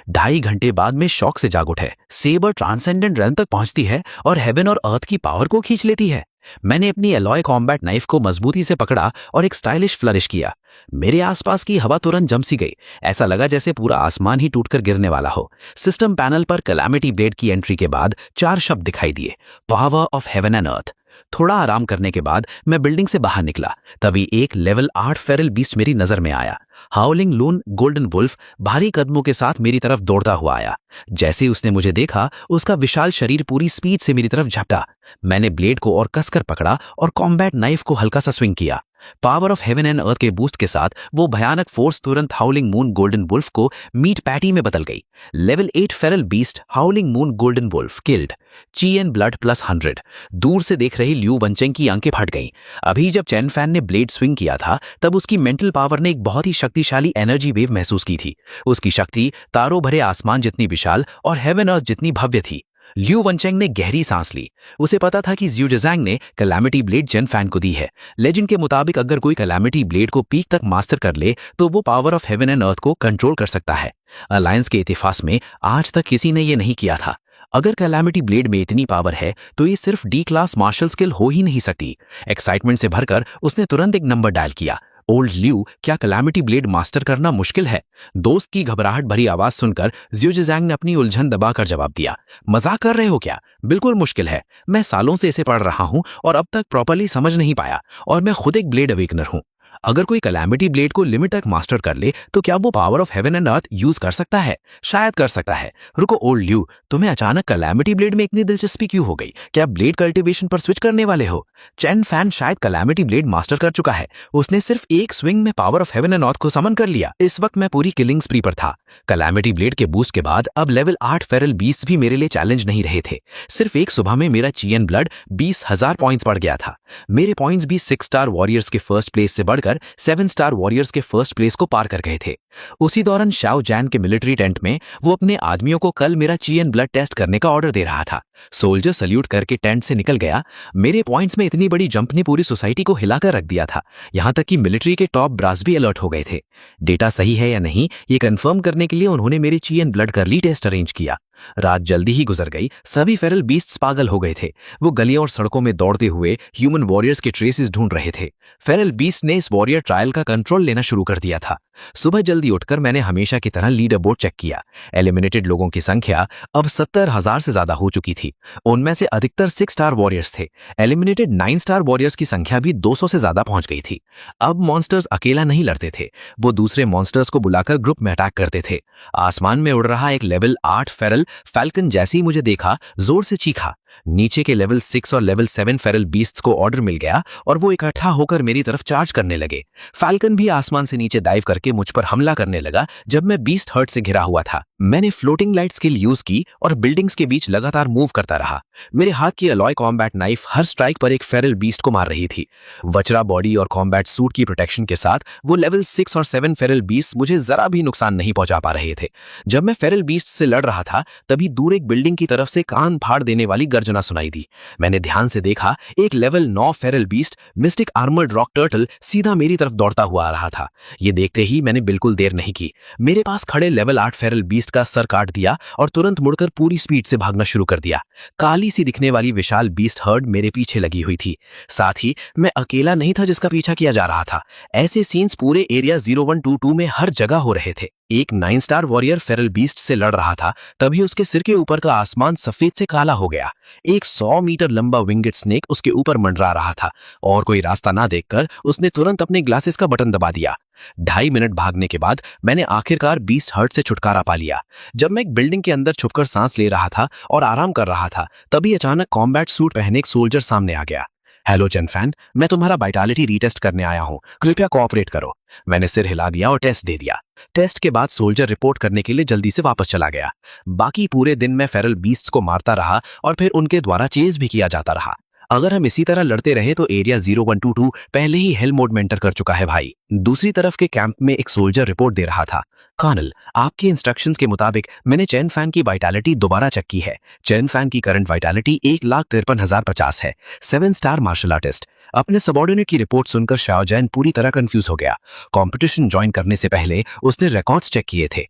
2.5 घंटे बाद में शौक से जाग उठे। सेबर ट्रांसेंडेंट रेल्म तक पहुंचती है और हेवन और अर्थ की पावर को खींच लेती है। मैंने अपनी एलॉय कॉम्बैट नाइफ को मजबूती से पकड़ा और एक स्टाइलिश फ्लरिश किया। मेरे आसपास की हवा तुरंत जम सी गई। ऐसा लगा जैसे पूरा आसमान ही टूटकर गिरने वाला हो। सिस्टम पैनल पर कैलामिटी ब्लेड की एंट्री के बाद 4 शब्द दिखाई दिए, पावर ऑफ हेवन एंड अर्थ। थोड़ा आराम करने के बाद मैं बिल्डिंग से बाहर निकला। तभी एक लेवल 8 फेरल बीस्ट मेरी नजर में आया। हाउलिंग लून गोल्डन वुल्फ भारी कदमों के साथ मेरी तरफ दौड़ता हुआ आया। जैसे उसने मुझे देखा, उसका विशाल शरीर पूरी स्पीड से मेरी तरफ झपटा। मैंने ब्लेड को और कसकर पकड़ा और कॉम्बैट नाइफ को हल्का सा स्विंग किया। Power of heaven and earth के बूस्ट के साथ वो भयानक फोर्स तुरंत हाउलिंग मून गोल्डन वुल्फ को मीट पैटी में बदल गई। Level 8 feral beast howling moon golden wolf killed. Chi and blood plus 100। दूर से देख रही ल्यू वनचेंग की आंखें फट गईं। अभी जब चैन फैन ने ब्लेड स्विंग किया था, तब उसकी मेंटल पावर ने एक बहुत ही शक्तिशाली एनर्जी वेव महसूस की थी। उसकी शक्ति तारों भरे आसमान जितनी विशाल और हेवन अर्थ जितनी भव्य थी। ल्यू वनचेंग ने गहरी सांस ली। उसे पता था कि ज़्यू ज़ियांग ने कैलामिटी ब्लेड चेन फैन को दी है। लेजेंड के मुताबिक अगर कोई कैलामिटी ब्लेड को पीक तक मास्टर कर ले, तो वो पावर ऑफ हेवन एंड अर्थ को कंट्रोल कर सकता है। अलायंस के इतिहास में आज तक किसी ने ये नहीं किया था। अगर कैलामिटी ब्लेड में इतनी पावर है, तो ये सिर्फ डी क्लास मार्शल स्किल हो ही नहीं सकती। एक्साइटमेंट से भरकर उसने तुरंत एक नंबर डायल किया। ओल्ड ल्यू, क्या कैलामिटी ब्लेड मास्टर करना मुश्किल है? दोस्त की घबराहट भरी आवाज सुनकर ज़्यू ज़ियांग ने अपनी उलझन दबाकर जवाब दिया, मजाक कर रहे हो क्या? बिल्कुल मुश्किल है। मैं सालों से इसे पढ़ रहा हूं और अब तक प्रॉपर्ली समझ नहीं पाया, और मैं खुद एक ब्लेड अवेकनर हूं। अगर कोई कैलामिटी ब्लेड को लिमिट तक मास्टर कर ले, तो क्या वो power of heaven and earth use कर सकता है? शायद कर सकता है। रुको ओल्ड ल्यू, तुम्हें अचानक कैलामिटी ब्लेड में इतनी दिलचस्पी क्यों हो गई? क्या ब्लेड कल्टीवेशन पर स्विच करने वाले हो? चैन फैन शायद कैलामिटी ब्लेड मास्टर कर चुका है। उसने सिर्फ एक स्विंग में पावर ऑफ हेवन एंड अर्थ को समन कर लिया। इस वक्त मैं पूरी किलिंग स्प्री पर था। कैलामिटी ब्लेड के बूस्ट के बाद अब लेवल 8 फेरल बीस्ट भी मेरे लिए चैलेंज नहीं रहे थे। सिर्फ एक सुबह में मेरा ची एंड ब्लड 20,000 पॉइंट्स बढ़ गया था। मेरे पॉइंट्स भी 6 स्टार वॉरियर्स के फर्स्ट प्लेस से बढ़कर 7 स्टार वॉरियर्स के फर्स्ट प्लेस को पार कर गए थे। उसी दौरान शाओ जैन के मिलिट्री टेंट में वो अपने आदमियों को कल मेरा ची एंड ब्लड टेस्ट करने का ऑर्डर दे रहा था। सोल्जर सल्यूट करके टेंट से निकल गया। मेरे पॉइंट्स में इतनी बड़ी जंप ने पूरी सोसाइटी को हिलाकर रख दिया था। यहां तक कि मिलिट्री के टॉप ब्रास भी अलर्ट हो गए थे। डेटा सही है या नहीं, ये कंफर्म करने के लिए उन्होंने मेरे ची एंड ब्लड करली टेस्ट अरेंज किया। रात जल्दी ही गुजर गई। सभी फेरल बीस्ट्स पागल हो गए थे। वो गलियों और सड़कों में दौड़ते हुए ह्यूमन वॉरियर्स के ट्रेसेस ढूंढ रहे थे। फेरल बीस्ट ने इस वॉरियर ट्रायल का कंट्रोल लेना शुरू कर दिया था। सुबह जल्दी उठकर मैंने हमेशा की तरह लीडर बोर्ड चेक किया। एलिमिनेटेड लोगों की संख्या अब 70,000 से ज्यादा हो चुकी थी। उनमें से अधिकतर 6 स्टार वॉरियर्स थे। एलिमिनेटेड 9 स्टार वॉरियर्स की संख्या भी 200 से ज्यादा पहुंच गई थी। अब मॉन्स्टर्स अकेला नहीं लड़ते थे, वो दूसरे मॉन्स्टर्स को बुलाकर ग्रुप में अटैक करते थे। आसमान में उड़ रहा एक लेवल 8 फेरल फैल्कन जैसे ही मुझे देखा, जोर से चीखा। नीचे के लेवल 6 और लेवल 7 फेरल बीस्ट्स को ऑर्डर मिल गया और वो इकट्ठा होकर मेरी तरफ चार्ज करने लगे। फैल्कन भी आसमान से नीचे डाइव करके मुझ पर हमला करने लगा जब मैं बीस्ट हर्ट से घिरा हुआ था। मैंने फ्लोटिंग लाइट स्किल यूज की और बिल्डिंग्स के बीच लगातार मूव करता रहा। मेरे हाथ की अलॉय कॉम्बैट नाइफ हर स्ट्राइक पर एक फेरल बीस्ट को मार रही थी। वचरा बॉडी और कॉम्बैट सूट की प्रोटेक्शन के साथ वो लेवल 6 और 7 फेरल बीस्ट मुझे जरा भी नुकसान नहीं पहुंचा पा रहे थे। जब मैं फेरल बीस्ट से लड़ रहा था, तभी दूर एक बिल्डिंग की तरफ से कान फाड़ देने वाली गर्जना सुनाई दी। मैंने ध्यान से देखा, एक level 9 Feral beast mistake armoured rock turtle सीधा मेरी तरफ दौड़ता हुआ आ रहा था। ये देखते ही मैंने बिल्कुल देर नहीं की। मेरे पास खड़े लेवल 8 फेरल बीस्ट का सर काट दिया और तुरंत मुड़कर पूरी स्पीड से भागना शुरू कर दिया। काली सी दिखने वाली विशाल बीस्ट हर्ड मेरे पीछे लगी हुई थी। साथ ही मैं अकेला नहीं था जिसका पीछा किया जा रहा था। ऐसे सीन्स पूरे एरिया 0122 में हर जगह हो रहे थे। एक 9 स्टार वॉरियर फेरल बीस्ट से लड़ रहा था, तभी उसके सिर के ऊपर का आसमान सफेद से काला हो गया। एक 100 मीटर लंबा विंगेड स्नेक उसके ऊपर मंडरा रहा था और कोई रास्ता ना देखकर उसने तुरंत अपने ग्लासेस का बटन दबा दिया। 2.5 मिनट भागने के बाद मैंने आखिरकार बीस्ट हर्ट से छुटकारा पा लिया। जब मैं एक बिल्डिंग के अंदर छुपकर सांस ले रहा था और आराम कर रहा था, तभी अचानक कॉम्बैट सूट पहने एक सोल्जर सामने आ गया। हेलो चेन फैन, मैं तुम्हारा वाइटालिटी रीटेस्ट करने आया हूँ, कृपया कोऑपरेट करो। मैंने सिर हिला दिया और टेस्ट दे दिया। टेस्ट के बाद सोल्जर रिपोर्ट करने के लिए जल्दी से वापस चला गया। बाकी पूरे दिन मैं फेरल बीस्ट्स को मारता रहा और फिर उनके द्वारा चेज भी किया जाता रहा। अगर हम इसी तरह लड़ते रहे तो एरिया 0122 पहले ही हेल मोड में एंटर कर चुका है भाई। दूसरी तरफ के कैंप में एक सोल्जर रिपोर्ट दे रहा था। कर्नल, आपके इंस्ट्रक्शंस के मुताबिक मैंने चेन फैन की वाइटैलिटी दोबारा चेक की है। चेन फैन की करंट वाइटैलिटी 1,53,050 है। 7 स्टार मार्शल आर्टिस्ट। अपने सबॉर्डिनेट की रिपोर्ट सुनकर शाओ जैन पूरी तरह कंफ्यूज हो गया। कंपटीशन ज्वाइन करने से पहले उसने रिकॉर्ड्स चेक किए थे,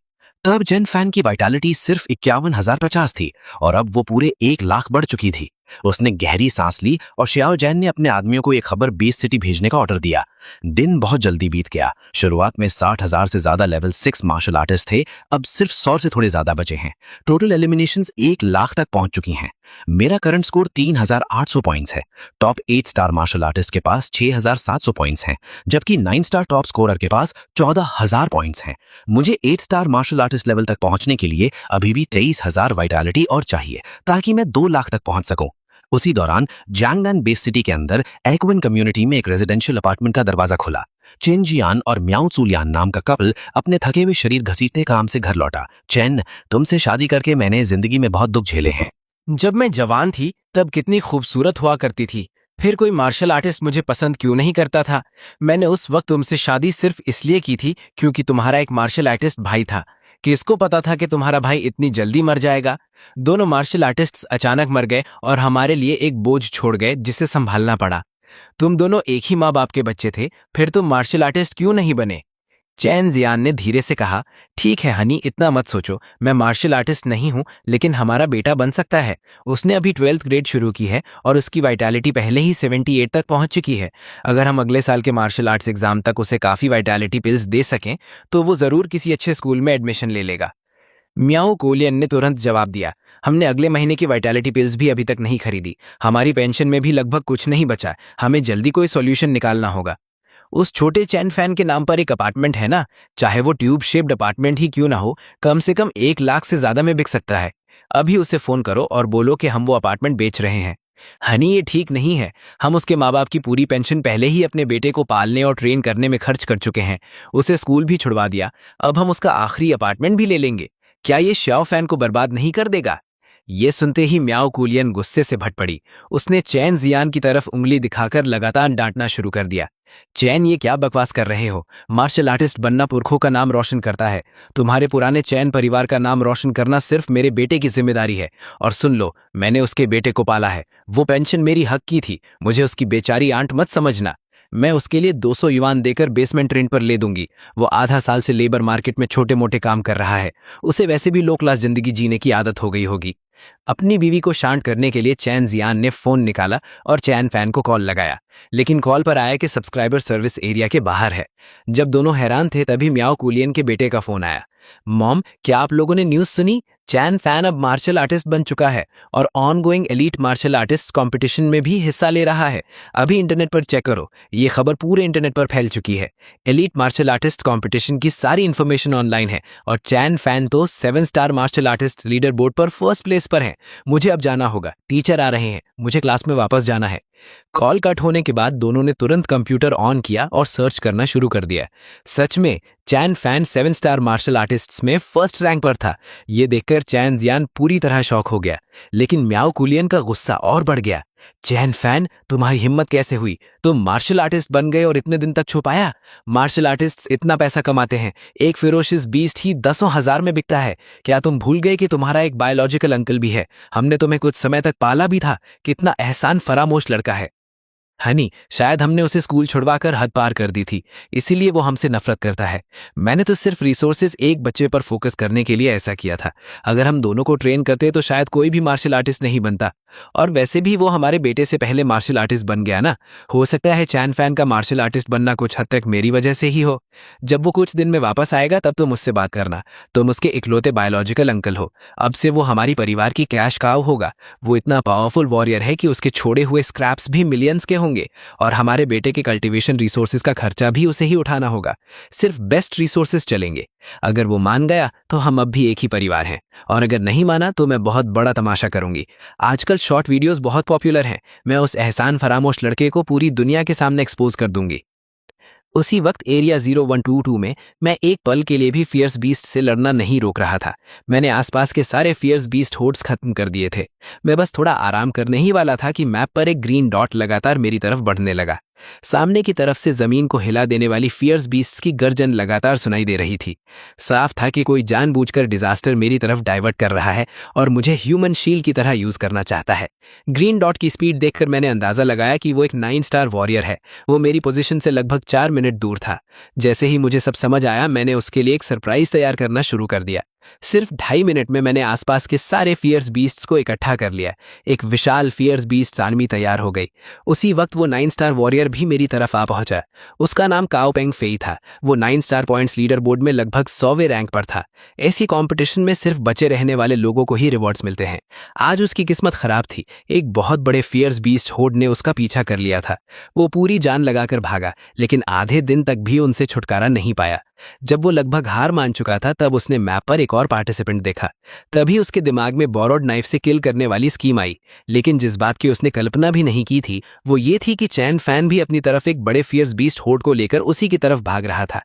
तब चेन फैन की वाइटैलिटी सिर्फ 51,050 थी और अब वो पूरे 1 लाख बढ़ चुकी थी। उसने गहरी सांस ली और श्याओ जैन ने अपने आदमियों को एक खबर बेस सिटी भेजने का ऑर्डर दिया। दिन बहुत जल्दी बीत गया। शुरुआत में 60,000 से ज्यादा लेवल 6 मार्शल आर्टिस्ट थे, अब सिर्फ 100 से थोड़े ज्यादा बचे हैं। टोटल एलिमिनेशंस 1 लाख तक पहुंच चुकी हैं। मेरा करंट स्कोर 3,800 पॉइंट्स है। टॉप 8 स्टार मार्शल आर्टिस्ट के पास 6,700 पॉइंट्स हैं, जबकि 9 स्टार टॉप स्कोरर के पास 14,000 पॉइंट्स हैं। मुझे 8 स्टार मार्शल आर्टिस्ट लेवल तक पहुंचने के लिए अभी भी 23,000 वाइटैलिटी और चाहिए, ताकि मैं 2 लाख तक पहुंच सकूं। उसी दौरान जैंगनान बेस सिटी के अंदर एक्विन कम्युनिटी में एक रेजिडेंशियल अपार्टमेंट का दरवाजा खुला। चेन जियान और म्याओ चुलियान नाम का कपल अपने थके हुए शरीर घसीटते काम से घर लौटा। चेन, तुमसे शादी करके मैंने जिंदगी में बहुत दुख झेले हैं। जब मैं जवान थी तब कितनी खूबसूरत हुआ करती थी, फिर कोई मार्शल आर्टिस्ट मुझे पसंद क्यों नहीं करता था। मैंने उस वक्त तुमसे शादी सिर्फ इसलिए की थी क्योंकि तुम्हारा एक मार्शल आर्टिस्ट भाई था। किसको पता था कि तुम्हारा भाई इतनी जल्दी मर जाएगा। दोनों मार्शल आर्टिस्ट्स अचानक मर गए और हमारे लिए एक बोझ छोड़ गए जिसे संभालना पड़ा। तुम दोनों एक ही माँ बाप के बच्चे थे, फिर तुम मार्शल आर्टिस्ट क्यों नहीं बने। चैन जियान ने धीरे से कहा, ठीक है हनी, इतना मत सोचो। मैं मार्शल आर्टिस्ट नहीं हूं, लेकिन हमारा बेटा बन सकता है। उसने अभी 12th ग्रेड शुरू की है और उसकी वाइटैलिटी पहले ही 78 तक पहुंच चुकी है। अगर हम अगले साल के मार्शल आर्ट्स एग्जाम तक उसे काफ़ी वाइटैलिटी पिल्स दे सकें तो वो ज़रूर किसी अच्छे स्कूल में एडमिशन ले लेगा। म्याओ कोलियन ने तुरंत जवाब दिया, हमने अगले महीने की वाइटैलिटी पिल्स भी अभी तक नहीं खरीदी। हमारी पेंशन में भी लगभग कुछ नहीं बचा। हमें जल्दी कोई सॉल्यूशन निकालना होगा। उस छोटे चैन फैन के नाम पर एक अपार्टमेंट है ना, चाहे वो ट्यूब शेप्ड अपार्टमेंट ही क्यों ना हो, कम से कम 1 लाख से ज्यादा में बिक सकता है। अभी उसे फोन करो और बोलो कि हम वो अपार्टमेंट बेच रहे हैं। हनी, ये ठीक नहीं है। हम उसके माँ बाप की पूरी पेंशन पहले ही अपने बेटे को पालने और ट्रेन करने में खर्च कर चुके हैं। उसे स्कूल भी छुड़वा दिया, अब हम उसका आखिरी अपार्टमेंट भी ले लेंगे। क्या ये श्याओ फैन को बर्बाद नहीं कर देगा। ये सुनते ही म्याओ कुलियन गुस्से से भट पड़ी। उसने चैन जियान की तरफ उंगली दिखाकर लगातार डांटना शुरू कर दिया। चैन, ये क्या बकवास कर रहे हो। मार्शल आर्टिस्ट बनना पुरखों का नाम रोशन करता है। तुम्हारे पुराने चैन परिवार का नाम रोशन करना सिर्फ मेरे बेटे की जिम्मेदारी है। और सुन लो, मैंने उसके बेटे को पाला है। वो पेंशन मेरी हक की थी। मुझे उसकी बेचारी आंट मत समझना। मैं उसके लिए 200 युआन देकर बेसमेंट रेंट पर ले दूंगी। वो आधा साल से लेबर मार्केट में छोटे मोटे काम कर रहा है। उसे वैसे भी लो क्लास जिंदगी जीने की आदत हो गई होगी। अपनी बीवी को शांत करने के लिए चैन जियान ने फोन निकाला और चैन फैन को कॉल लगाया, लेकिन कॉल पर आया कि सब्सक्राइबर सर्विस एरिया के बाहर है। जब दोनों हैरान थे तभी म्याओ कुलियन के बेटे का फोन आया। मॉम, क्या आप लोगों ने न्यूज़ सुनी? चैन फैन अब मार्शल आर्टिस्ट बन चुका है और ongoing elite martial artist competition में भी हिस्सा ले रहा है। अभी इंटरनेट पर चेक करो, ये खबर पूरे इंटरनेट पर फैल चुकी है। एलीट मार्शल आर्टिस्ट कंपटीशन की सारी इन्फॉर्मेशन ऑनलाइन है और चैन फैन तो 7 star martial artist leader board पर फर्स्ट प्लेस पर है। मुझे अब जाना होगा, टीचर आ रहे हैं, मुझे क्लास में वापस जाना है। कॉल कट होने के बाद दोनों ने तुरंत कंप्यूटर ऑन किया और सर्च करना शुरू कर दिया। सच में चैन फैन 7 स्टार मार्शल आर्टिस्ट्स में फर्स्ट रैंक पर था। ये देखकर चैन जियान पूरी तरह शॉक हो गया, लेकिन म्याओ कुलियन का गुस्सा और बढ़ गया। चैन फैन, तुम्हारी हिम्मत कैसे हुई? तुम मार्शल आर्टिस्ट बन गए और इतने दिन तक छुपाया। मार्शल आर्टिस्ट्स इतना पैसा कमाते हैं, एक फेरोशियस बीस्ट ही 10,000 में बिकता है। क्या तुम भूल गए कि तुम्हारा एक बायोलॉजिकल अंकल भी है? हमने तुम्हें कुछ समय तक पाला भी था। कितना एहसान फरामोश लड़का है। हनी, शायद हमने उसे स्कूल छुड़वाकर हद पार कर दी थी, इसीलिए वो हमसे नफरत करता है। मैंने तो सिर्फ रिसोर्सेज एक बच्चे पर फोकस करने के लिए ऐसा किया था। अगर हम दोनों को ट्रेन करते तो शायद कोई भी मार्शल आर्टिस्ट नहीं बनता। और वैसे भी वो हमारे बेटे से पहले मार्शल आर्टिस्ट बन गया ना। हो सकता है चैन फैन का मार्शल आर्टिस्ट बनना कुछ हद तक मेरी वजह से ही हो। जब वो कुछ दिन में वापस आएगा तब तुम मुझसे बात करना। तुम उसके इकलौते बायोलॉजिकल अंकल हो। अब से वो हमारी परिवार की कैश काउ होगा। वो इतना पावरफुल वॉरियर है कि उसके छोड़े हुए स्क्रैप्स भी मिलियंस के होंगे और हमारे बेटे के कल्टीवेशन रिसोर्सेज का खर्चा भी उसे ही उठाना होगा। सिर्फ बेस्ट रिसोर्सेज चलेंगे। अगर वो मान गया तो हम अब भी एक ही परिवार हैं, और अगर नहीं माना तो मैं बहुत बड़ा तमाशा करूंगी। आजकल शॉर्ट वीडियोस बहुत पॉपुलर हैं। मैं उस एहसान फरामोश लड़के को पूरी दुनिया के सामने एक्सपोज कर दूंगी। उसी वक्त एरिया 0122 में मैं एक पल के लिए भी फियर्स बीस्ट से लड़ना नहीं रोक रहा था। मैंने आसपास के सारे फियर्स बीस्ट होर्ड्स खत्म कर दिए थे। मैं बस थोड़ा आराम करने ही वाला था कि मैप पर एक ग्रीन डॉट लगातार मेरी तरफ बढ़ने लगा। सामने की तरफ से जमीन को हिला देने वाली फियर्स बीस्ट्स की गर्जन लगातार सुनाई दे रही थी। साफ था कि कोई जानबूझकर डिजास्टर मेरी तरफ डाइवर्ट कर रहा है और मुझे ह्यूमन शील्ड की तरह यूज करना चाहता है। ग्रीन डॉट की स्पीड देखकर मैंने अंदाजा लगाया कि वो एक 9 स्टार वॉरियर है। वो मेरी पोजीशन से लगभग 4 मिनट दूर था। जैसे ही मुझे सब समझ आया, मैंने उसके लिए एक सरप्राइज तैयार करना शुरू कर दिया। सिर्फ 2.5 मिनट में मैंने आसपास के सारे फियर्स बीस्ट्स को इकट्ठा कर लिया। एक विशाल फियर्स बीस्ट्स आर्मी तैयार हो गई। उसी वक्त वो 9 स्टार वॉरियर भी मेरी तरफ आ पहुंचा। उसका नाम काओ पेंग फेई था। वो 9 स्टार पॉइंट्स लीडर बोर्ड में लगभग 100वें रैंक पर था। ऐसी कंपटीशन में सिर्फ बचे रहने वाले लोगों को ही रिवॉर्ड्स मिलते हैं। आज उसकी किस्मत खराब थी। एक बहुत बड़े फियर्स बीस्ट होर्ड ने उसका पीछा कर लिया था। वो पूरी जान लगाकर भागा, लेकिन आधे दिन तक भी उनसे छुटकारा नहीं पाया। जब वो लगभग हार मान चुका था तब उसने मैप पर एक और पार्टिसिपेंट देखा। तभी उसके दिमाग में बोरोड नाइफ से किल करने वाली स्कीम आई। लेकिन जिस बात की उसने कल्पना भी नहीं की थी वो ये थी कि चैन फैन भी अपनी तरफ एक बड़े फियर्स बीस्ट होर्ड को लेकर उसी की तरफ भाग रहा था।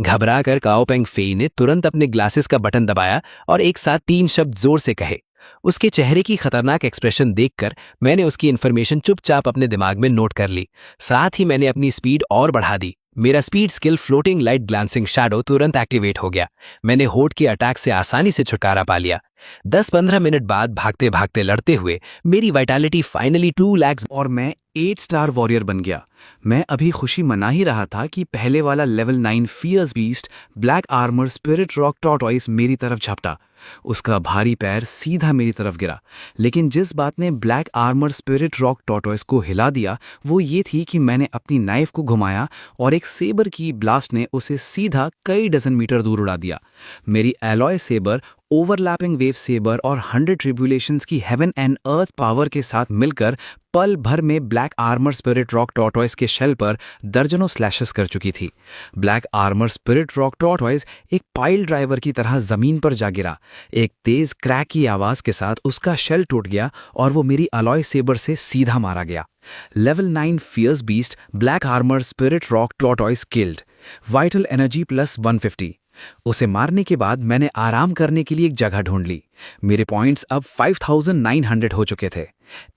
घबरा कर काओ पेंग फेई ने तुरंत अपने ग्लासेस का बटन दबाया और एक साथ 3 शब्द जोर से कहे। उसके चेहरे की खतरनाक एक्सप्रेशन देखकर मैंने उसकी इन्फॉर्मेशन चुपचाप अपने दिमाग में नोट कर ली। साथ ही मैंने अपनी स्पीड और बढ़ा दी। मेरा speed skill floating light glancing shadow तुरंत एक्टिवेट हो गया। मैंने होर्ड के अटैक से आसानी से छुटकारा पा लिया। 10-15 मिनट बाद भागते भागते लड़ते हुए मेरी वाइटैलिटी फाइनली 2 लाख और मैं 8 स्टार वॉरियर बन गया। मैं अभी खुशी मना ही रहा था कि पहले वाला level 9 fierce beast black armour spirit rock tortoise मेरी तरफ झपटा। उसका भारी पैर सीधा मेरी तरफ गिरा। लेकिन जिस बात ने black armour spirit rock tortoise को हिला दिया वो ये थी कि मैंने अपनी नाइफ को घुमाया और एक सेबर की ब्लास्ट ने उसे सीधा कई डजन मीटर दूर उड़ा दिया। मेरी alloy sabre, overlapping wave sabre और 100 ट्रिब्यूलेशंस की हेवन एंड अर्थ पावर के साथ मिलकर पल भर में black armour spirit rock tortoise के शेल पर दर्जनों स्लैशेस कर चुकी थी। Black armour spirit rock tortoise एक पाइल ड्राइवर की तरह जमीन पर जा गिरा। एक तेज क्रैक की आवाज के साथ उसका शेल टूट गया और वो मेरी अलॉय सेबर से सीधा मारा गया। Level 9 fierce beast black armour spirit rock tortoise killed. Vital energy plus 150। उसे मारने के बाद मैंने आराम करने के लिए एक जगह ढूंढ ली। मेरे पॉइंट्स अब 5900 हो चुके थे।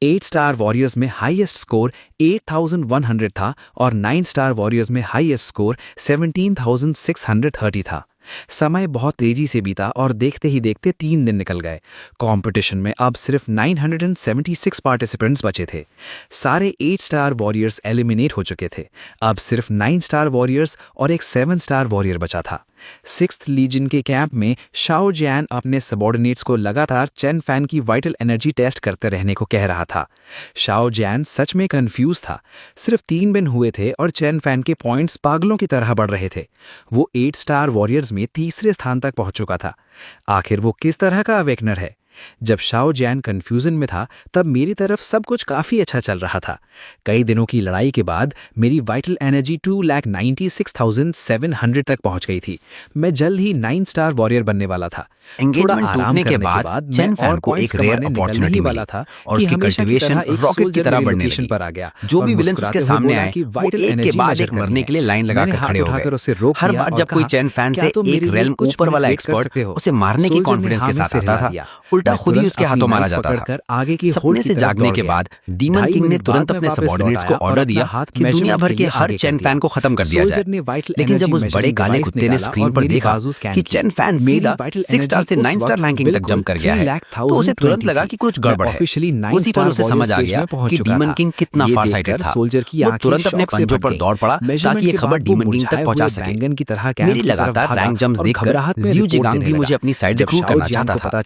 8 स्टार वॉरियर्स में हाईएस्ट स्कोर 8100 था और 9 स्टार वॉरियर्स में हाईएस्ट स्कोर 17630 था। समय बहुत तेजी से बीता और देखते ही देखते 3 दिन निकल गए। कंपटीशन में अब सिर्फ 976 पार्टिसिपेंट्स बचे थे। सारे 8 स्टार वॉरियर्स एलिमिनेट हो चुके थे। अब सिर्फ 9 स्टार वॉरियर्स और एक 7 स्टार वॉरियर बचा था। 6th लीजन के कैंप में शाओ जैन अपने सबॉर्डिनेट्स को लगातार चैन फैन की वाइटल एनर्जी टेस्ट करते रहने को कह रहा था। शाओ जैन सच में कंफ्यूज था। सिर्फ 3 दिन हुए थे और चैन फैन के पॉइंट्स पागलों की तरह बढ़ रहे थे। वो 8 स्टार वॉरियर्स में तीसरे स्थान तक पहुंच चुका था। आखिर वो किस तरह का अवेकनर है? जब शाओ जैन कंफ्यूजन में था तब मेरी तरफ सब कुछ काफी अच्छा चल रहा था। कई दिनों की लड़ाई के बाद मेरी वाइटल एनर्जी 2,96,700 तक पहुंच गई थी। मैं जल्द ही 9 स्टार वॉरियर बनने वाला था। एंगेजमेंट टूटने के बाद चैन फैन को एक रेयर अपॉर्चुनिटी मिली और उसकी कल्टीवेशन रॉकेट की तरह बढ़ने लगी। पर आ गया। जो भी विलेंस उसके सामने आए वो एक के बाद एक मरने के लिए लाइन लगाकर खड़े हो गए। हर बार जब कोई चैन फैन से एक रेल्म ऊपर वाला एक्सपर्ट उसे मारने की कॉन्फिडेंस के साथ आता था, उल्टा खुद ही उसके हाथों मारा जाता था। सपने से जागने के बाद डीमन किंग ने तुरंत अपने सबऑर्डिनेट्स को ऑर्डर दिया कि दुनिया भर के हर चैन फैन को खत्म कर दिया जाए। लेकिन जब उस बड़े काले कुत्ते ने स्क्रीन पर देखा कि चैन फैन सीधा 6 स्टार से 9 स्टार रैंकिंग तक जंप कर गया है तो उसे तुरंत लगा कि कुछ गड़बड़ है। उसी पर उसे समझ आ गया कि डीमन किंग कितना फार साइटेड था। वो तुरंत अपने पंजों पर दौड़ पड़ा ताकि ये खबर डीमन किंग तक पहुंचा सके। मेरी लगातार रैंक जंप्स देखकर ज़्यू जिगांग भी मुझे अपनी साइड रिक्रूट करना चाहता था।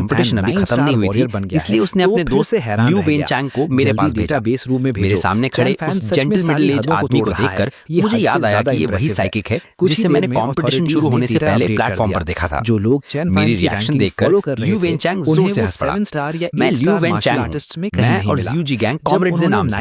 कंपटीशन अभी खत्म नहीं हुई थी, इसलिए उसने अपने दोस्त लियू वेनचैंग को मेरे पास भेजा। बेस रूम में मेरे सामने खड़े उस जेंटल मिडिल एज आदमी को देखकर मुझे याद आया कि ये वही साइकिक है जिसे मैंने कंपटीशन शुरू होने से पहले प्लेटफॉर्म पर देखा था। जो लोग चैन मेरी रिएक्शन देखकर लियू वेनचैंग जोर से हंस पड़ा। मैं लियू वेनचैंग हूं, मैं और ज़्यू गैंग कॉमरेड्स के नाम से।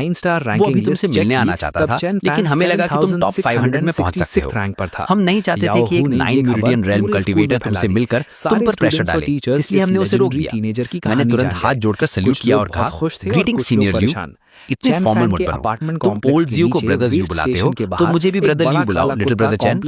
वो अभी तुमसे मिलने आना चाहता था, लेकिन हमें लगा कि तुम टॉप 500 में पहुंच सकते हो। हम नहीं चाहते थे कि एक 9 मेरिडियन रेल्म कल्टीवेटर तुमसे मिलकर तुम पर प्रेशर डाले, इसलिए हमने उसे रोक दिया। मैंने तुरंत हाथ जोड़कर सैल्यूट किया और कहा, ग्रीटिंग सीनियर लियू, इतने फॉर्मल मत बनो। तुम ओल्ड ज़्यू को ब्रदर ज़्यू बुलाते हो, तो मुझे भी ब्रदर लियू बुलाओ, लिटिल ब्रदर चैन।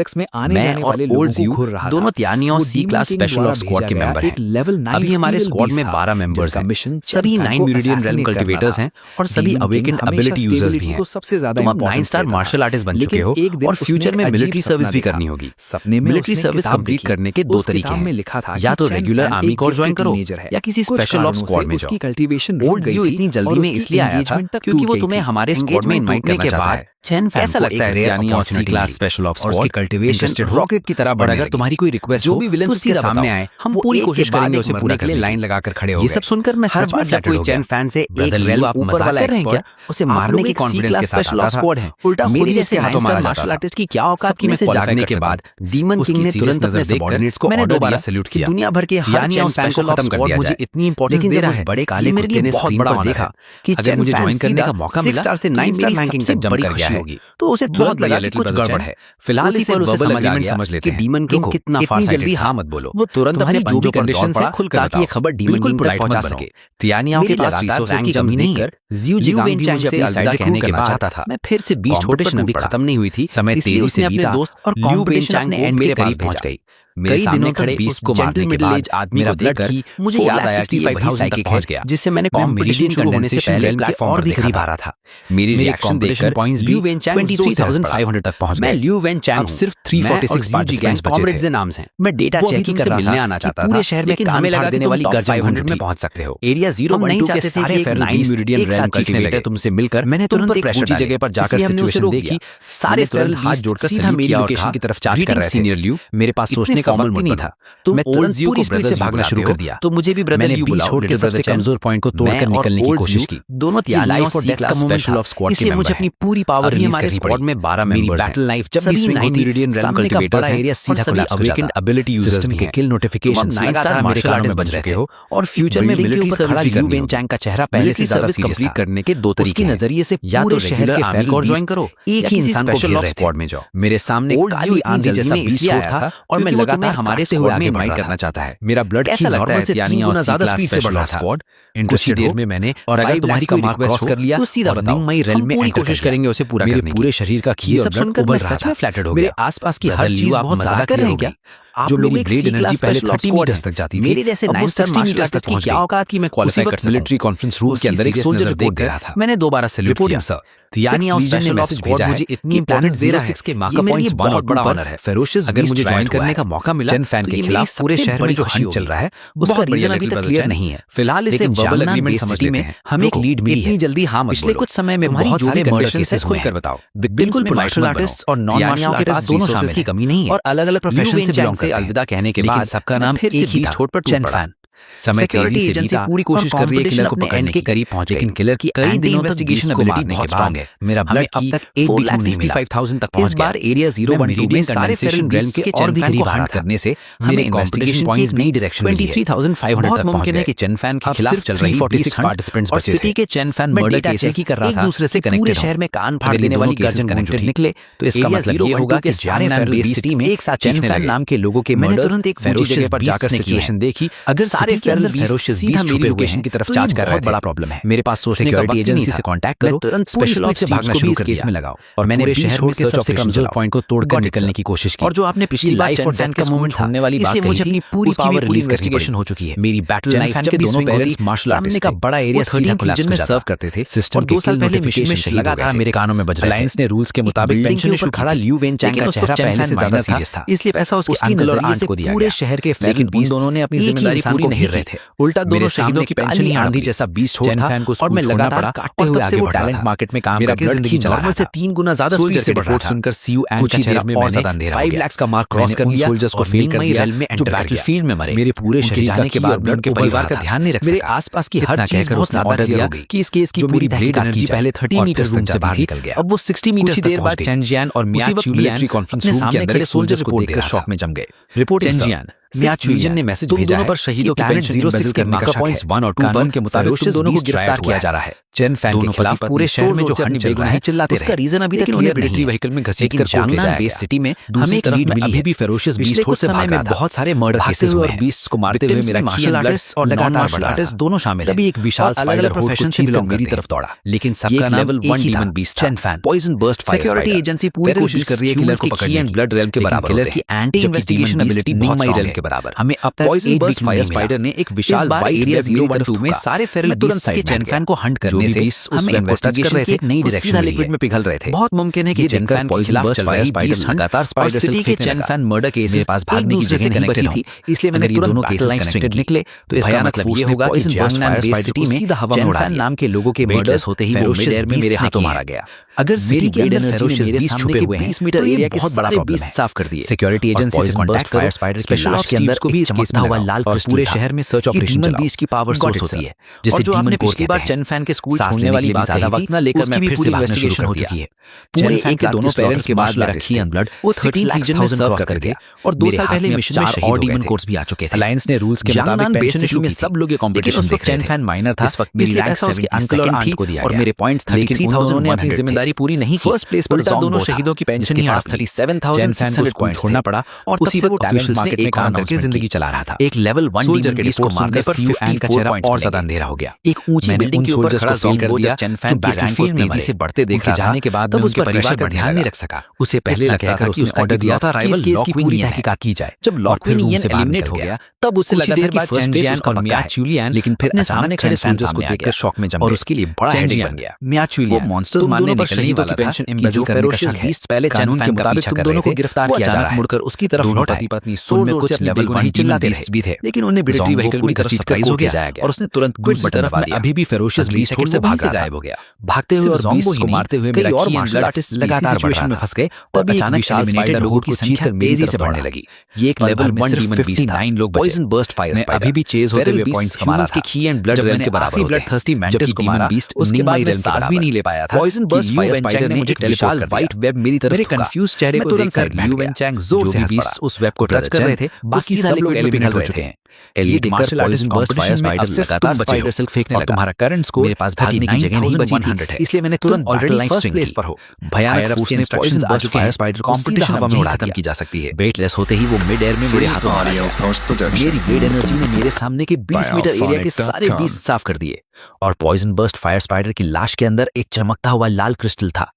मैं और ओल्ड ज़्यू दोनों तियानी और C class special of squad के मेंबर हैं। अभी हमारे स्क्वाड में 12 मेंबर्स हैं। सभी 9 मेरिडियन रेल्म कल्टीवेटर्स हैं और सभी अवेकेंड एबिलिटी यूजर्स भी हैं। तुम अब 9 स्टार मार्शल आर्टिस्ट बन चुके हो और फ्यूचर में मिलिट्री सर्विस भी करनी होगी। मिलिट्री सर्विस कंप्लीट करने के 2 तरीके हैं, या तो रेगुलर आर्मी कोर ज्वाइन करो या किसी स्पेशल ऑफ स्क्वाड में जाओ। ओल्ड ज़्यू इतनी जल्दी में इसलिए आया था क्योंकि वो तुम्हें हमारे स्क्वाड में इनवाइट करने के बाद चैन कैसा लगता है यानी और C class special of squad cultivation rocket की तरह बढ़ेगा। अगर तुम्हारी कोई रिक्वेस्ट जो भी विलेन उसके सामने आए, हम पूरी कोशिश करेंगे उसे पूरा करने के लिए लाइन लगाकर खड़े हो। ये सब सुनकर मैं हर बार जब कोई चैन फैन से एक रेल आप ऊपर वाला एक्सपर्ट उसे मारने की कॉन्फिडेंस के साथ आता था, उल्टा मेरी जैसे हाथों मार्शल आर्टिस्ट की क्या औकात की में से जागने के बाद डीमन किंग ने तुरंत अपने सबऑर्डिनेट्स को मैंने दोबारा सैल्यूट किया। दुनिया भर के हर चैन फैन को खत्म कर दिया मुझे इतनी इंपॉर्टेंस दे रहा है। बड़े काले कुत्ते ने स्क्रीन पर देखा कि अगर मुझे ज्वाइन करने का मौका मिला 6 स्टार से 9 स्टार रैंकिंग तक जंप कर गया है, तो उसे बहुत लगा कि कुछ गड़बड़ है। फिलहाल इसे बबल एग्रीमेंट समझ लेते हैं कि डीमन किंग कितना फास्ट जल्दी हाँ मत बोलो। वो तुरंत अपने जो भी कंडीशन से खुलकर ताकि ये खबर डीमन किंग तक पहुंचा सके। तियानियों के पास रिसोर्सेज की कमी नहीं है। ज़्यू वेनचैंग से अलविदा कहने के बाद चाहता था। मैं फिर से बीस्ट कंपटीशन अभी खत्म नहीं हुई थी, समय तेजी से बीता और लियू वेनचैंग ने एंड मेरे करीब पहुंच गई। मेरे सामने खड़े उस जेंटल मिडिल एज आदमी को देखकर मुझे याद आया कि ये वही साइकिक पहुंच गया जिससे मैंने कंपटीशन शुरू होने से पहले प्लेटफॉर्म और भी करीब आ रहा था। मेरी रिएक्शन देखकर पॉइंट्स भी 23,500 तक पहुंच गए। मैं लियू वेनचैंग सिर्फ 346 पार्टिसिपेंट्स कॉमरेड्स के नाम से। मैं डेटा चेकिंग कर मिलने आना चाहता था, पूरे शहर में कान फाड़ देने वाली गर्जन 500 में पहुंच सकते हो। एरिया 012 के सारे 9 मेरिडियन रेल्म कल्टीवेटर तुमसे मिलकर मैंने तुरंत एक ऊंची जगह पर जाकर सिचुएशन देखी। सारे फेरल हाथ जोड़कर सीधा मेरी लोकेशन की तरफ चार्ज कर रहे थे। सीनियर लियू, मेरे पास सोचने का वक्त नहीं था। तुम ओल्ड ज़्यू को ब्रदर से भागना शुरू कर दिया, तो मुझे भी ब्रदर लियू बुलाओ। छोड़ के सबसे कमजोर पॉइंट को तोड़कर निकलने की कोशिश की। दोनों लाइफ और डेथ का स्पेशल ऑफ स्क्वाड के मुझे अपनी पूरी पावर रिलीज करनी पड़ी। में 12 मेंबर्स हैं। बैटल लाइफ जब भी स्विंग होती सामने का बड़ा एरिया सीधा खुला अवेकेंड एबिलिटी यूजर्स के किल नोटिफिकेशंस 9 स्टार मेरे कान में बज रहे हो और फ्यूचर में मिलिट्री सर्विस भी करनी। वेनचैंग का चेहरा पहले से ज्यादा कंप्लीट करने के 2 तरीके हैं। नजरिए से या तो शहर के आर्मी कोर ज्वाइन करो, एक ही इंसान को घेर रहे स्क्वाड में जाओ। मेरे सामने काली आंधी जैसा बीस्ट था और मैं लगातार हमारे से आगे इनवाइट करना चाहता है। मेरा ब्लड ऐसा लगता है यानी और ज्यादा स्पीड से बढ़ रहा था। स्क्वाड इंटरेस्टेड देर में मैंने और अगर तुम्हारी का मार्क क्रॉस कर लिया तो सीधा बताओ मई रेल में कोशिश करेंगे उसे पूरा करने की। पूरे शरीर का खीर सब सुनकर मैं सच में फ्लैटर्ड हो गया। मेरे आसपास की हर चीज बहुत ज्यादा कर रहे हैं क्या? जो मेरी ब्रेड एनर्जी पहले 30 मीटर्स तक जाती थी, मेरे जैसे 960 मीटर्स तक पहुंच गई। औकात की मैं क्वालिफाई कर मिलिट्री कॉन्फ्रेंस रूम के अंदर एक सोल्जर रिपोर्ट दे रहा था। मैंने दोबारा सैल्यूट किया। तियानी और स्पेशल मैसेज भेजा मुझे इतनी प्लैनेट 06 के मार्क पॉइंट्स बहुत बड़ा ऑनर है। फेरोशियस अगर मुझे ज्वाइन करने का मौका मिला चैन फैन के खिलाफ पूरे शहर में जो हंट चल रहा है उसका रीजन अभी तक क्लियर नहीं है। फिलहाल इसे बबल एग्रीमेंट समझ लेते हैं। हमें एक लीड मिली है। इतनी जल्दी हां मत बोलो। पिछले कुछ समय में बहुत सारे मर्डर केसेस खुलकर बताओ। बिल्कुल मार्शल आर्टिस्ट और नॉन मार्शल आर्टिस्ट दोनों शामिल की कमी नहीं है और अलग-अलग प्रोफेशन से बिलोंग से अलविदा कहने के बाद सबका नाम फिर से बीच छोड़ पर चैन फैन। सिक्योरिटी एजेंसी पूरी कोशिश कर रही है किलर को पकड़ने के करीब पहुंच गई, लेकिन किलर की कई दिनों तक इन्वेस्टिगेशन एबिलिटी बहुत स्ट्रांग है। मेरा ब्लड अब तक 8,65,000 तक पहुंच गया। इस बार एरिया 012 में सारे फेरल रेल्म के और भी करीब आ रहा था। करने से मेरे इन्वेस्टिगेशन पॉइंट्स नई डायरेक्शन में 23,500 तक पहुंच गए। कि चैन फैन के खिलाफ चल रही 46 पार्टिसिपेंट्स बचे थे। सिटी के चैन फैन मर्डर केसेस की कर रहा था, एक दूसरे से कनेक्टेड। शहर में कान फाड़ देने वाली गर्जन कनेक्टेड निकले तो इसका मतलब ये होगा कि सारे फेरल सिटी में एक साथ चैन फैन नाम के लोगों के मर्डर तुरंत एक ऊंची जगह पर जाकर सिचुएशन देखी। अगर सारे फेरल फेरोशियस सीधा मेरी लोकेशन की तरफ चार्ज कर रहा है, बड़ा प्रॉब्लम है। मेरे पास सोचने का वक्त एजेंसी से कांटेक्ट करो, तुरंत स्पेशल ऑफ से भागना शुरू कर केस में लगाओ और मैंने शहर में के सबसे कमजोर पॉइंट को तोड़कर निकलने की कोशिश की। और जो आपने पिछली लाइफ और डेथ का मोमेंट होने वाली बात कही, मुझे अपनी पूरी पावर रिलीज इन्वेस्टिगेशन हो चुकी है। मेरी बैटल लाइफ के दोनों पेरेंट्स मार्शल आर्टिस्ट का बड़ा एरिया 13 किचन में सर्व करते थे और 2 साल पहले मिशन में लगातार मेरे कानों में बज रहा है। अलायंस ने रूल्स के मुताबिक पेंशन इशू खड़ा लियू वेनचैंग का चेहरा पहले से ज्यादा सीरियस था, इसलिए पैसा उसके अंकल और आंट को दिया गया। पूरे शहर के लेकिन उन दोनों ने अपनी जिम्मेदारी पूरी नहीं फिर रहे थे। उल्टा दोनों शहीदों की पेंशन ही आंधी जैसा बीस्ट हो था और मैं लगातार काटते हुए आगे बढ़ रहा था। टैलेंट मार्केट में काम करके जिंदगी नॉर्मल से 3 गुना ज्यादा स्पीड से बढ़ रहा था। सुनकर सीयू एंड का चेहरा और ज्यादा अंधेरा हो गया। 5 लाख का मार्क क्रॉस कर लिया, सोल्जर्स को फेल कर दिया जो बैटलफील्ड में मरे। मेरे पूरे शरीर जाने के बाद उनके परिवार का ध्यान नहीं रख सका। मेरे आसपास की हर चीज कहकर उसने ऑर्डर दिया कि इस केस की पूरी ब्लेड एनर्जी पहले 30 मीटर रूम से बाहर निकल गया। अब वो 60 मीटर देर बाद चेंजियान और मिया चुलियन अपने सामने खड़े सोल्जर्स को देखकर शॉक में जम गए। रिपोर्ट चेंजियान मिया चुलियन ने मैसेज भेजा है पर शहीदों की पेंशन 06 के मार्का पॉइंट्स 1 और 2 पर के मुताबिक दोनों को गिरफ्तार किया जा रहा है। चेन फैन के खिलाफ पूरे शहर में जो हनी बेगुनाही चिल्लाते रहे, उसका रीजन अभी तक क्लियर नहीं है। व्हीकल में घसीट कर कोर्ट ले जाया गया। सिटी में हमें एक लीड मिली, अभी भी फेरोशियस बीस्ट से भाग रहा था। बहुत सारे मर्डर केसेस हुए और बीस्ट को मारते हुए मेरा मार्शल आर्टिस्ट और लगातार मार्शल आर्टिस्ट दोनों शामिल हैं। तभी एक विशाल स्पाइडर प्रोफेशन से बिलोंग मेरी तरफ दौड़ा, लेकिन सबका नाम level 1 demon beast Chen Fan poison burst fire. Security agency पूरी कोशिश कर रही है किलर को पकड़ने की, ब्लड रेलम के बराबर किलर की एंटी इन्वेस्टिगेशन एबिलिटी बहुत स्ट्रांग है के बराबर। हमें अब तक पॉइजन बर्स्ट फायर स्पाइडर ने एक विशाल वाइड एरिया 012 में सारे फेरल बीस्ट के चेन फैन को हंट करने से हमें इन्वेस्टिगेशन की एक नई डायरेक्शन लिक्विड में पिघल रहे थे। बहुत मुमकिन है कि चेन फैन के खिलाफ चल रही बीस्ट लगातार स्पाइडर सिटी के चेन फैन मर्डर केस के पास भागने की जगह नहीं बची थी, इसलिए मैंने तुरंत दोनों केसेस कनेक्टेड निकले। तो इसका मतलब ये होगा कि जंगनान बेस सिटी में चेन फैन नाम के लोगों के मर्डर्स होते ही वो मिड एयर में मेरे हाथों मारा गया। अगर सिटी के अंदर फेरोशियस बीस्ट छुपे हुए हैं 20 मीटर एरिया के बहुत बड़ा प्रॉब्लम है। साफ कर दिए सिक्योरिटी एजेंसी से कांटेक्ट करो, स्पाइडर स्पेशल लाश के अंदर को भी चमकता हुआ लाल क्रिस्टल पूरे शहर में सर्च ऑपरेशन चलाओ। बीस्ट की पावर सोर्स होती है जिसे डीमन कोर पिछली बार चेन फैन के स्कूल छोड़ने वाली बात ज्यादा वक्त ना लेकर मैं फिर से इन्वेस्टिगेशन हो चुकी है। पूरे एक के दोनों पेरेंट्स के बाद रखी ब्लड वो 13 रीजन में सर्व कर दिया और 2 साल पहले मिशन में शहीद और डीमन कोर्स भी आ चुके थे। अलायंस ने रूल्स के मुताबिक पेंशन इशू में सब लोग ये कंपटीशन देख रहे थे। चेन फैन माइनर था, इस वक्त मेरी रैंक 70 अंकल और आंट को दिया और मेरे पॉइंट्स 33,000 ने अपनी जिम्मेदारी पूरी नहीं की। फर्स्ट प्लेस पर दोनों शहीदों की पेंशन ही 37,600 पॉइंट्स छोड़ना पड़ा और उसी वक्त ऑफिशियल्स ने एक काम करके जिंदगी चला रहा था। एक लेवल 1 डीमन बीस्ट को मारने पर सीयू एंड का चेहरा और ज्यादा अंधेरा हो गया। एक ऊंची बिल्डिंग के ऊपर खड़ा ज़ॉम्बो कर दिया चेन फैन की रैंक को तेजी से बढ़ते देख रहा जाने के बाद तब उसके परिवार का ध्यान नहीं रख सका। उसे पहले लगा था कि उसका ऑर्डर दिया था राइवल केस की पूरी तहकीकात की जाए। जब लॉकविनियन एलिमिनेट हो गया तब उससे लगा था कि चेंजियान और मिया चुलियन, लेकिन फिर सामने खड़े सोल्जर्स को देखकर शॉक में जम गए और उसके लिए बड़ा हेडेक बन गया। मिया चुलियन वो मॉन्स्टर्स मारने पर शहीदों की पेंशन एम्बेजल करने का शक है। पहले कानून के मुताबिक तुम दोनों को गिरफ्तार किया जा रहा है। मुड़कर उसकी तरफ लौट आए। पत्नी सोल में कुछ लेवल 1 चिल्लाते भी थे, लेकिन उन्हें मिलिट्री व्हीकल में घसीटकर हो गया और उसने तुरंत क्विट बटन दबा दिया। अभी भी फेरोशियस बीस्ट से भाग गायब हो गया। भागते हुए और ज़ॉम्बो को मारते हुए मेरा और मार्शल आर्टिस्ट लगातार सिचुएशन में फंस गए और अचानक विशाल स्पाइडर लोगों की संख्या तेजी से बढ़ने लगी। ये एक लेवल 1 डीमन बीस्ट था। 9 लोग पॉइजन बर्स्ट फायर स्पाइडर अभी भी चेज होते हुए पॉइंट्स कमा रहा था। की एंड ब्लड रेल के बराबर ब्लड थर्स्टी मैंटिस को मारा, उसके बाद मैं सांस भी नहीं ले पाया था। पॉइजन बर्स्ट फायर स्पाइडर ने मुझे विशाल व्हाइट वेब मेरी तरफ मेरे कंफ्यूज चेहरे को देखकर लियू वेंचैंग जोर से हंस पड़ा। उस वेब को टच कर रहे थे, बाकी सब लोग एलिमिनेट हो चुके हैं। Elite martial artist burst fire spider लगातार स्पाइडर सिल्क फेंकने लगा। तुम्हारा करंट स्कोर मेरे पास भागने की जगह नहीं बची थी, इसलिए मैंने तुरंत ऑलरेडी फर्स्ट प्लेस पर हो। भयानक फोर्स ने poison burst fire spider competition हवा में खत्म की जा सकती है। वेटलेस होते ही वो मिड एयर में मेरे हाथों मारा गया। मेरी ब्लेड एनर्जी ने मेरे सामने के 20 मीटर एरिया के सारे बीस्ट साफ कर दिए और पॉइजन बर्स्ट फायर स्पाइडर की लाश के अंदर एक चमकता हुआ लाल क्रिस्टल था।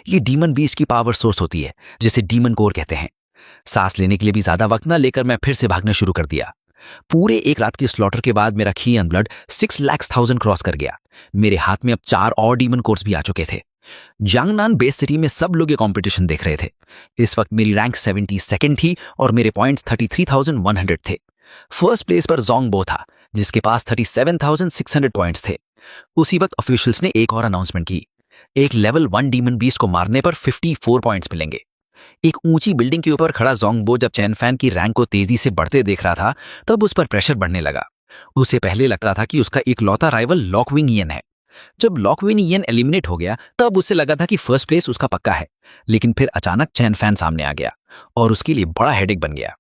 ये डीमन बीस्ट की पावर सोर्स होती है जिसे डीमन कोर कहते हैं। सांस लेने के लिए भी ज्यादा वक्त न लेकर मैं फिर से भागना शुरू कर दिया। पूरे एक रात की स्लॉटर के बाद मेरा खी एंड ब्लड 6,00,000 क्रॉस कर गया। मेरे हाथ में अब 4 और डीमन कोर्स भी आ चुके थे। जंगनान बेस सिटी में सब लोग ये कंपटीशन देख रहे थे। इस वक्त मेरी रैंक 72nd थी और मेरे पॉइंट्स 33,100 थे। फर्स्ट प्लेस पर ज़ॉम्बो था जिसके पास 37,600 पॉइंट्स थे। उसी वक्त ऑफिशियल्स ने एक और अनाउंसमेंट की। एक लेवल 1 डीमन बीस्ट को मारने पर 54 पॉइंट्स मिलेंगे। एक ऊंची बिल्डिंग के ऊपर खड़ा ज़ॉम्बो जब चेन फैन की रैंक को तेजी से बढ़ते देख रहा था तब उस पर प्रेशर बढ़ने लगा। उसे पहले लगता था कि उसका एक लौता राइवल लॉकविनियन है। जब लॉकविनियन एलिमिनेट हो गया तब उसे लगा था कि फर्स्ट प्लेस उसका पक्का है, लेकिन फिर अचानक चेन फैन सामने आ गया और उसके लिए बड़ा हेडेक बन गया।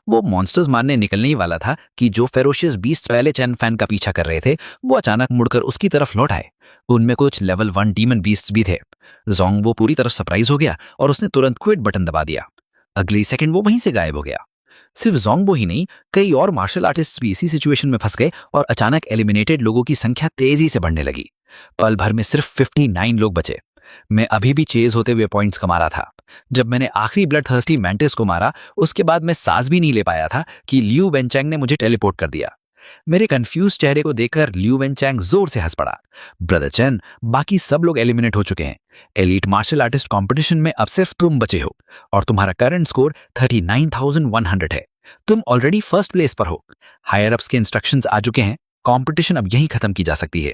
वो मॉन्स्टर्स मारने निकलने ही वाला था कि जो फेरोशियस बीस्ट पहले चेन फैन का पीछा कर रहे थे वो अचानक मुड़कर उसकी तरफ लौट आए। उनमें कुछ लेवल 1 डीमन बीस्ट भी थे। ज़ॉम्बो पूरी तरह सरप्राइज हो गया और उसने तुरंत क्विट बटन दबा दिया। अगली सेकंड वो वहीं से गायब हो गया। सिर्फ ज़ॉम्बो ही नहीं, कई और मार्शल आर्टिस्ट भी इसी सिचुएशन में फंस गए और अचानक एलिमिनेटेड लोगों की संख्या तेजी से बढ़ने लगी। पल भर में सिर्फ 59 लोग बचे। मैं अभी भी चेज होते हुए पॉइंट्स कमा रहा था। जब मैंने आखिरी ब्लड थर्स्टी मैंटिस को मारा उसके बाद मैं सांस भी नहीं ले पाया था कि लियू वेंचैंग ने मुझे टेलीपोर्ट कर दिया। मेरे कंफ्यूज चेहरे को देखकर लियू वेंचैंग जोर से हंस पड़ा। ब्रदर चेन, बाकी सब लोग एलिमिनेट हो चुके हैं। एलीट मार्शल आर्टिस्ट कंपटीशन में अब सिर्फ तुम बचे हो और तुम्हारा करंट स्कोर 39,100 है। तुम ऑलरेडी फर्स्ट प्लेस पर हो। हायर अप्स के इंस्ट्रक्शंस आ चुके हैं, कंपटीशन अब यहीं खत्म की जा सकती है।